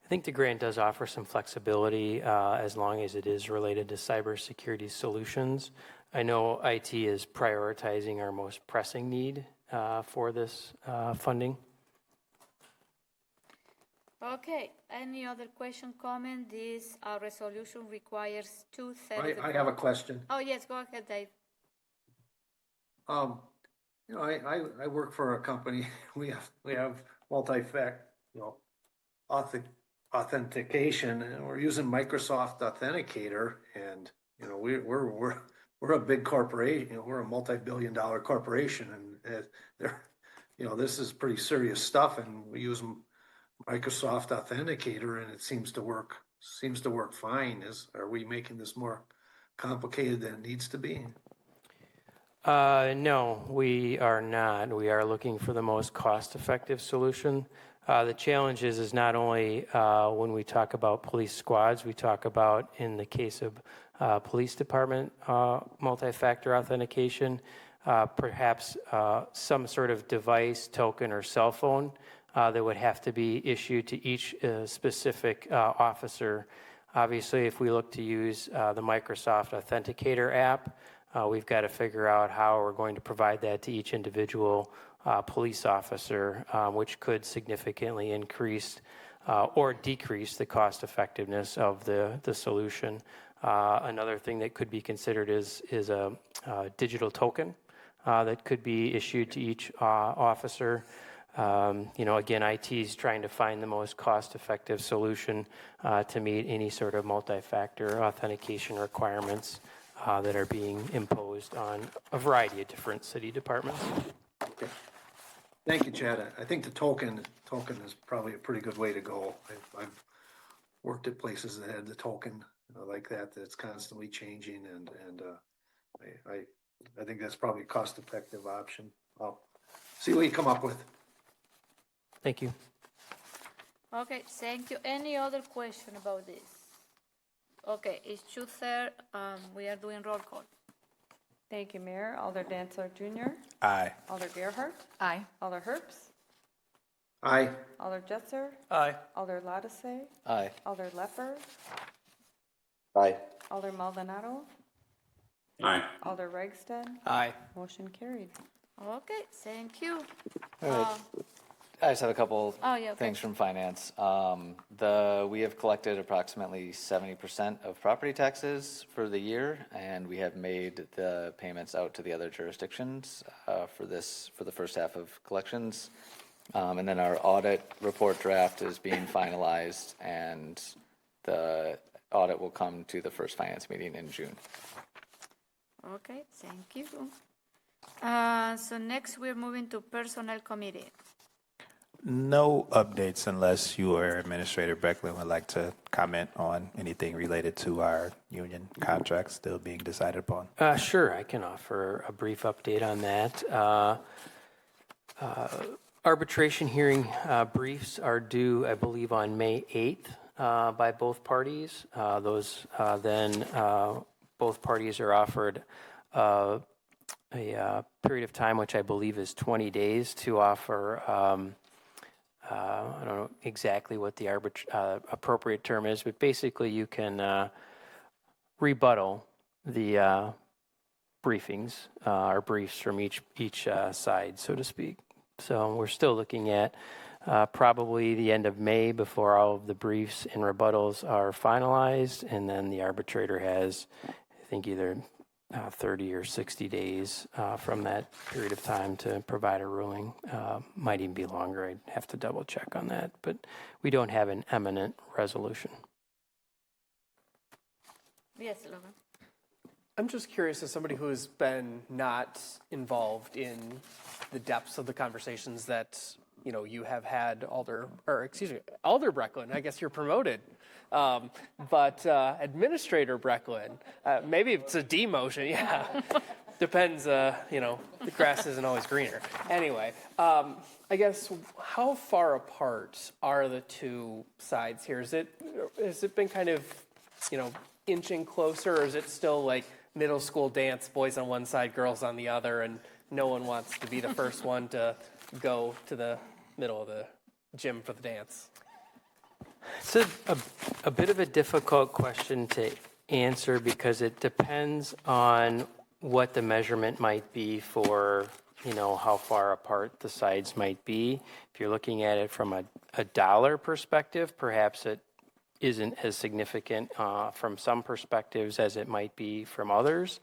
I think the grant does offer some flexibility as long as it is related to cybersecurity solutions. I know IT is prioritizing our most pressing need for this funding. Okay, any other question, comment? This resolution requires 2/3. I have a question. Oh, yes, go ahead, Dave. I work for a company. We have multi-factor, authentication, and we're using Microsoft Authenticator, and we're a big corporation. We're a multi-billion-dollar corporation, and this is pretty serious stuff. And we use Microsoft Authenticator, and it seems to work fine. Are we making this more complicated than it needs to be? No, we are not. We are looking for the most cost-effective solution. The challenge is not only when we talk about police squads, we talk about, in the case of police department multi-factor authentication, perhaps some sort of device, token, or cell phone that would have to be issued to each specific officer. Obviously, if we look to use the Microsoft Authenticator app, we've got to figure out how we're going to provide that to each individual police officer, which could significantly increase or decrease the cost effectiveness of the solution. Another thing that could be considered is a digital token that could be issued to each officer. Again, IT is trying to find the most cost-effective solution to meet any sort of multi-factor authentication requirements that are being imposed on a variety of different city departments. Okay. Thank you, Chad. I think the token is probably a pretty good way to go. I've worked at places that had the token like that's constantly changing, and I think that's probably a cost-effective option. I'll see what you come up with. Thank you. Okay, thank you. Any other question about this? Okay, it's 2/3. We are doing roll call. Thank you, Mayor. Alder Dantzler Jr. Aye. Alder Gerhart. Aye. Alder Herps. Aye. Alder Jetzer. Aye. Alder Latisse. Aye. Alder Lepper. Aye. Alder Maldonado. Aye. Alder Ragsted. Aye. Motion carried. Okay, thank you. All right. I just have a couple okay. things from finance. We have collected approximately 70% of property taxes for the year, and we have made the payments out to the other jurisdictions for the first half of collections. And then our audit report draft is being finalized, and the audit will come to the first finance meeting in June. Okay, thank you. So next we're moving to Personnel Committee. No updates unless you or Administrator Brecklin would like to comment on anything related to our union contracts still being decided upon. Sure, I can offer a brief update on that. Arbitration hearing briefs are due, I believe, on May 8th by both parties. Both parties are offered a period of time, which I believe is 20 days, to offer I don't know exactly what the appropriate term is, but basically you can rebuttal the briefings or briefs from each side, so to speak. So we're still looking at probably the end of May before all of the briefs and rebuttals are finalized, and then the arbitrator has, I think, either 30 or 60 days from that period of time to provide a ruling. Might even be longer. I'd have to double check on that, but we don't have an imminent resolution. Yes, Logan. I'm just curious, as somebody who has been not involved in the depths of the conversations that you have had, Alder Brecklin. I guess you're promoted. But Administrator Brecklin, maybe it's a demotion, yeah. Depends, the grass isn't always greener. Anyway, I guess how far apart are the two sides here? Has it been kind of, inching closer, or is it still like middle school dance, boys on one side, girls on the other, and no one wants to be the first one to go to the middle of the gym for the dance? It's a bit of a difficult question to answer because it depends on what the measurement might be for, how far apart the sides might be. If you're looking at it from a dollar perspective, perhaps it isn't as significant from some perspectives as it might be from others.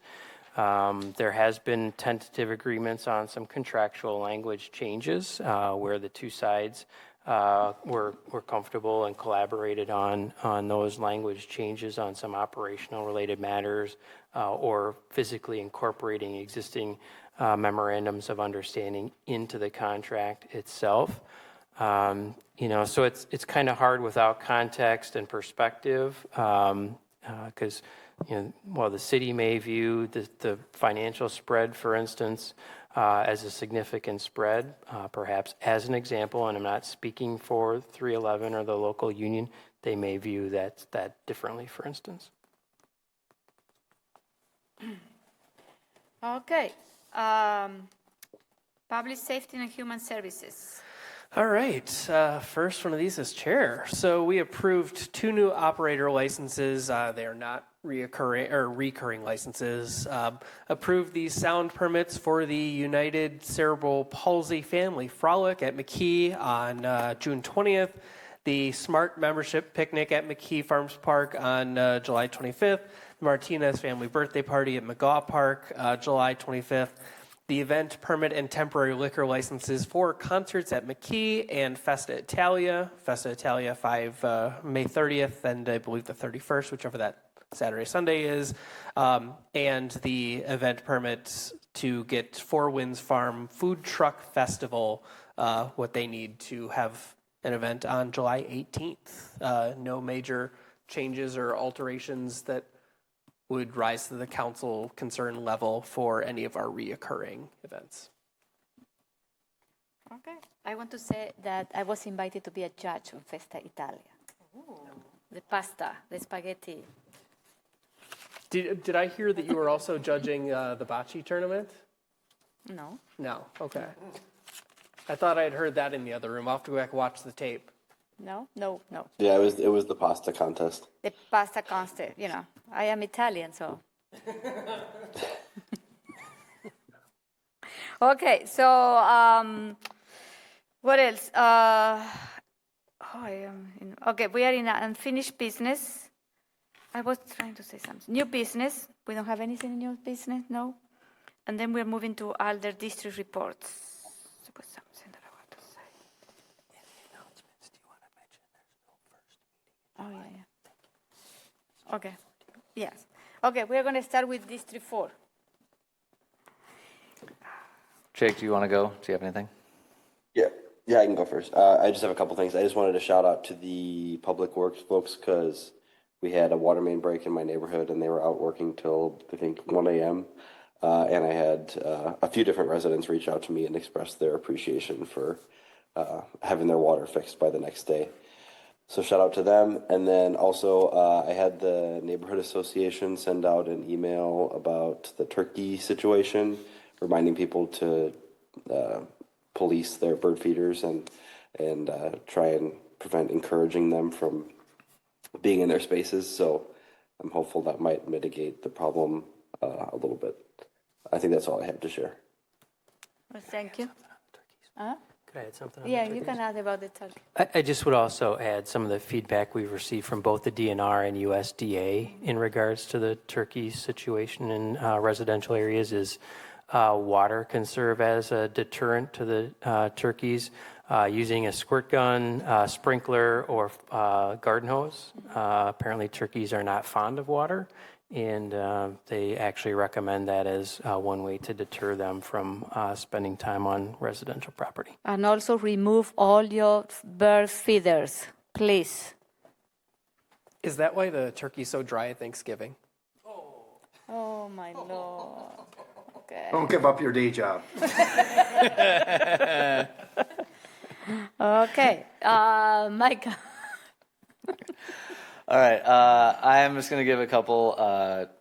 There has been tentative agreements on some contractual language changes where the two sides were comfortable and collaborated on those language changes on some operational related matters or physically incorporating existing memorandums of understanding into the contract itself. So it's kind of hard without context and perspective because while the city may view the financial spread, for instance, as a significant spread, perhaps as an example, and I'm not speaking for 311 or the local union, they may view that differently, for instance. Okay. Public safety and human services. All right, first one of these is chair. So we approved 2 new operator licenses. They are not recurring licenses. Approved the sound permits for the United Cerebral Palsy Family Frolic at McKee on June 20th. The Smart Membership Picnic at McKee Farms Park on July 25th. The Martinez Family Birthday Party at McGaw Park, July 25th. The event permit and temporary liquor licenses for concerts at McKee and Festa Italia. Festa Italia May 30th and I believe the 31st, whichever that Saturday, Sunday is. And the event permits to get Four Winds Farm Food Truck Festival, what they need to have an event on July 18th. No major changes or alterations that would rise to the council concern level for any of our reoccurring events. Okay. I want to say that I was invited to be a judge on Festa Italia. Ooh. The pasta, the spaghetti. Did I hear that you were also judging the bocce tournament? No. No, okay. I thought I had heard that in the other room. I'll have to go back and watch the tape. No. Yeah, it was the pasta contest. The pasta contest, I am Italian, so. Okay, so what else? Okay, we are in unfinished business. I was trying to say something. New business. We don't have anything in new business, no? And then we're moving to other district reports. There was something that I want to say. In the announcements, do you want to mention there's no first meeting? Oh, yeah. Okay. Yes. Okay, we're going to start with District 4. Jake, do you want to go? Do you have anything? Yeah, I can go first. I just have a couple things. I just wanted to shout out to the public works folks because we had a water main break in my neighborhood and they were out working till, I think, 1 a.m. And I had a few different residents reach out to me and express their appreciation for having their water fixed by the next day. So shout out to them. And then also I had the neighborhood association send out an email about the turkey situation, reminding people to police their bird feeders and try and prevent encouraging them from being in their spaces. So I'm hopeful that might mitigate the problem a little bit. I think that's all I have to share. Well, thank you. Could I add something? Yeah, you can add about the turkey. I just would also add some of the feedback we've received from both the DNR and USDA in regards to the turkey situation in residential areas is water can serve as a deterrent to the turkeys. Using a squirt gun, sprinkler, or garden hose. Apparently turkeys are not fond of water, and they actually recommend that as one way to deter them from spending time on residential property. And also remove all your bird feeders, please. Is that why the turkey's so dry at Thanksgiving? Oh, my Lord. Okay. Don't give up your day job. Okay, Micah. All right, I'm just going to give a couple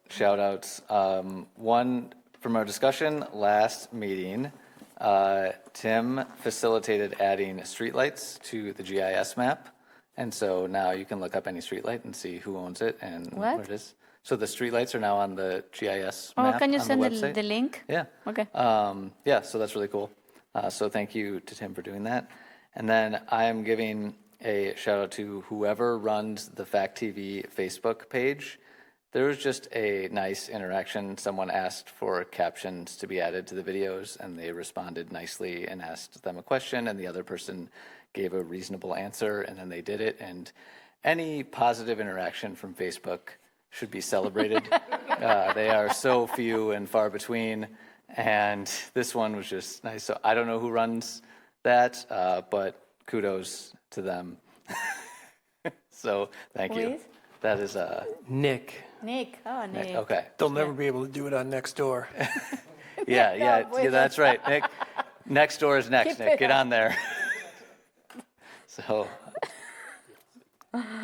shout outs. One from our discussion last meeting, Tim facilitated adding streetlights to the GIS map. And so now you can look up any streetlight and see who owns it and where it is. So the streetlights are now on the GIS map. Oh, can you on send the website. the link? Yeah. Okay. Yeah, so that's really cool. So thank you to Tim for doing that. And then I am giving a shout out to whoever runs the FACTv Facebook page. There was just a nice interaction. Someone asked for captions to be added to the videos, and they responded nicely and asked them a question, and the other person gave a reasonable answer, and then they did it. And any positive interaction from Facebook should be celebrated. They are so few and far between, and this one was just nice. So I don't know who runs that, but kudos to them. So thank you. That is Nick. Nick. Oh, Nick. Okay. They'll never be able to do it on Nextdoor. Yeah, that's right. Nick, next door is next, Keep Nick. it Get up. on there. So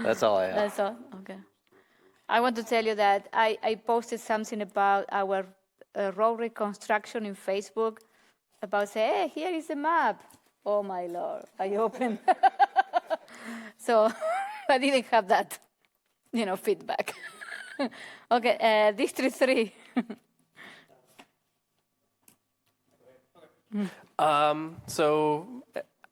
that's all I have. That's all. Okay. I want to tell you that I posted something about our road reconstruction in Facebook about say, hey, here is the map. Oh my Lord, I opened. So I didn't have that, feedback. Okay, District 3. So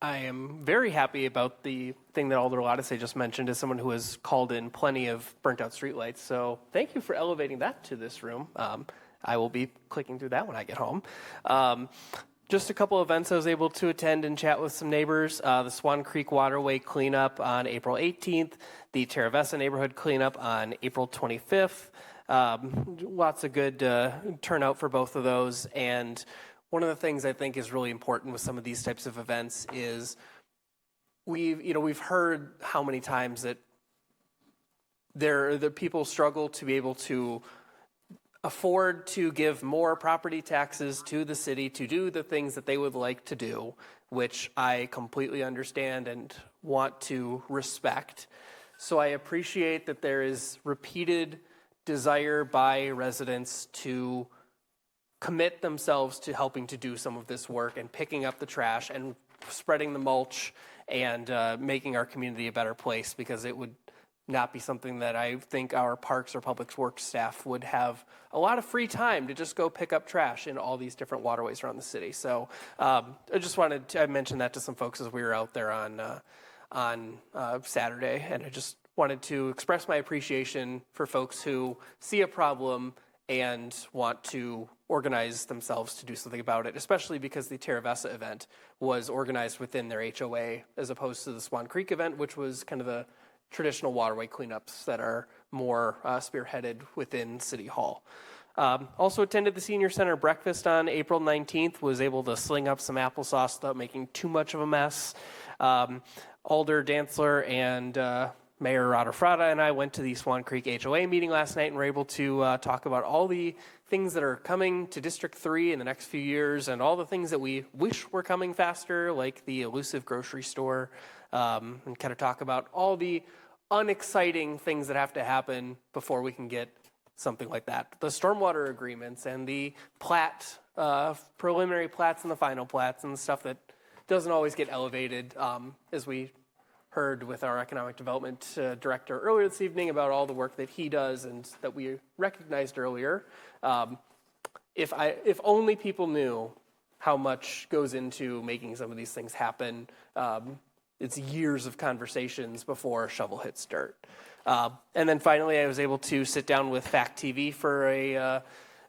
I am very happy about the thing that Alder Lattice just mentioned as someone who has called in plenty of burnt out streetlights. So thank you for elevating that to this room. I will be clicking through that when I get home. Just a couple events I was able to attend and chat with some neighbors. The Swan Creek Waterway cleanup on April 18th, the Terra Vesta neighborhood cleanup on April 25th. Lots of good turnout for both of those. And one of the things I think is really important with some of these types of events is we've heard how many times that the people struggle to be able to afford to give more property taxes to the city to do the things that they would like to do, which I completely understand and want to respect. So I appreciate that there is repeated desire by residents to commit themselves to helping to do some of this work and picking up the trash and spreading the mulch and making our community a better place, because it would not be something that I think our parks or public works staff would have a lot of free time to just go pick up trash in all these different waterways around the city. So I just wanted to mention that to some folks as we were out there on Saturday, and I just wanted to express my appreciation for folks who see a problem and want to organize themselves to do something about it, especially because the Terra Vesta event was organized within their HOA as opposed to the Swan Creek event, which was kind of the traditional waterway cleanups that are more spearheaded within City Hall. Also attended the Senior Center breakfast on April 19th, was able to sling up some applesauce without making too much of a mess. Alder Dantzler and Mayor Radafrada and I went to the Swan Creek HOA meeting last night and were able to talk about all the things that are coming to District 3 in the next few years and all the things that we wish were coming faster, like the elusive grocery store, and kind of talk about all the unexciting things that have to happen before we can get something like that. The stormwater agreements and the preliminary plats and the final plats and the stuff that doesn't always get elevated, as we heard with our economic development director earlier this evening about all the work that he does and that we recognized earlier. If only people knew how much goes into making some of these things happen. It's years of conversations before a shovel hits dirt. And then finally, I was able to sit down with FACTv for a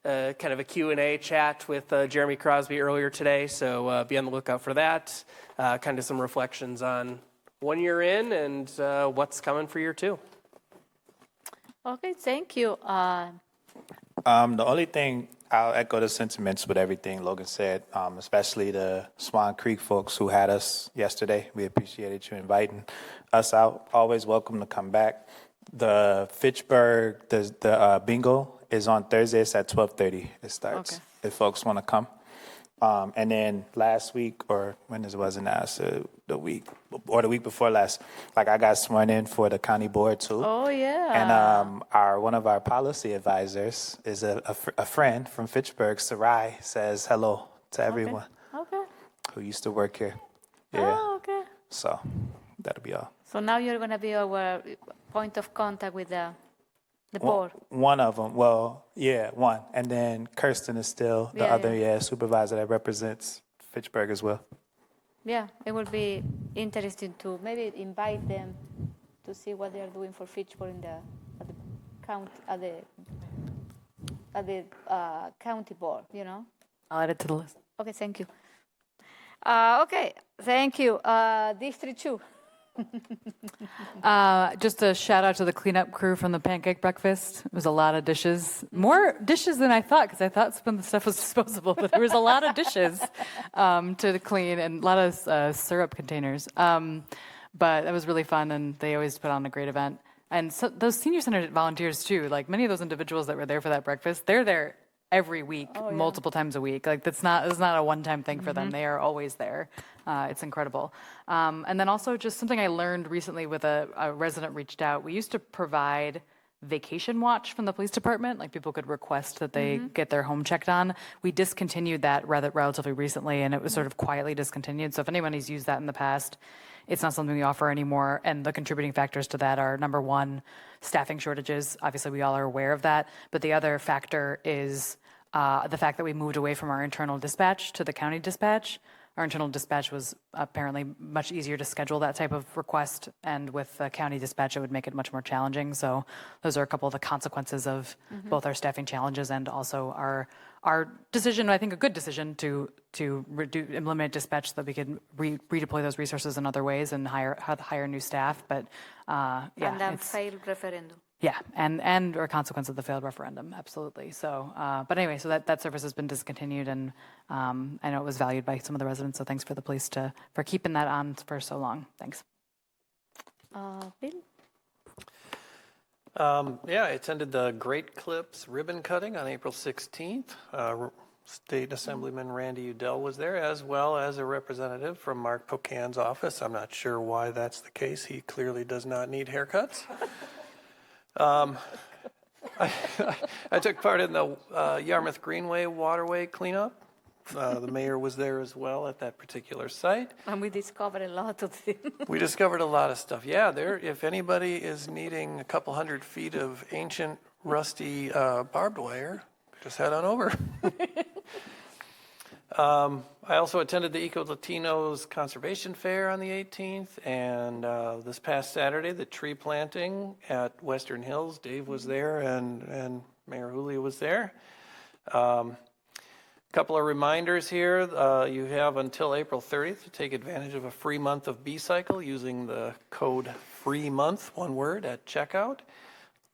kind of a Q&A chat with Jeremy Crosby earlier today. So be on the lookout for that. Kind of some reflections on 1 year in and what's coming for year 2. Okay, thank you. The only thing, I'll echo the sentiments with everything Logan said, especially the Swan Creek folks who had us yesterday. We appreciated you inviting us out. Always welcome to come back. The Fitchburg, the bingo is on Thursdays at 12:30. It starts, if folks want to come. And then last week, or when this wasn't last, the week before last, I got sworn in for the county board too. Oh yeah. And one of our policy advisors is a friend from Fitchburg, Sarai, says hello to everyone who used to work here. Yeah. Oh, okay. So that'll be all. So now you're going to be our point of contact with the board. One of them, one. And then Kirsten is still the other supervisor that represents Fitchburg as well. Yeah, it would be interesting to maybe invite them to see what they are doing for Fitchburg at the county board, I'll add it to the list. Okay, thank you. Okay, thank you. District 2. Just a shout out to the cleanup crew from the pancake breakfast. It was a lot of dishes, more dishes than I thought, because I thought some of the stuff was disposable, but there was a lot of dishes to clean and a lot of syrup containers. But it was really fun, and they always put on a great event. And so those senior center volunteers too, like many of those individuals that were there for that breakfast, they're there every week, multiple times a week. Like it's not a one-time thing for them. They are always there. It's incredible. And then also just something I learned recently with a resident reached out. We used to provide vacation watch from the police department. Like people could request that they get their home checked on. We discontinued that relatively recently, and it was sort of quietly discontinued. So if anybody's used that in the past, it's not something we offer anymore. And the contributing factors to that are, number one, staffing shortages. Obviously, we all are aware of that. But the other factor is the fact that we moved away from our internal dispatch to the county dispatch. Our internal dispatch was apparently much easier to schedule that type of request, and with the county dispatch, it would make it much more challenging. So those are a couple of the consequences of both our staffing challenges and also our decision, I think a good decision, to eliminate dispatch so that we could redeploy those resources in other ways and hire new staff. But and then failed referendum. Yeah, and or a consequence of the failed referendum, absolutely. So, but anyway, so that service has been discontinued, and I know it was valued by some of the residents. So thanks for the police for keeping that on for so long. Thanks. Bill? Yeah, I attended the Great Clips ribbon cutting on April 16th. State Assemblyman Randy Udell was there, as well as a representative from Mark Pocan's office. I'm not sure why that's the case. He clearly does not need haircuts. I took part in the Yarmouth Greenway waterway cleanup. The mayor was there as well at that particular site. And we discovered a lot of things. We discovered a lot of stuff. Yeah, if anybody is needing a couple 100 feet of ancient, rusty barbed wire, just head on over. I also attended the Eco Latinos Conservation Fair on the 18th, and this past Saturday, the tree planting at Western Hills. Dave was there, and Mayor Julia was there. Couple of reminders here. You have until April 30th to take advantage of a free month of B-Cycle using the code FREEMONTH, one word, at checkout.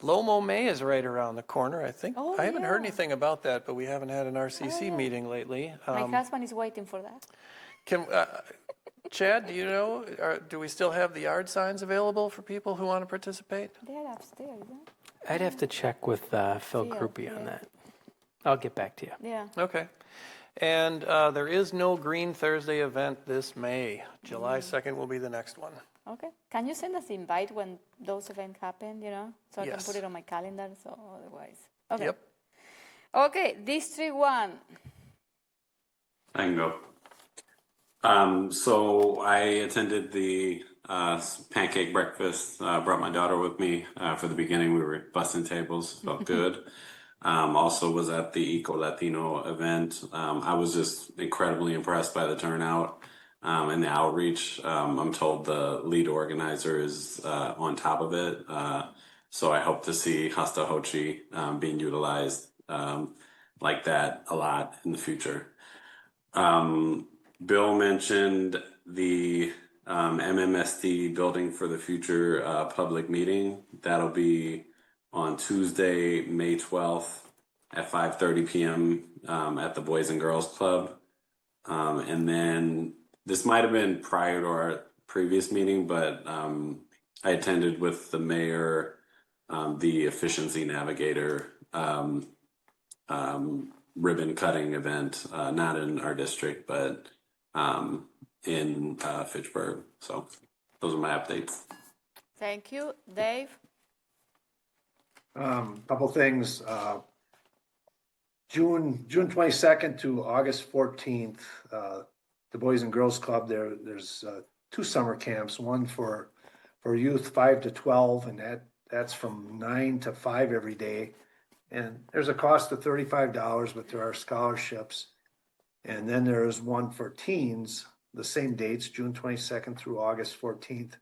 Lomo May is right around the corner, I think. I haven't heard anything about that, but we haven't had an RCC meeting lately. My husband is waiting for that. Chad, do you know, do we still have the yard signs available for people who want to participate? They're upstairs, isn't it? I'd have to check with Phil Krupe on that. I'll get back to you. Yeah. Okay. And there is no Green Thursday event this May. July 2nd will be the next one. Okay. Can you send us the invite when those events happen, so I can put it on my calendar, so otherwise. Okay. Yep. Okay, District 1. I can go. So I attended the pancake breakfast, brought my daughter with me for the beginning. We were bussing tables, felt good. Also was at the Eco Latino event. I was just incredibly impressed by the turnout and the outreach. I'm told the lead organizer is on top of it. So I hope to see Hasta Hochi being utilized like that a lot in the future. Bill mentioned the MMSD Building for the Future public meeting. That'll be on Tuesday, May 12th at 5:30 p.m. At the Boys and Girls Club. And then this might have been prior to our previous meeting, but I attended with the mayor the Efficiency Navigator ribbon cutting event, not in our district, but in Fitchburg. So those are my updates. Thank you. Dave? Couple things. June 22nd to August 14th, the Boys and Girls Club, there's 2 summer camps, one for youth 5 to 12, and that's from 9 to 5 every day. And there's a cost of $35, but there are scholarships. And then there's one for teens, the same dates, June 22nd through August 14th.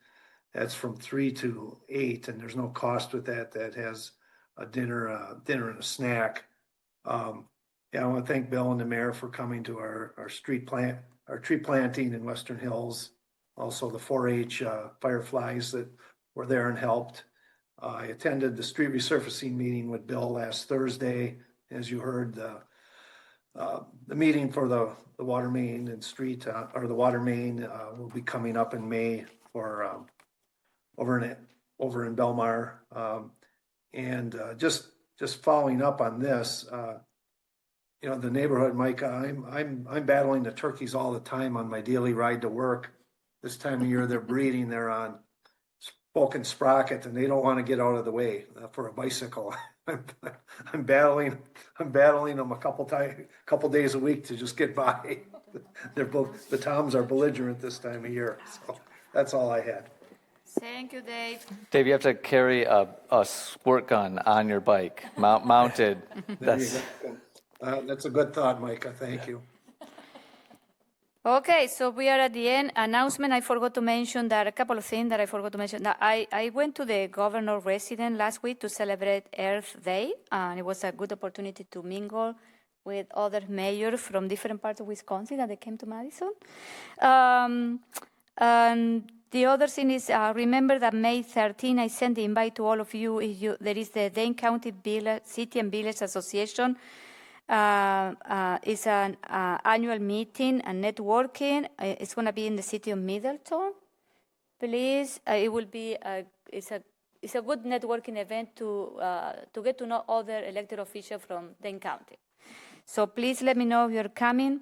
That's from 3 to 8, and there's no cost with that. That has a dinner and a snack. I want to thank Bill and the mayor for coming to our tree planting in Western Hills. Also the 4-H fireflies that were there and helped. I attended the street resurfacing meeting with Bill last Thursday. As you heard, the meeting for the water main and street, or the water main will be coming up in May for over over in Belmar. And just following up on this, you know, the neighborhood, Micah, I'm battling the turkeys all the time on my daily ride to work. This time of year, they're breeding. They're on Spoke and Sprocket, and they don't want to get out of the way for a bicycle. I'm battling them a couple days a week to just get by. The toms are belligerent this time of year. So that's all I had. Thank you, Dave. Dave, you have to carry a squirt gun on your bike, mounted. That's a good thought, Micah. Thank you. Okay, so we are at the end. Announcement, I forgot to mention that a couple of things that I forgot to mention. That I went to the governor residence last week to celebrate Earth Day, and it was a good opportunity to mingle with other mayors from different parts of Wisconsin that they came to Madison. And the other thing is, remember that May 13, I sent the invite to all of you. There is the Dane County City and Village Association. It's an annual meeting and networking. It's going to be in the city of Middleton. Please, it will be it's a good networking event to get to know other elected officials from Dane County. So please let me know if you're coming.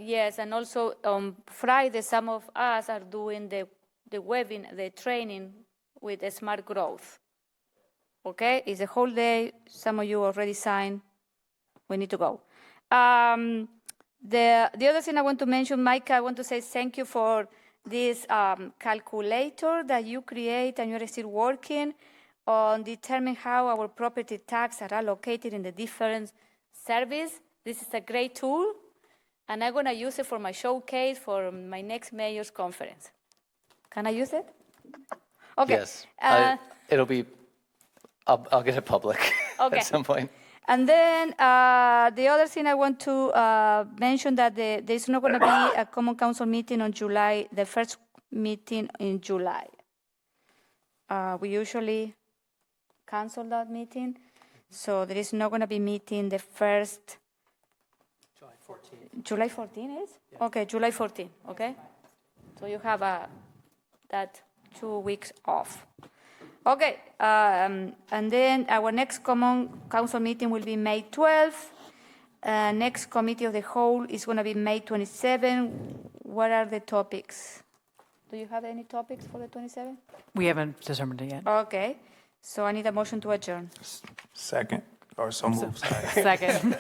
Yes, and also on Friday, some of us are doing the the training with Smart Growth. Okay, it's a whole day. Some of you already signed. We need to go. The other thing I want to mention, Micah, I want to say thank you for this calculator that you create, and you're still working on determining how our property tax are allocated in the different service. This is a great tool, and I'm going to use it for my showcase for my next mayor's conference. Can I use it? Okay. Yes. It'll be. I'll get it public at some point. And then the other thing I want to mention that there's not going to be a common council meeting on July, the first meeting in July. We usually cancel that meeting, so there is not going to be meeting the first. July 14th. July 14 is? Yeah. Okay, July 14, okay? So you have that 2 weeks off. Okay, and then our next common council meeting will be May 12th. Next committee of the whole is going to be May 27. What are the topics? Do you have any topics for the 27th? We haven't determined it yet. Okay, so I need a motion to adjourn. Second, or so moved. Second.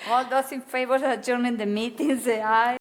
All those in favor of adjourning the meeting, say aye.